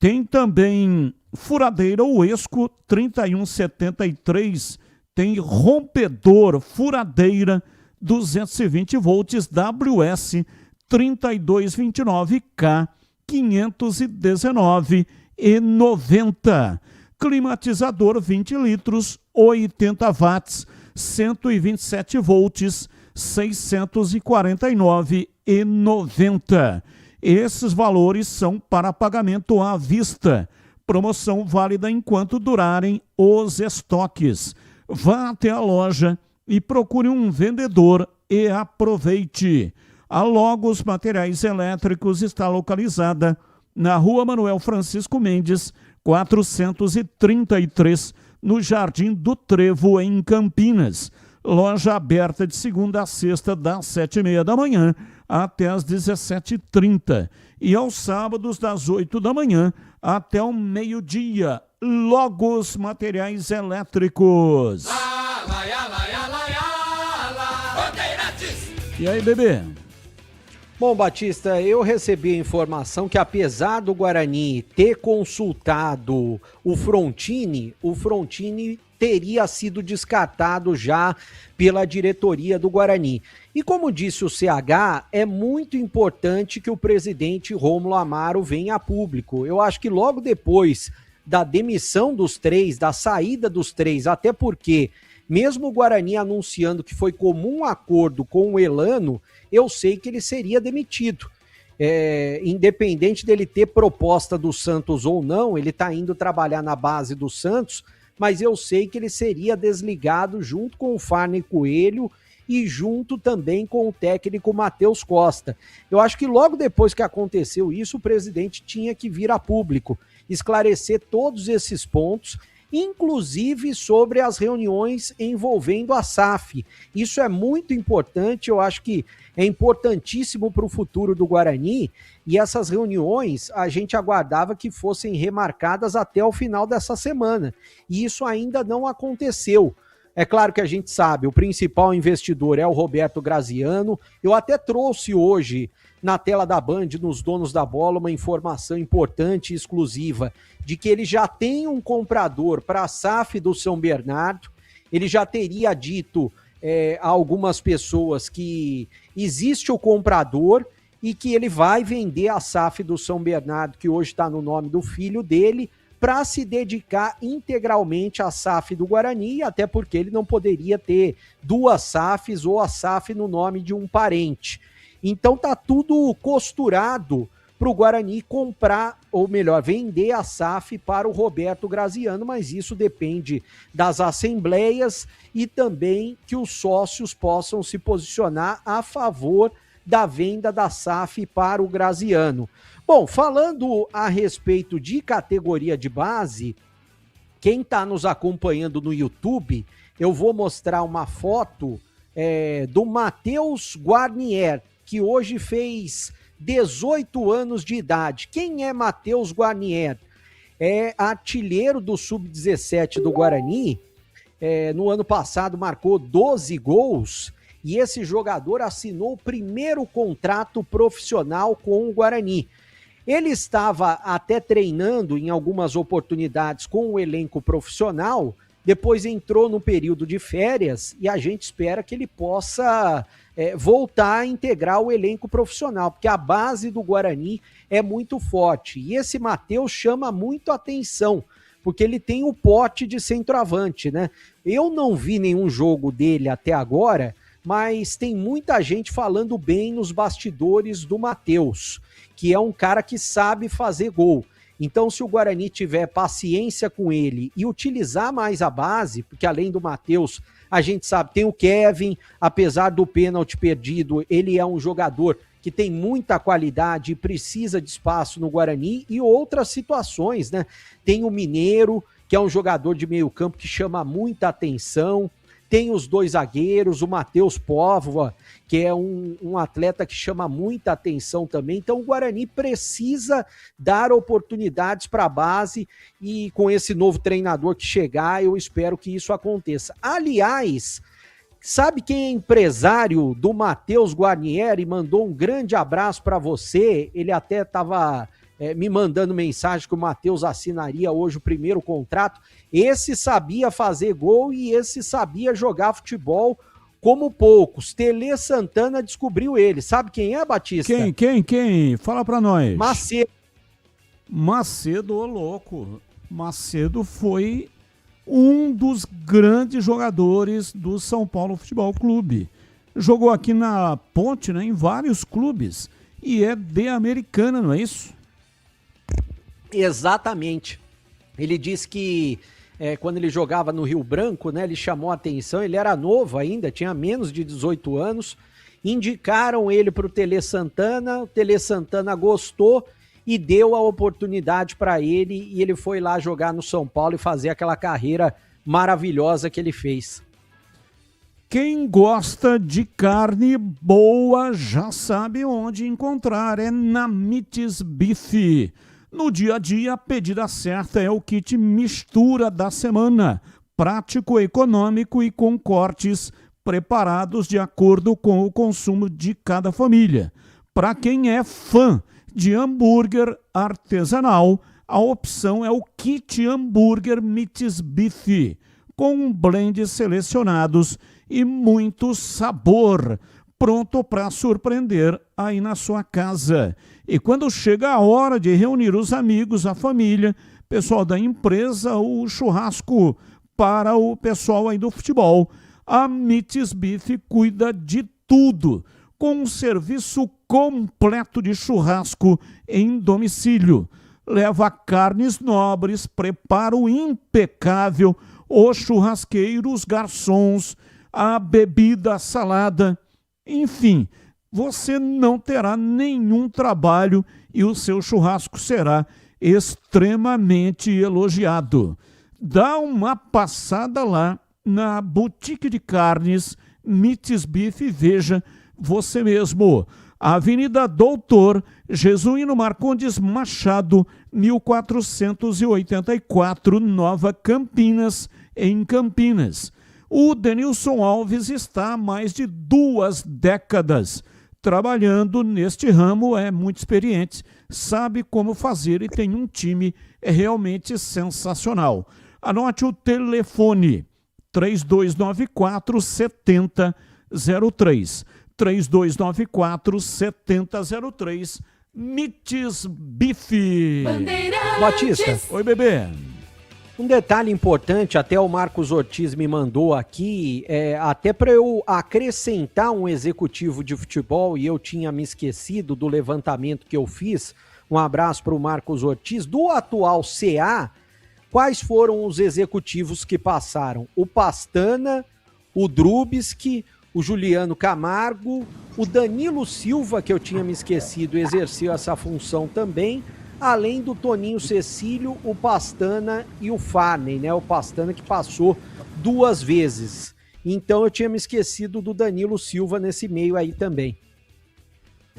Tem também furadeira Uesco 3173, tem rompedor furadeira 220 volts WS 3229K 519,90. Climatizador 20 litros, 80 watts, 127 volts, 649,90. Esses valores são para pagamento à vista. Promoção válida enquanto durarem os estoques. Vá até a loja e procure um vendedor e aproveite. A Logos Materiais Elétricos está localizada na Rua Manuel Francisco Mendes, 433, no Jardim do Trevo, em Campinas. Loja aberta de segunda a sexta, das 7h30 da manhã até as 17h30. E aos sábados, das 8 da manhã até o meio-dia. Logos Materiais Elétricos. E aí, bebê? Bom, Batista, eu recebi a informação que apesar do Guarani ter consultado o Frontini teria sido descartado já pela diretoria do Guarani. E como disse o CH, é muito importante que o presidente Rômulo Amaro venha a público. Eu acho que logo depois da demissão dos três, da saída dos três, até porque mesmo o Guarani anunciando que foi comum acordo com o Elano, eu sei que ele seria demitido. Independente dele ter proposta do Santos ou não, ele está indo trabalhar na base do Santos, mas eu sei que ele seria desligado junto com o Farney Coelho e junto também com o técnico Matheus Costa. Eu acho que logo depois que aconteceu isso, o presidente tinha que vir a público, esclarecer todos esses pontos, inclusive sobre as reuniões envolvendo a SAF. Isso é muito importante, eu acho que é importantíssimo para o futuro do Guarani, e essas reuniões a gente aguardava que fossem remarcadas até o final dessa semana, e isso ainda não aconteceu. É claro que a gente sabe, o principal investidor é o Roberto Graziano. Eu até trouxe hoje na tela da Band, nos Donos da Bola, uma informação importante e exclusiva de que ele já tem um comprador para a SAF do São Bernardo. Ele já teria dito a algumas pessoas que existe o comprador e que ele vai vender a SAF do São Bernardo, que hoje está no nome do filho dele, para se dedicar integralmente à SAF do Guarani, até porque ele não poderia ter duas SAFs ou a SAF no nome de um parente. Então tá tudo costurado para o Guarani comprar, ou melhor, vender a SAF para o Roberto Graziano, mas isso depende das assembleias e também que os sócios possam se posicionar a favor da venda da SAF para o Graziano. Bom, falando a respeito de categoria de base, quem está nos acompanhando no YouTube, eu vou mostrar uma foto do Matheus Guarnier, que hoje fez 18 anos de idade. Quem é Matheus Guarnier? É artilheiro do Sub-17 do Guarani, no ano passado marcou 12 gols, e esse jogador assinou o primeiro contrato profissional com o Guarani. Ele estava até treinando em algumas oportunidades com o elenco profissional, depois entrou no período de férias e a gente espera que ele possa voltar a integrar o elenco profissional, porque a base do Guarani é muito forte. E esse Matheus chama muito atenção, porque ele tem o porte de centroavante, né? Eu não vi nenhum jogo dele até agora, mas tem muita gente falando bem nos bastidores do Matheus, que é um cara que sabe fazer gol. Então, se o Guarani tiver paciência com ele e utilizar mais a base, porque além do Matheus, a gente sabe, tem o Kevin, apesar do pênalti perdido, ele é um jogador que tem muita qualidade e precisa de espaço no Guarani, e outras situações, né? Tem o Mineiro, que é um jogador de meio campo que chama muita atenção. Tem os dois zagueiros, o Matheus Póvoa, que é um atleta que chama muita atenção também. Então o Guarani precisa dar oportunidades para a base, e com esse novo treinador que chegar, eu espero que isso aconteça. Aliás, sabe quem é empresário do Matheus Guarnier e mandou um grande abraço para você? Ele até estava me mandando mensagem que o Matheus assinaria hoje o primeiro contrato. Esse sabia fazer gol e esse sabia jogar futebol como poucos. Tele Santana descobriu ele. Sabe quem é, Batista? Quem? Fala pra nós. Macedo. Macedo, ô louco, Macedo foi um dos grandes jogadores do São Paulo Futebol Clube. Jogou aqui na Ponte, né, em vários clubes, e é de Americana, não é isso? Exatamente. Ele disse que quando ele jogava no Rio Branco, né, ele chamou a atenção, ele era novo ainda, tinha menos de 18 anos, indicaram ele para o Tele Santana, o Tele Santana gostou e deu a oportunidade para ele, e ele foi lá jogar no São Paulo e fazer aquela carreira maravilhosa que ele fez. Quem gosta de carne boa já sabe onde encontrar, é na Mites Beef. No dia a dia, a pedida certa é o kit mistura da semana, prático, econômico e com cortes preparados de acordo com o consumo de cada família. Para quem é fã de hambúrguer artesanal, a opção é o kit hambúrguer Mites Beef, com blends selecionados e muito sabor, pronto para surpreender aí na sua casa. E quando chega a hora de reunir os amigos, a família, pessoal da empresa, o churrasco para o pessoal aí do futebol, a Mites Beef cuida de tudo, com um serviço completo de churrasco em domicílio. Leva carnes nobres, preparo impecável, os churrasqueiros, garçons, a bebida, a salada, enfim, você não terá nenhum trabalho e o seu churrasco será extremamente elogiado. Dá uma passada lá na Boutique de Carnes Mites Beef e veja você mesmo. Avenida Doutor Jesuíno Marcondes Machado, 1484, Nova Campinas, em Campinas. O Denilson Alves está há mais de 2 décadas trabalhando neste ramo, é muito experiente, sabe como fazer e tem um time realmente sensacional. Anote o telefone 3294-7003. 3294-7003. Mites Beef. Batista. Oi, bebê. Um detalhe importante, até o Marcos Ortiz me mandou aqui, até para eu acrescentar um executivo de futebol, e eu tinha me esquecido do levantamento que eu fiz. Um abraço para o Marcos Ortiz. Do atual CA, quais foram os executivos que passaram? O Pastana, o Drubsky, o Juliano Camargo, o Danilo Silva, que eu tinha me esquecido, exerceu essa função também, além do Toninho Cecílio, o Pastana e o Farney, né? O Pastana que passou 2 vezes. Então eu tinha me esquecido do Danilo Silva nesse meio aí também.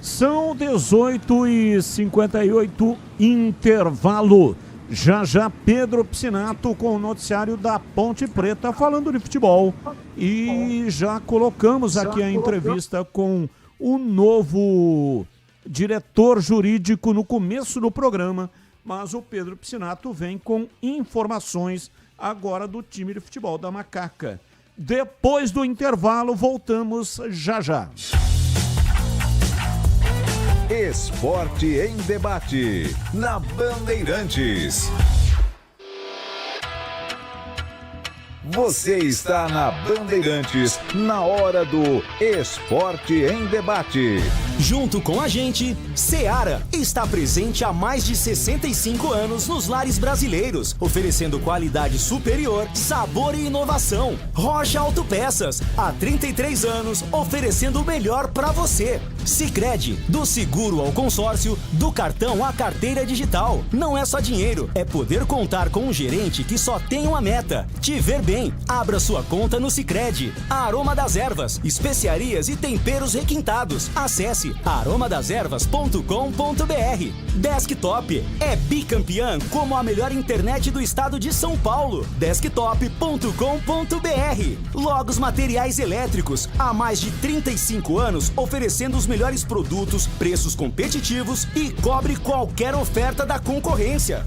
São 18h58, intervalo. Já já Pedro Piscinato com o noticiário da Ponte Preta falando de futebol. E já colocamos aqui a entrevista com o novo diretor jurídico no começo do programa, mas o Pedro Piscinato vem com informações agora do time de futebol da Macaca. Depois do intervalo, voltamos já já. Esporte em debate, na Bandeirantes. Você está na Bandeirantes, na hora do Esporte em Debate. Junto com a gente, Seara está presente há mais de 65 anos nos lares brasileiros, oferecendo qualidade superior, sabor e inovação. Rocha Autopeças, há 33 anos, oferecendo o melhor para você. Sicredi, do seguro ao consórcio, do cartão à carteira digital. Não é só dinheiro, é poder contar com um gerente que só tem uma meta: te ver bem. Abra sua conta no Sicredi. Aroma das Ervas, especiarias e temperos requintados. Acesse aromadeservas.com.br. Desktop é bicampeã como a melhor internet do estado de São Paulo. Desktop.com.br. Logos Materiais Elétricos, há mais de 35 anos oferecendo os melhores produtos, preços competitivos e cobre qualquer oferta da concorrência.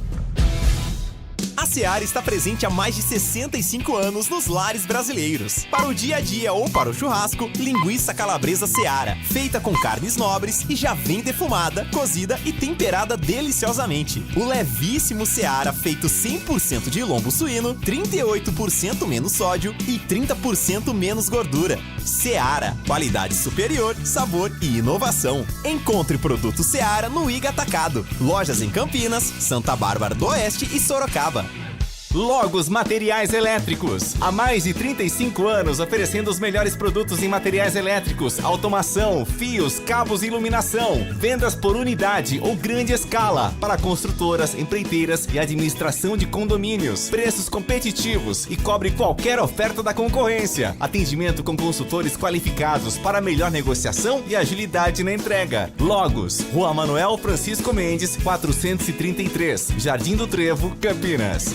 A Seara está presente há mais de 65 anos nos lares brasileiros. Para o dia a dia ou para o churrasco, linguiça calabresa Seara, feita com carnes nobres e já vem defumada, cozida e temperada deliciosamente. O levíssimo Seara, feito 100% de lombo suíno, 38% menos sódio e 30% menos gordura. Seara, qualidade superior, sabor e inovação. Encontre produto Seara no Iga Atacado. Lojas em Campinas, Santa Bárbara do Oeste e Sorocaba. Logos Materiais Elétricos. Há mais de 35 anos oferecendo os melhores produtos em materiais elétricos, automação, fios, cabos e iluminação. Vendas por unidade ou grande escala para construtoras, empreiteiras e administração de condomínios. Preços competitivos e cobre qualquer oferta da concorrência. Atendimento com consultores qualificados para melhor negociação e agilidade na entrega. Logos, Rua Manuel Francisco Mendes, 433, Jardim do Trevo, Campinas.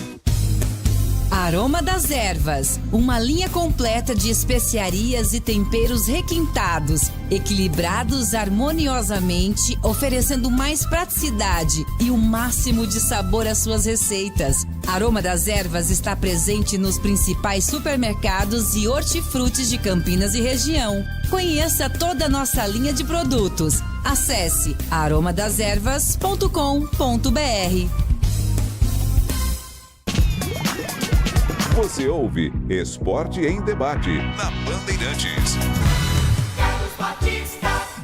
Aroma das Ervas, uma linha completa de especiarias e temperos requintados, equilibrados harmoniosamente, oferecendo mais praticidade e o máximo de sabor às suas receitas. Aroma das Ervas está presente nos principais supermercados e hortifrutis de Campinas e região. Conheça toda a nossa linha de produtos. Acesse aromadeservas.com.br. Você ouve Esporte em Debate, na Bandeirantes.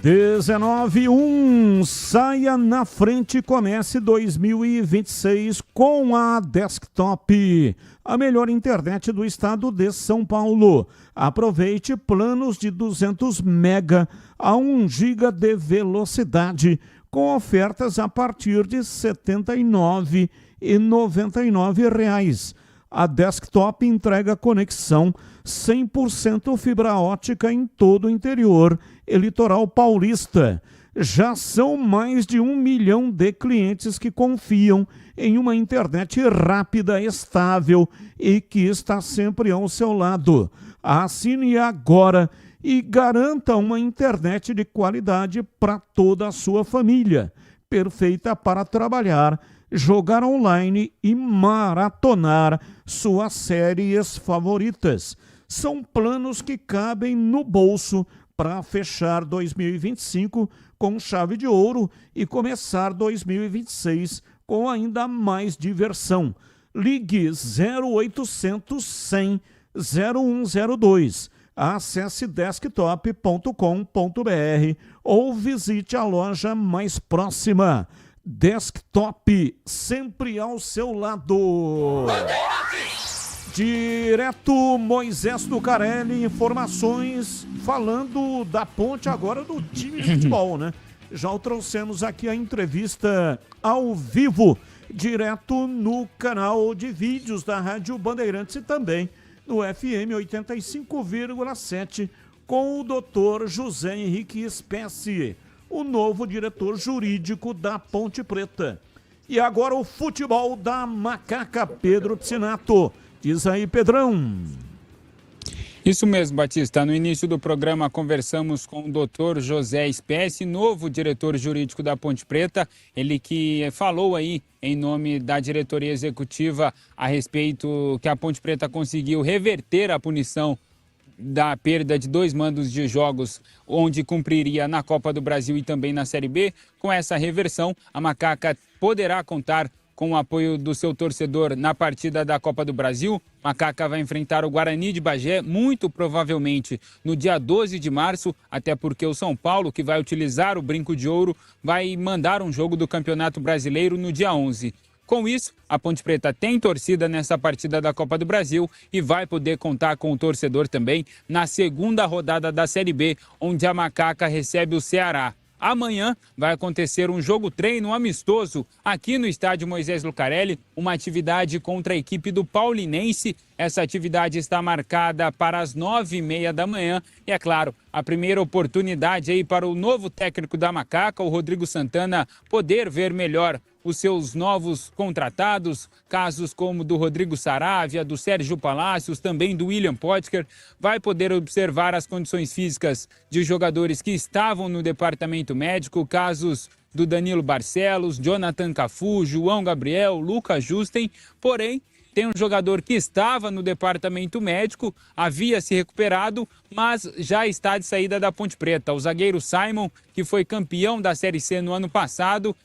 19:01, saia na frente e comece 2026 com a Desktop, a melhor internet do estado de São Paulo. Aproveite planos de 200 mega a 1 giga de velocidade, com ofertas a partir de R$ 79,99. A Desktop entrega conexão 100% fibra ótica em todo o interior e litoral paulista. Já são mais de 1 milhão de clientes que confiam em uma internet rápida, estável e que está sempre ao seu lado. Assine agora e garanta uma internet de qualidade para toda a sua família, perfeita para trabalhar, jogar online e maratonar suas séries favoritas. São planos que cabem no bolso para fechar 2025 com chave de ouro e começar 2026 com ainda mais diversão. Ligue 0800 100 0102. Acesse desktop.com.br ou visite a loja mais próxima. Desktop, sempre ao seu lado. Direto Moisés Lucarelli, informações falando da ponte agora do time de futebol, né? Já o trouxemos aqui a entrevista ao vivo, direto no canal de vídeos da Rádio Bandeirantes e também no FM 85,7 com o Dr. José Henrique Spessi, o novo diretor jurídico da Ponte Preta. E agora o futebol da Macaca, Pedro Piscinato. Diz aí, Pedrão. Isso mesmo, Batista. No início do programa conversamos com o Dr. José Spessi, novo diretor jurídico da Ponte Preta. Ele que falou aí em nome da diretoria executiva a respeito que a Ponte Preta conseguiu reverter a punição da perda de 2 mandos de jogos, onde cumpriria na Copa do Brasil e também na Série B. Com essa reversão, a Macaca poderá contar com o apoio do seu torcedor na partida da Copa do Brasil. Macaca vai enfrentar o Guarani de Bagé, muito provavelmente no dia 12 de março, até porque o São Paulo, que vai utilizar o Brinco de Ouro, vai mandar um jogo do Campeonato Brasileiro no dia 11. Com isso, a Ponte Preta tem torcida nessa partida da Copa do Brasil e vai poder contar com o torcedor também na segunda rodada da Série B, onde a Macaca recebe o Ceará. Amanhã vai acontecer um jogo-treino amistoso aqui no estádio Moisés Lucarelli, uma atividade contra a equipe do Paulinense. Essa atividade está marcada para as 9h30 da manhã e, é claro, a primeira oportunidade aí para o novo técnico da Macaca, o Rodrigo Santana, poder ver melhor os seus novos contratados, casos como do Rodrigo Saravia, do Sérgio Palácios, também do William Potker. Vai poder observar as condições físicas de jogadores que estavam no departamento médico, casos do Danilo Barcelos, Jonathan Cafu, João Gabriel, Lucas Justen. Porém, tem um jogador que estava no departamento médico, havia se recuperado, mas já está de saída da Ponte Preta. O zagueiro Simon, que foi campeão da Série C no ano passado,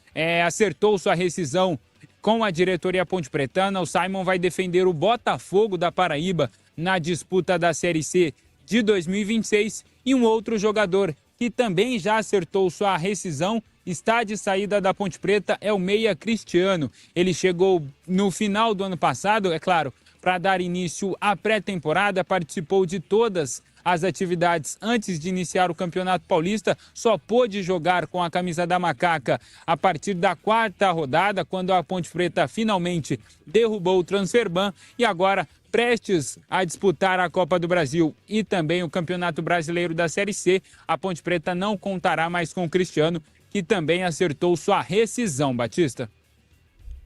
acertou sua rescisão com a diretoria ponte-pretana. O Simon vai defender o Botafogo da Paraíba na disputa da Série C de 2026. E um outro jogador que também já acertou sua rescisão, está de saída da Ponte Preta, é o meia Cristiano. Ele chegou no final do ano passado, é claro, para dar início à pré-temporada, participou de todas as atividades antes de iniciar o Campeonato Paulista, só pôde jogar com a camisa da Macaca a partir da 4ª rodada, quando a Ponte Preta finalmente derrubou o transferban, e agora, prestes a disputar a Copa do Brasil e também o Campeonato Brasileiro da Série C, a Ponte Preta não contará mais com o Cristiano, que também acertou sua rescisão, Batista.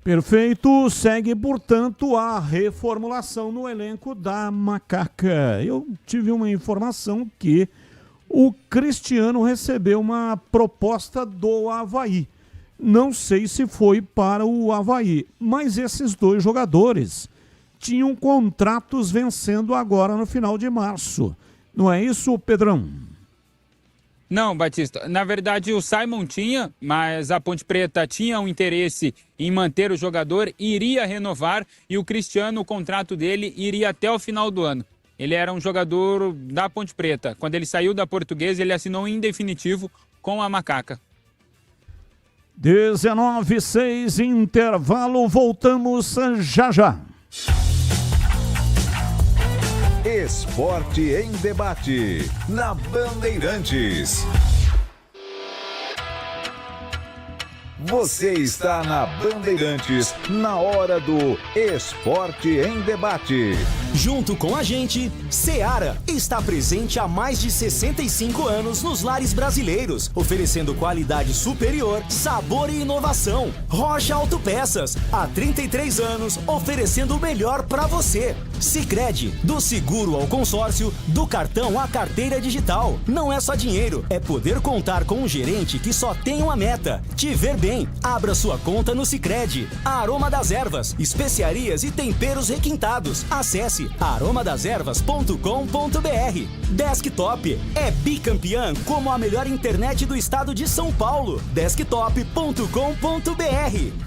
Perfeito, segue, portanto, a reformulação no elenco da Macaca. Eu tive uma informação que o Cristiano recebeu uma proposta do Avaí. Não sei se foi para o Avaí, mas esses dois jogadores tinham contratos vencendo agora no final de março. Não é isso, Pedrão? Não, Batista. Na verdade, o Simon tinha, mas a Ponte Preta tinha um interesse em manter o jogador, iria renovar, e o Cristiano, o contrato dele iria até o final do ano. Ele era um jogador da Ponte Preta. Quando ele saiu da Portuguesa, ele assinou em definitivo com a Macaca. 19:06, intervalo, voltamos já já. Esporte em debate, na Bandeirantes. Você está na Bandeirantes, na hora do Esporte em Debate. Junto com a gente, Seara está presente há mais de 65 anos nos lares brasileiros, oferecendo qualidade superior, sabor e inovação. Rocha Autopeças, há 33 anos, oferecendo o melhor para você. Sicredi, do seguro ao consórcio, do cartão à carteira digital. Não é só dinheiro, é poder contar com um gerente que só tem uma meta: te ver bem. Abra sua conta no Sicredi. Aroma das Ervas, especiarias e temperos requintados. Acesse aromadeservas.com.br. Desktop é bicampeã como a melhor internet do estado de São Paulo. Desktop.com.br.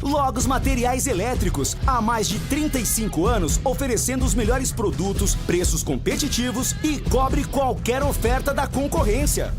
Logos Materiais Elétricos, há mais de 35 anos oferecendo os melhores produtos, preços competitivos e cobre qualquer oferta da concorrência.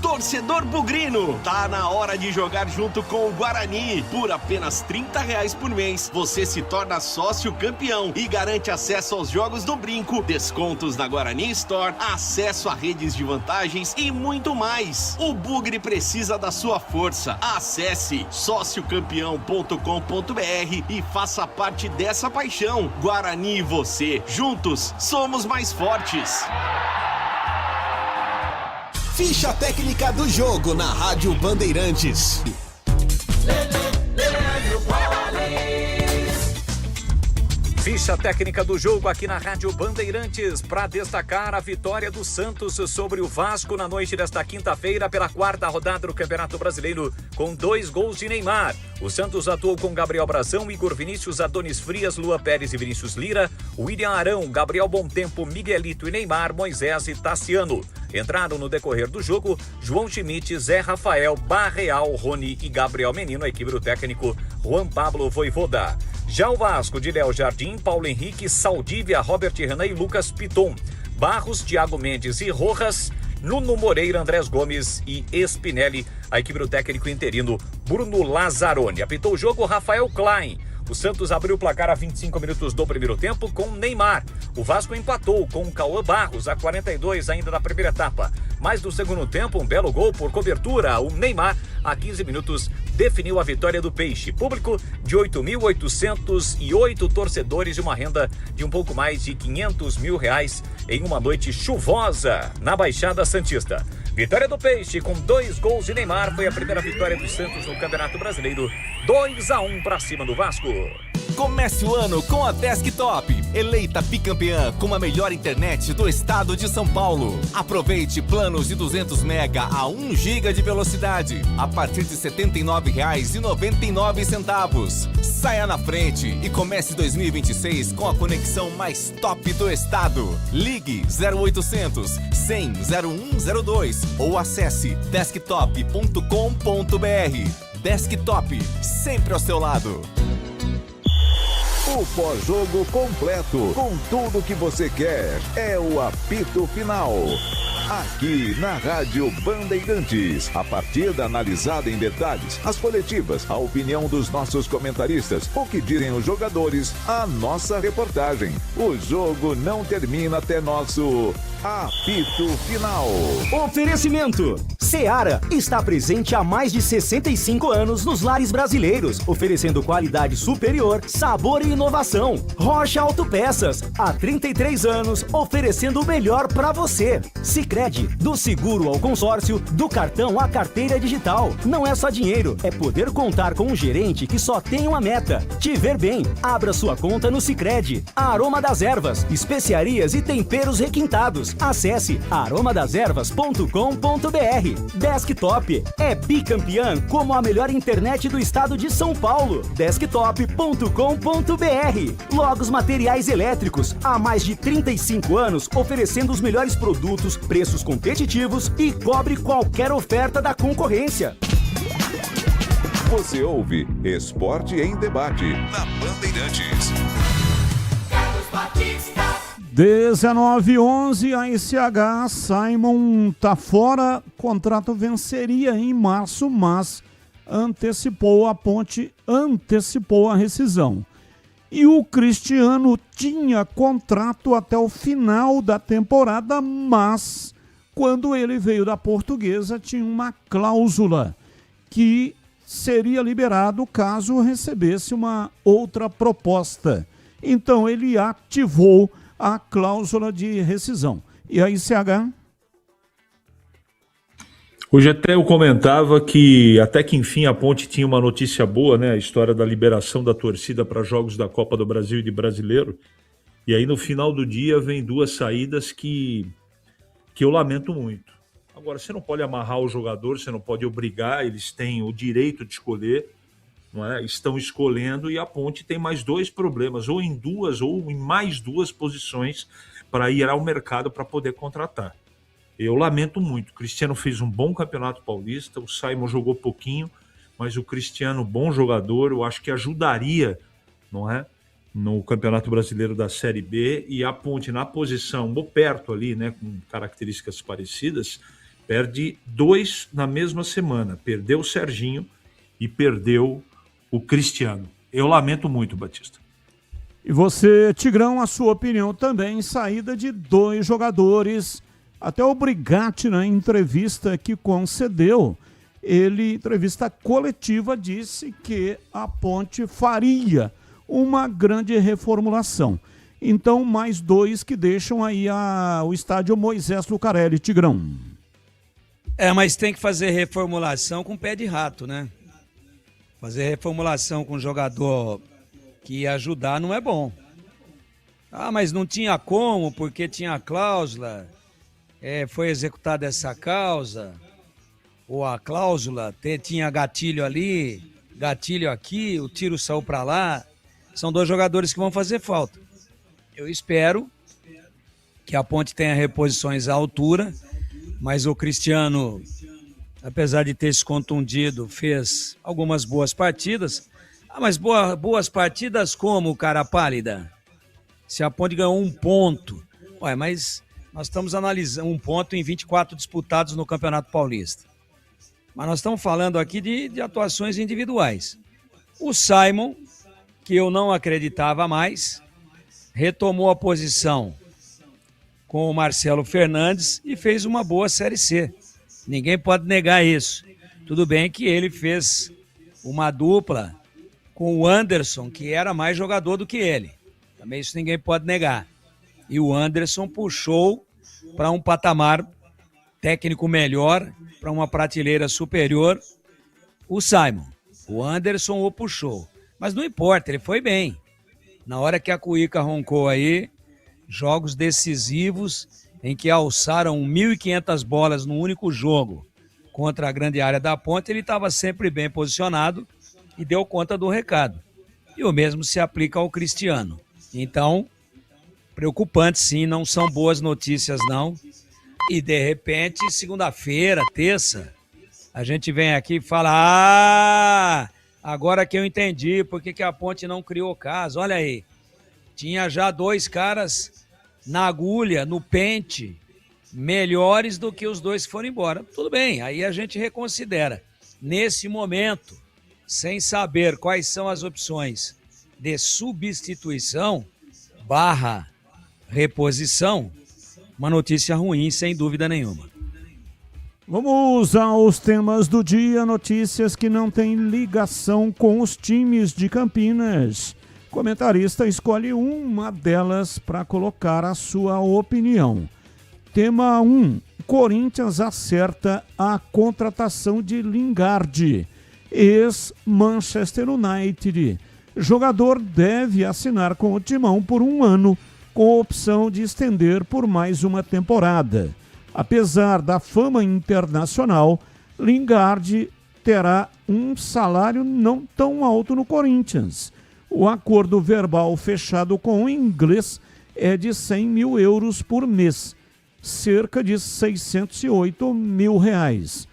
Torcedor bugrino, tá na hora de jogar junto com o Guarani. Por apenas R$30 por mês, você se torna sócio campeão e garante acesso aos jogos do Brinco, descontos na Guarani Store, acesso a redes de vantagens e muito mais. O Bugre precisa da sua força. Acesse sociocampeão.com.br e faça parte dessa paixão. Guarani e você, juntos, somos mais fortes. Ficha técnica do jogo na Rádio Bandeirantes. Ficha técnica do jogo aqui na Rádio Bandeirantes para destacar a vitória do Santos sobre o Vasco na noite desta quinta-feira pela 4ª rodada do Campeonato Brasileiro com 2 gols de Neymar. O Santos atuou com Gabriel Brazão, Igor Vinícius, Adonis Frias, Luan Pérez e Vinícius Lira, William Arão, Gabriel Bomtempo, Miguelito e Neymar, Moisés e Tassiano. Entraram no decorrer do jogo João Schmidt, Zé Rafael, Barreal, Rony e Gabriel Menino, a equipe do técnico Juan Pablo Voivoda. Já o Vasco de Léo Jardim, Paulo Henrique, Saldívia, Robert Renan e Lucas Piton. Barros, Thiago Mendes e Rojas, Nuno Moreira, Andrés Gomes e Spinelli, a equipe do técnico interino Bruno Lazzaroni. Apitou o jogo Rafael Klein. O Santos abriu o placar a 25 minutos do primeiro tempo com Neymar. O Vasco empatou com o Cauã Barros a 42 ainda da primeira etapa. Mas no segundo tempo, um belo gol por cobertura. O Neymar, a 15 minutos, definiu a vitória do Peixe. Público de 8.808 torcedores e uma renda de um pouco mais de R$500 mil em uma noite chuvosa na Baixada Santista. Vitória do Peixe com 2 gols de Neymar. Foi a primeira vitória do Santos no Campeonato Brasileiro. 2-1 para cima do Vasco. Comece o ano com a Desktop, eleita bicampeã com a melhor internet do estado de São Paulo. Aproveite planos de 200 mega a 1 GB de velocidade a partir de R$ 79,99. Saia na frente e comece 2026 com a conexão mais top do estado. Ligue 0800 100 0102 ou acesse desktop.com.br. Desktop, sempre ao seu lado. O pós-jogo completo, com tudo que você quer, é o apito final. Aqui na Rádio Bandeirantes, a partida analisada em detalhes, as coletivas, a opinião dos nossos comentaristas, o que dizem os jogadores, a nossa reportagem. O jogo não termina até nosso apito final. Oferecimento: Seara está presente há mais de 65 anos nos lares brasileiros, oferecendo qualidade superior, sabor e inovação. Rocha Autopeças, há 33 anos, oferecendo o melhor para você. Sicredi, do seguro ao consórcio, do cartão à carteira digital. Não é só dinheiro, é poder contar com um gerente que só tem uma meta: te ver bem. Abra sua conta no Sicredi. Aroma das Ervas, especiarias e temperos requintados. Acesse aromadeservas.com.br. Desktop é bicampeã como a melhor internet do estado de São Paulo. Desktop.com.br. Logos Materiais Elétricos, há mais de 35 anos, oferecendo os melhores produtos, preços competitivos e cobre qualquer oferta da concorrência. Você ouve Esporte em Debate na Bandeirantes. 19:11, a SH, Simon tá fora, contrato venceria em março, mas a Ponte antecipou a rescisão. E o Cristiano tinha contrato até o final da temporada, mas quando ele veio da Portuguesa tinha uma cláusula que seria liberado caso recebesse uma outra proposta. Então ele ativou a cláusula de rescisão. E aí, CH? Hoje até eu comentava que até que enfim a Ponte tinha uma notícia boa, né? A história da liberação da torcida para jogos da Copa do Brasil e de Brasileiro. E aí no final do dia vem duas saídas que eu lamento muito. Agora, você não pode amarrar o jogador, você não pode obrigar, eles têm o direito de escolher, não é? Estão escolhendo, e a Ponte tem mais dois problemas, ou em duas ou em mais duas posições para ir ao mercado para poder contratar. Eu lamento muito. O Cristiano fez um bom campeonato paulista, o Simon jogou pouquinho, mas o Cristiano, bom jogador, eu acho que ajudaria, não é? No Campeonato Brasileiro da Série B, e a Ponte na posição, ou perto ali, né, com características parecidas, perde dois na mesma semana. Perdeu o Serginho e perdeu o Cristiano. Eu lamento muito, Batista. E você, Tigrão, a sua opinião também, saída de dois jogadores. Até o Brigatti, na entrevista que concedeu, entrevista coletiva, disse que a Ponte faria uma grande reformulação. Então, mais dois que deixam aí o estádio Moisés Lucarelli, Tigrão. Mas tem que fazer reformulação com pé de rato, né? Fazer reformulação com jogador que ia ajudar não é bom. Mas não tinha como, porque tinha a cláusula, foi executada essa causa, ou a cláusula, tinha gatilho ali, gatilho aqui, o tiro saiu para lá. São dois jogadores que vão fazer falta. Eu espero que a Ponte tenha reposições à altura, mas o Cristiano, apesar de ter se contundido, fez algumas boas partidas. Mas boas partidas como, cara pálida? Se a Ponte ganhou 1 ponto. Mas nós estamos analisando 1 ponto em 24 disputados no Campeonato Paulista. Mas nós estamos falando aqui de atuações individuais. O Simon, que eu não acreditava mais, retomou a posição com o Marcelo Fernandes e fez uma boa Série C. Ninguém pode negar isso. Tudo bem que ele fez uma dupla com o Anderson, que era mais jogador do que ele. Também isso ninguém pode negar. E o Anderson puxou para um patamar técnico melhor, para uma prateleira superior, o Simon. O Anderson o puxou. Mas não importa, ele foi bem. Na hora que a Cuíca roncou aí, jogos decisivos em que alçaram 1.500 bolas no único jogo contra a grande área da Ponte, ele estava sempre bem posicionado e deu conta do recado. E o mesmo se aplica ao Cristiano. Então, preocupante sim, não são boas notícias não. E de repente, segunda-feira, terça, a gente vem aqui e fala: agora que eu entendi por que a Ponte não criou caso. Olha aí, tinha já 2 caras na agulha, no pente, melhores do que os 2 que foram embora. Tudo bem, aí a gente reconsidera. Nesse momento, sem saber quais são as opções de substituição / reposição, uma notícia ruim, sem dúvida nenhuma. Vamos aos temas do dia, notícias que não têm ligação com os times de Campinas. O comentarista escolhe uma delas para colocar a sua opinião. Tema 1. Corinthians acerta a contratação de Lingard, ex-Manchester United. Jogador deve assinar com o Timão por 1 ano, com opção de estender por mais uma temporada. Apesar da fama internacional, Lingard terá um salário não tão alto no Corinthians. O acordo verbal fechado com o inglês é de 100 mil euros por mês, cerca de 608 mil reais.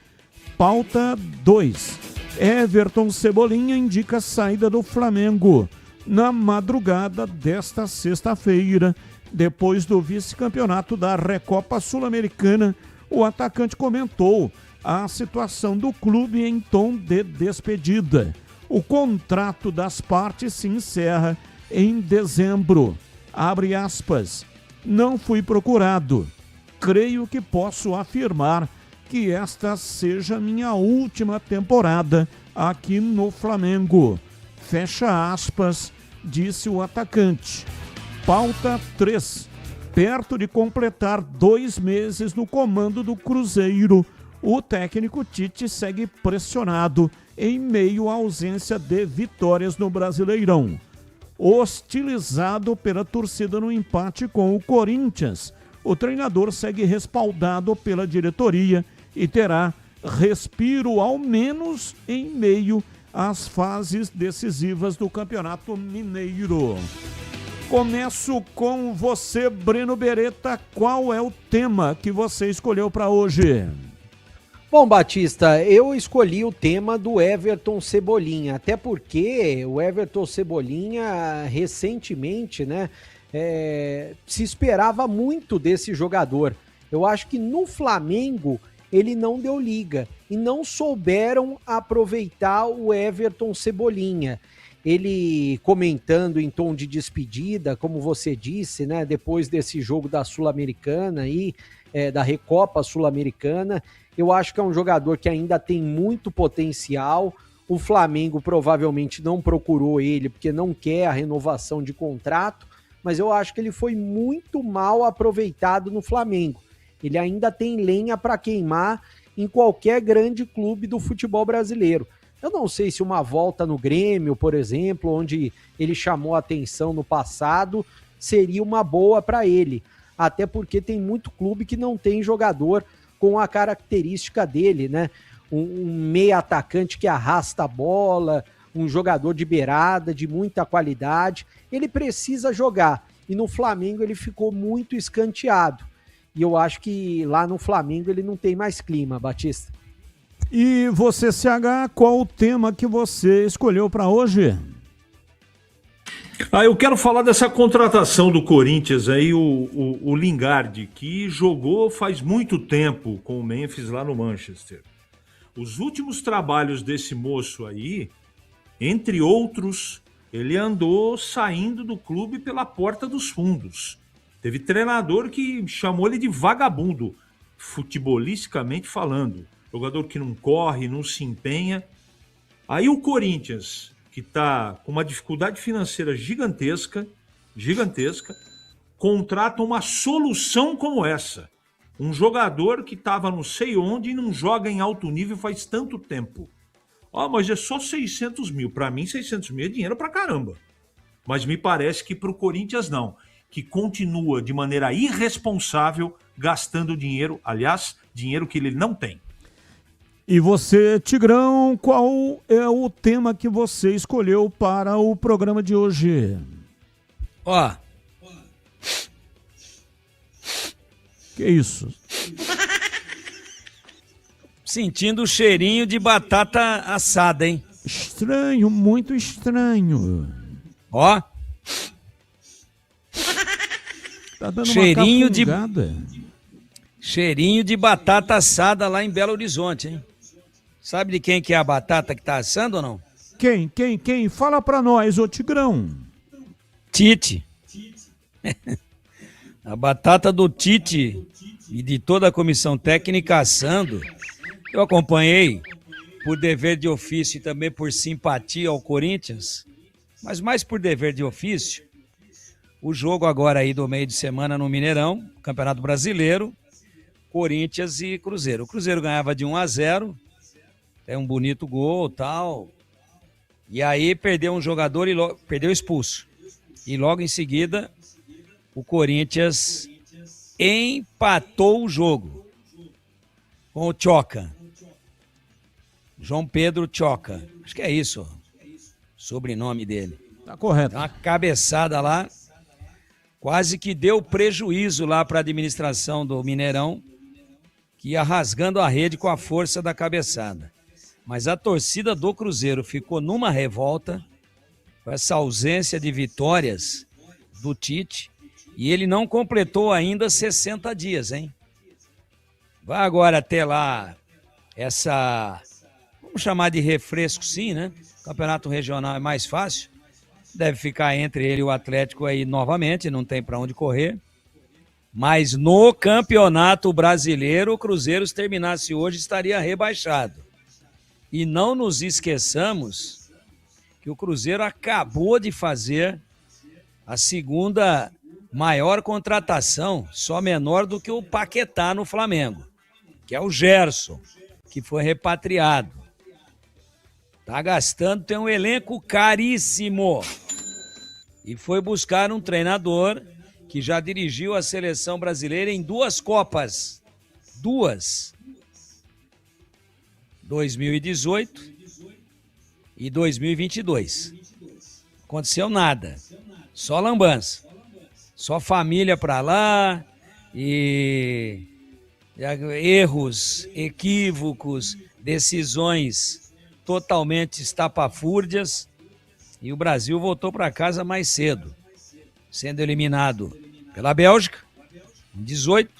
Pauta 2. Everton Cebolinha indica saída do Flamengo. Na madrugada desta sexta-feira, depois do vice-campeonato da Recopa Sul-Americana, o atacante comentou a situação do clube em tom de despedida. O contrato das partes se encerra em dezembro. Abre aspas. Não fui procurado. Creio que posso afirmar que esta seja minha última temporada aqui no Flamengo. Fecha aspas, disse o atacante. Pauta 3. Perto de completar 2 meses no comando do Cruzeiro, o técnico Tite segue pressionado em meio à ausência de vitórias no Brasileirão. Hostilizado pela torcida no empate com o Corinthians, o treinador segue respaldado pela diretoria e terá respiro ao menos em meio às fases decisivas do Campeonato Mineiro. Começo com você, Breno Beretta. Qual é o tema que você escolheu para hoje? Bom, Batista, eu escolhi o tema do Everton Cebolinha, até porque o Everton Cebolinha recentemente, se esperava muito desse jogador. Eu acho que no Flamengo ele não deu liga e não souberam aproveitar o Everton Cebolinha. Ele comentando em tom de despedida, como você disse, depois desse jogo da Sul-Americana da Recopa Sul-Americana, eu acho que é um jogador que ainda tem muito potencial. O Flamengo provavelmente não procurou ele porque não quer a renovação de contrato, mas eu acho que ele foi muito mal aproveitado no Flamengo. Ele ainda tem lenha para queimar em qualquer grande clube do futebol brasileiro. Eu não sei se uma volta no Grêmio, por exemplo, onde ele chamou a atenção no passado, seria uma boa para ele. Até porque tem muito clube que não tem jogador com a característica dele, um meia atacante que arrasta a bola, um jogador de beirada, de muita qualidade. Ele precisa jogar. E no Flamengo ele ficou muito escanteado. E eu acho que lá no Flamengo ele não tem mais clima, Batista. E você, CH, qual o tema que você escolheu para hoje? Eu quero falar dessa contratação do Corinthians aí, o Lingard, que jogou faz muito tempo com o Memphis lá no Manchester. Os últimos trabalhos desse moço aí, entre outros, ele andou saindo do clube pela porta dos fundos. Teve treinador que chamou ele de vagabundo, futebolisticamente falando. Jogador que não corre, não se empenha. Aí o Corinthians, que está com uma dificuldade financeira gigantesca, contrata uma solução como essa. Um jogador que estava não sei onde e não joga em alto nível faz tanto tempo. Mas é só 600 mil. Para mim, 600 mil é dinheiro pra caramba. Mas me parece que para o Corinthians não, que continua de maneira irresponsável gastando dinheiro, aliás, dinheiro que ele não tem. E você, Tigrão, qual é o tema que você escolheu para o programa de hoje? Ó. Que isso? Sentindo o cheirinho de batata assada, hein? Estranho, muito estranho. Ó. Tá dando Cheirinho uma cheirinho de batata assada lá em Belo Horizonte, hein? Sabe de quem que é a batata que tá assando ou não? Quem? Fala pra nós, ô Tigrão. Tite. A batata do Tite e de toda a comissão técnica assando. Eu acompanhei por dever de ofício e também por simpatia ao Corinthians, mas mais por dever de ofício, o jogo agora aí do meio de semana no Mineirão, Campeonato Brasileiro, Corinthians e Cruzeiro. O Cruzeiro ganhava de 1-0, tem um bonito gol e tal, e aí perdeu um jogador e perdeu expulso. E logo em seguida, o Corinthians empatou o jogo com o Tchoca. João Pedro Tchoca. Acho que é isso, sobrenome dele. Tá correto. Uma cabeçada lá, quase que deu prejuízo lá para a administração do Mineirão, que ia rasgando a rede com a força da cabeçada. Mas a torcida do Cruzeiro ficou numa revolta com essa ausência de vitórias do Tite, e ele não completou ainda 60 dias, hein? Vai agora ter lá essa, vamos chamar de refresco sim, né? Campeonato regional é mais fácil, deve ficar entre ele e o Atlético aí novamente, não tem para onde correr. Mas no Campeonato Brasileiro, o Cruzeiro, se terminasse hoje, estaria rebaixado. E não nos esqueçamos que o Cruzeiro acabou de fazer a segunda maior contratação, só menor do que o Paquetá no Flamengo, que é o Gerson, que foi repatriado. Tá gastando, tem um elenco caríssimo. E foi buscar um treinador que já dirigiu a seleção brasileira em 2 Copas. 2018 e 2022. Aconteceu nada. Só lambança. Só família pra lá e erros, equívocos, decisões totalmente estapafúrdias. E o Brasil voltou para casa mais cedo, sendo eliminado pela Bélgica, em 18,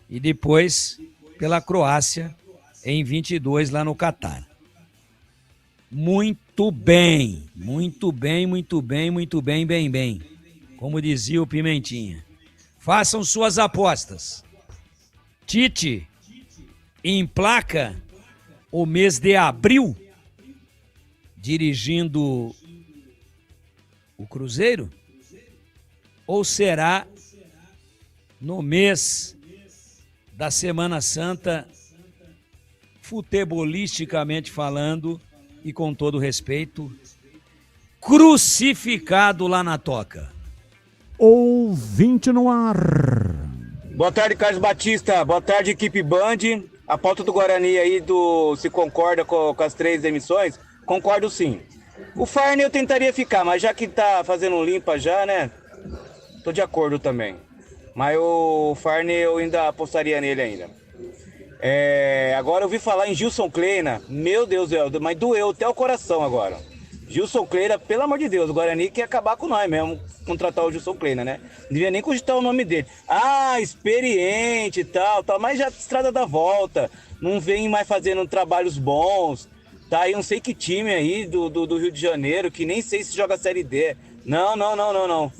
e depois pela Croácia, em 22, lá no Catar. Muito bem, bem. Como dizia o Pimentinha. Façam suas apostas. Tite emplaca o mês de abril dirigindo o Cruzeiro? Ou será no mês da Semana Santa, futebolisticamente falando e com todo respeito, crucificado lá na toca? Ouvinte no ar. Boa tarde, Carlos Batista. Boa tarde, equipe Band. A pauta do Guarani aí se concorda com as 3 emissões? Concordo sim. O Farney eu tentaria ficar, mas já que tá fazendo um limpa já, né? Tô de acordo também. Mas o Farney eu ainda apostaria nele ainda. Agora eu ouvi falar em Gilson Kleina. Meu Deus do céu, mas doeu até o coração agora. Gilson Kleina, pelo amor de Deus, o Guarani quer acabar com nós mesmo, contratar o Gilson Kleina, né? Não devia nem cogitar o nome dele. Experiente e tal, mas já estrada da volta, não vem mais fazendo trabalhos bons, tá aí não sei que time aí do Rio de Janeiro, que nem sei se joga Série D. Não.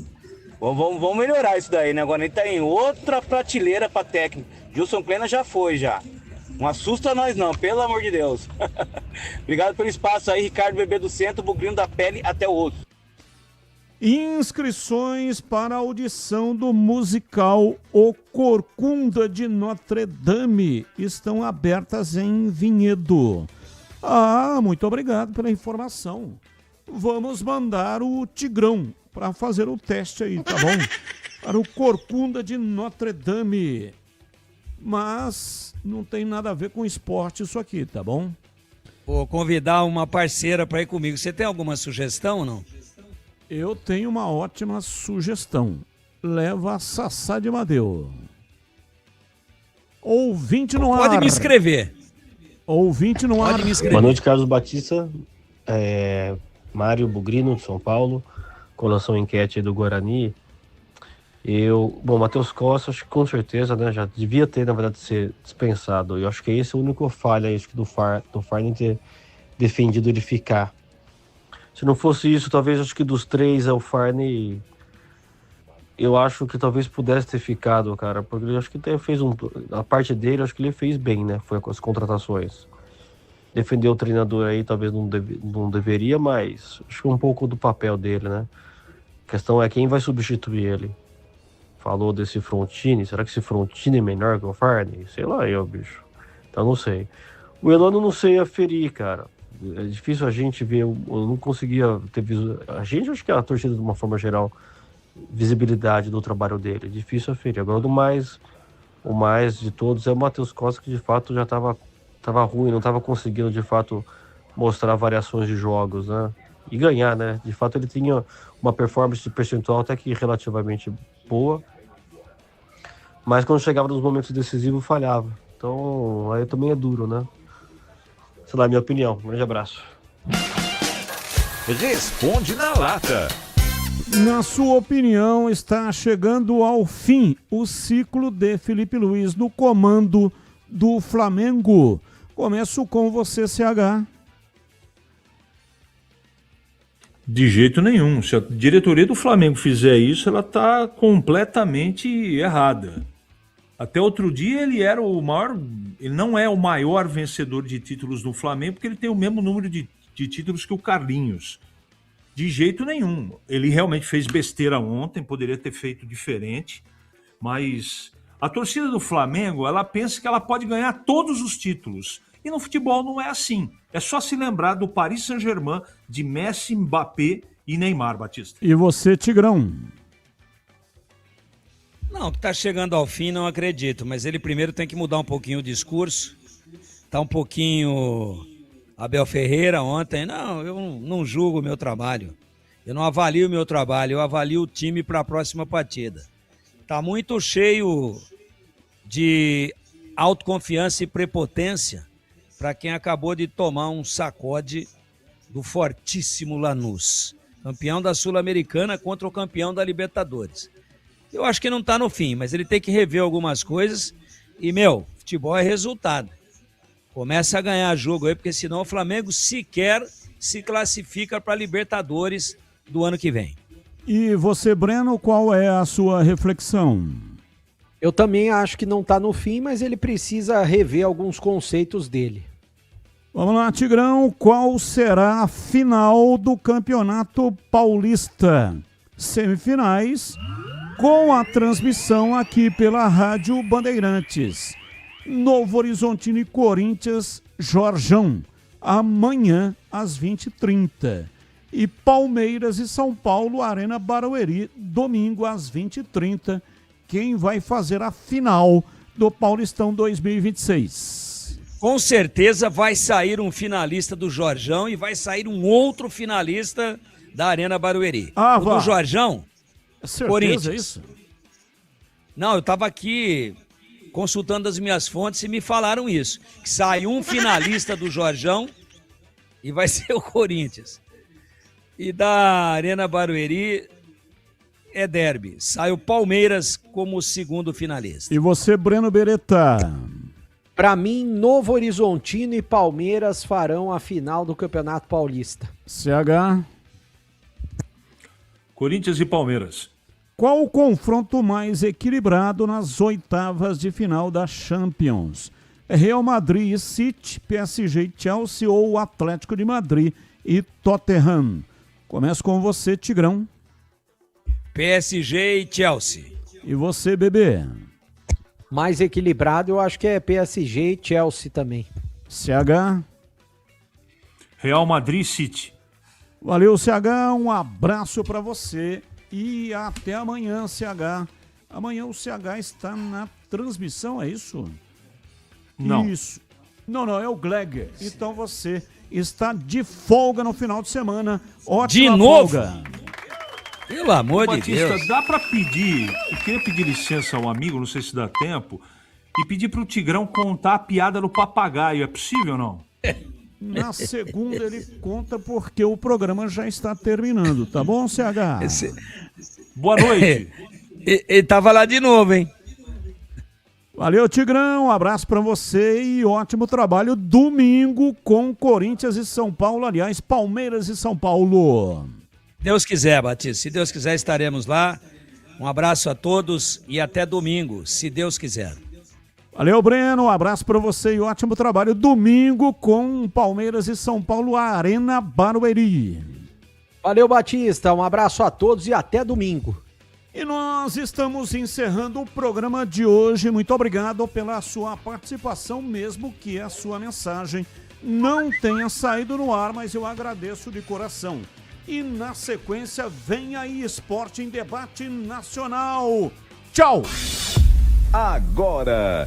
Vamos melhorar isso daí, né? Agora ele tá em outra prateleira pra técnico. Gilson Kleina já foi, já. Não assusta nós não, pelo amor de Deus. Obrigado pelo espaço aí, Ricardo Bebê do Centro, bugrino da pele até o osso. Inscrições para a audição do musical O Corcunda de Notre Dame estão abertas em Vinhedo. Muito obrigado pela informação. Vamos mandar o Tigrão para fazer o teste aí, tá bom? Para o Corcunda de Notre Dame. Mas não tem nada a ver com esporte isso aqui, tá bom? Vou convidar uma parceira para ir comigo. Você tem alguma sugestão ou não? Eu tenho uma ótima sugestão. Leva a Sassá de Madeu. Ouvinte no ar. Pode me inscrever. Ouvinte no ar. Pode me inscrever. Boa noite, Carlos Batista. Mário Bugrino, de São Paulo. Com relação à enquete aí do Guarani. Matheus Costa, acho que com certeza, né, já devia ter, na verdade, ser dispensado. Eu acho que esse é o único falha acho que do Farney ter defendido ele ficar. Se não fosse isso, talvez, acho que dos três, o Farney, eu acho que talvez pudesse ter ficado, cara, porque eu acho que até fez a parte dele, acho que ele fez bem, né, foi com as contratações. Defender o treinador aí, talvez não deveria, mas acho que um pouco do papel dele, né. A questão é quem vai substituir ele. Falou desse Frontini, será que esse Frontini é melhor que o Farney? Sei lá bicho. Então não sei. O Elano não sei aferir, cara. É difícil a gente ver, eu não conseguia ter a gente, acho que a torcida de uma forma geral, visibilidade do trabalho dele. É difícil aferir. Agora o mais de todos é o Matheus Costa, que de fato já estava ruim, não estava conseguindo de fato mostrar variações de jogos, né? E ganhar, né? De fato ele tinha uma performance de percentual até que relativamente boa, mas quando chegava nos momentos decisivos falhava. Então aí também é duro, né? Sei lá, minha opinião. Um grande abraço. Responde na lata. Na sua opinião, está chegando ao fim o ciclo de Felipe Luiz no comando do Flamengo. Começo com você, CH. De jeito nenhum. Se a diretoria do Flamengo fizer isso, ela está completamente errada. Até outro dia ele era o maior, ele não é o maior vencedor de títulos no Flamengo, porque ele tem o mesmo número de títulos que o Carlinhos. De jeito nenhum. Ele realmente fez besteira ontem, poderia ter feito diferente, mas a torcida do Flamengo, ela pensa que ela pode ganhar todos os títulos. E no futebol não é assim. É só se lembrar do Paris Saint-Germain, de Messi, Mbappé e Neymar, Batista. E você, Tigrão? Não, que está chegando ao fim, não acredito. Mas ele primeiro tem que mudar um pouquinho o discurso. Tá um pouquinho Abel Ferreira ontem. Não, eu não julgo o meu trabalho. Eu não avalio o meu trabalho, eu avalio o time para a próxima partida. Tá muito cheio de autoconfiança e prepotência para quem acabou de tomar um sacode do fortíssimo Lanús. Campeão da Sul-Americana contra o campeão da Libertadores. Eu acho que não está no fim, mas ele tem que rever algumas coisas. E, futebol é resultado. Começa a ganhar jogo aí, porque senão o Flamengo sequer se classifica para a Libertadores do ano que vem. E você, Breno, qual é a sua reflexão? Eu também acho que não está no fim, mas ele precisa rever alguns conceitos dele. Vamos lá, Tigrão, qual será a final do Campeonato Paulista? Semifinais, com a transmissão aqui pela Rádio Bandeirantes. Novo Horizontino e Corinthians, Jorjão, amanhã às 20h30. E Palmeiras e São Paulo, Arena Barueri, domingo às 20h30. Quem vai fazer a final do Paulistão 2026? Com certeza vai sair um finalista do Jorjão e vai sair um outro finalista da Arena Barueri. Ah, o do Jorjão, Corinthians. É isso? Não, eu estava aqui consultando as minhas fontes e me falaram isso. Que sai um finalista do Jorjão e vai ser o Corinthians. E da Arena Barueri é derby. Sai o Palmeiras como segundo finalista. E você, Breno Beretta? Para mim, Novo Horizontino e Palmeiras farão a final do Campeonato Paulista. CH? Corinthians e Palmeiras. Qual o confronto mais equilibrado nas oitavas de final da Champions? Real Madrid e City, PSG e Chelsea ou Atlético de Madrid e Tottenham? Começo com você, Tigrão. PSG e Chelsea. E você, Bebê? Mais equilibrado, eu acho que é PSG e Chelsea também. CH? Real Madrid e City. Valeu, CH, um abraço para você e até amanhã, CH. Amanhã o CH está na transmissão, é isso? Não. Isso. Não, é o Gleger. Então você está de folga no final de semana. Ótima de novo? Folga. Pelo amor de Batista, Deus. dá para pedir, eu queria pedir licença ao amigo, não sei se dá tempo, e pedir pro Tigrão contar a piada do papagaio, é possível ou não? Na segunda ele conta porque o programa já está terminando, tá bom, CH? Boa noite. Ele tava lá de novo, hein? Valeu, Tigrão, um abraço pra você e ótimo trabalho domingo com Corinthians e São Paulo, aliás, Palmeiras e São Paulo. Deus quiser, Batista, se Deus quiser estaremos lá. Um abraço a todos e até domingo, se Deus quiser. Valeu, Breno, um abraço pra você e ótimo trabalho domingo com Palmeiras e São Paulo, Arena Barueri. Valeu, Batista, um abraço a todos e até domingo. E nós estamos encerrando o programa de hoje. Muito obrigado pela sua participação, mesmo que a sua mensagem não tenha saído no ar, mas eu agradeço de coração. E na sequência vem aí Esporte em Debate Nacional. Tchau! Agora,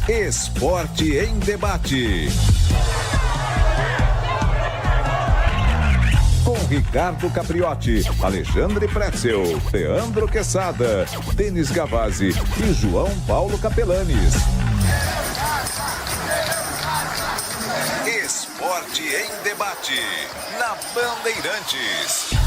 Esporte em Debate. Com Ricardo Capriotti, Alexandre Pretzel, Leandro Quesada, Denis Gavazzi e João Paulo Capelanes. Esporte em Debate, na Bandeirantes.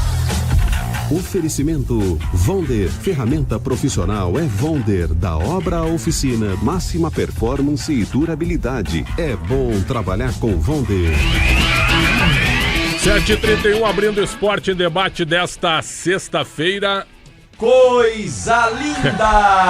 Oferecimento Vonder, ferramenta profissional é Vonder, da obra à oficina, máxima performance e durabilidade. É bom trabalhar com Vonder. 7h31, abrindo o Esporte em Debate desta sexta-feira. Coisa linda!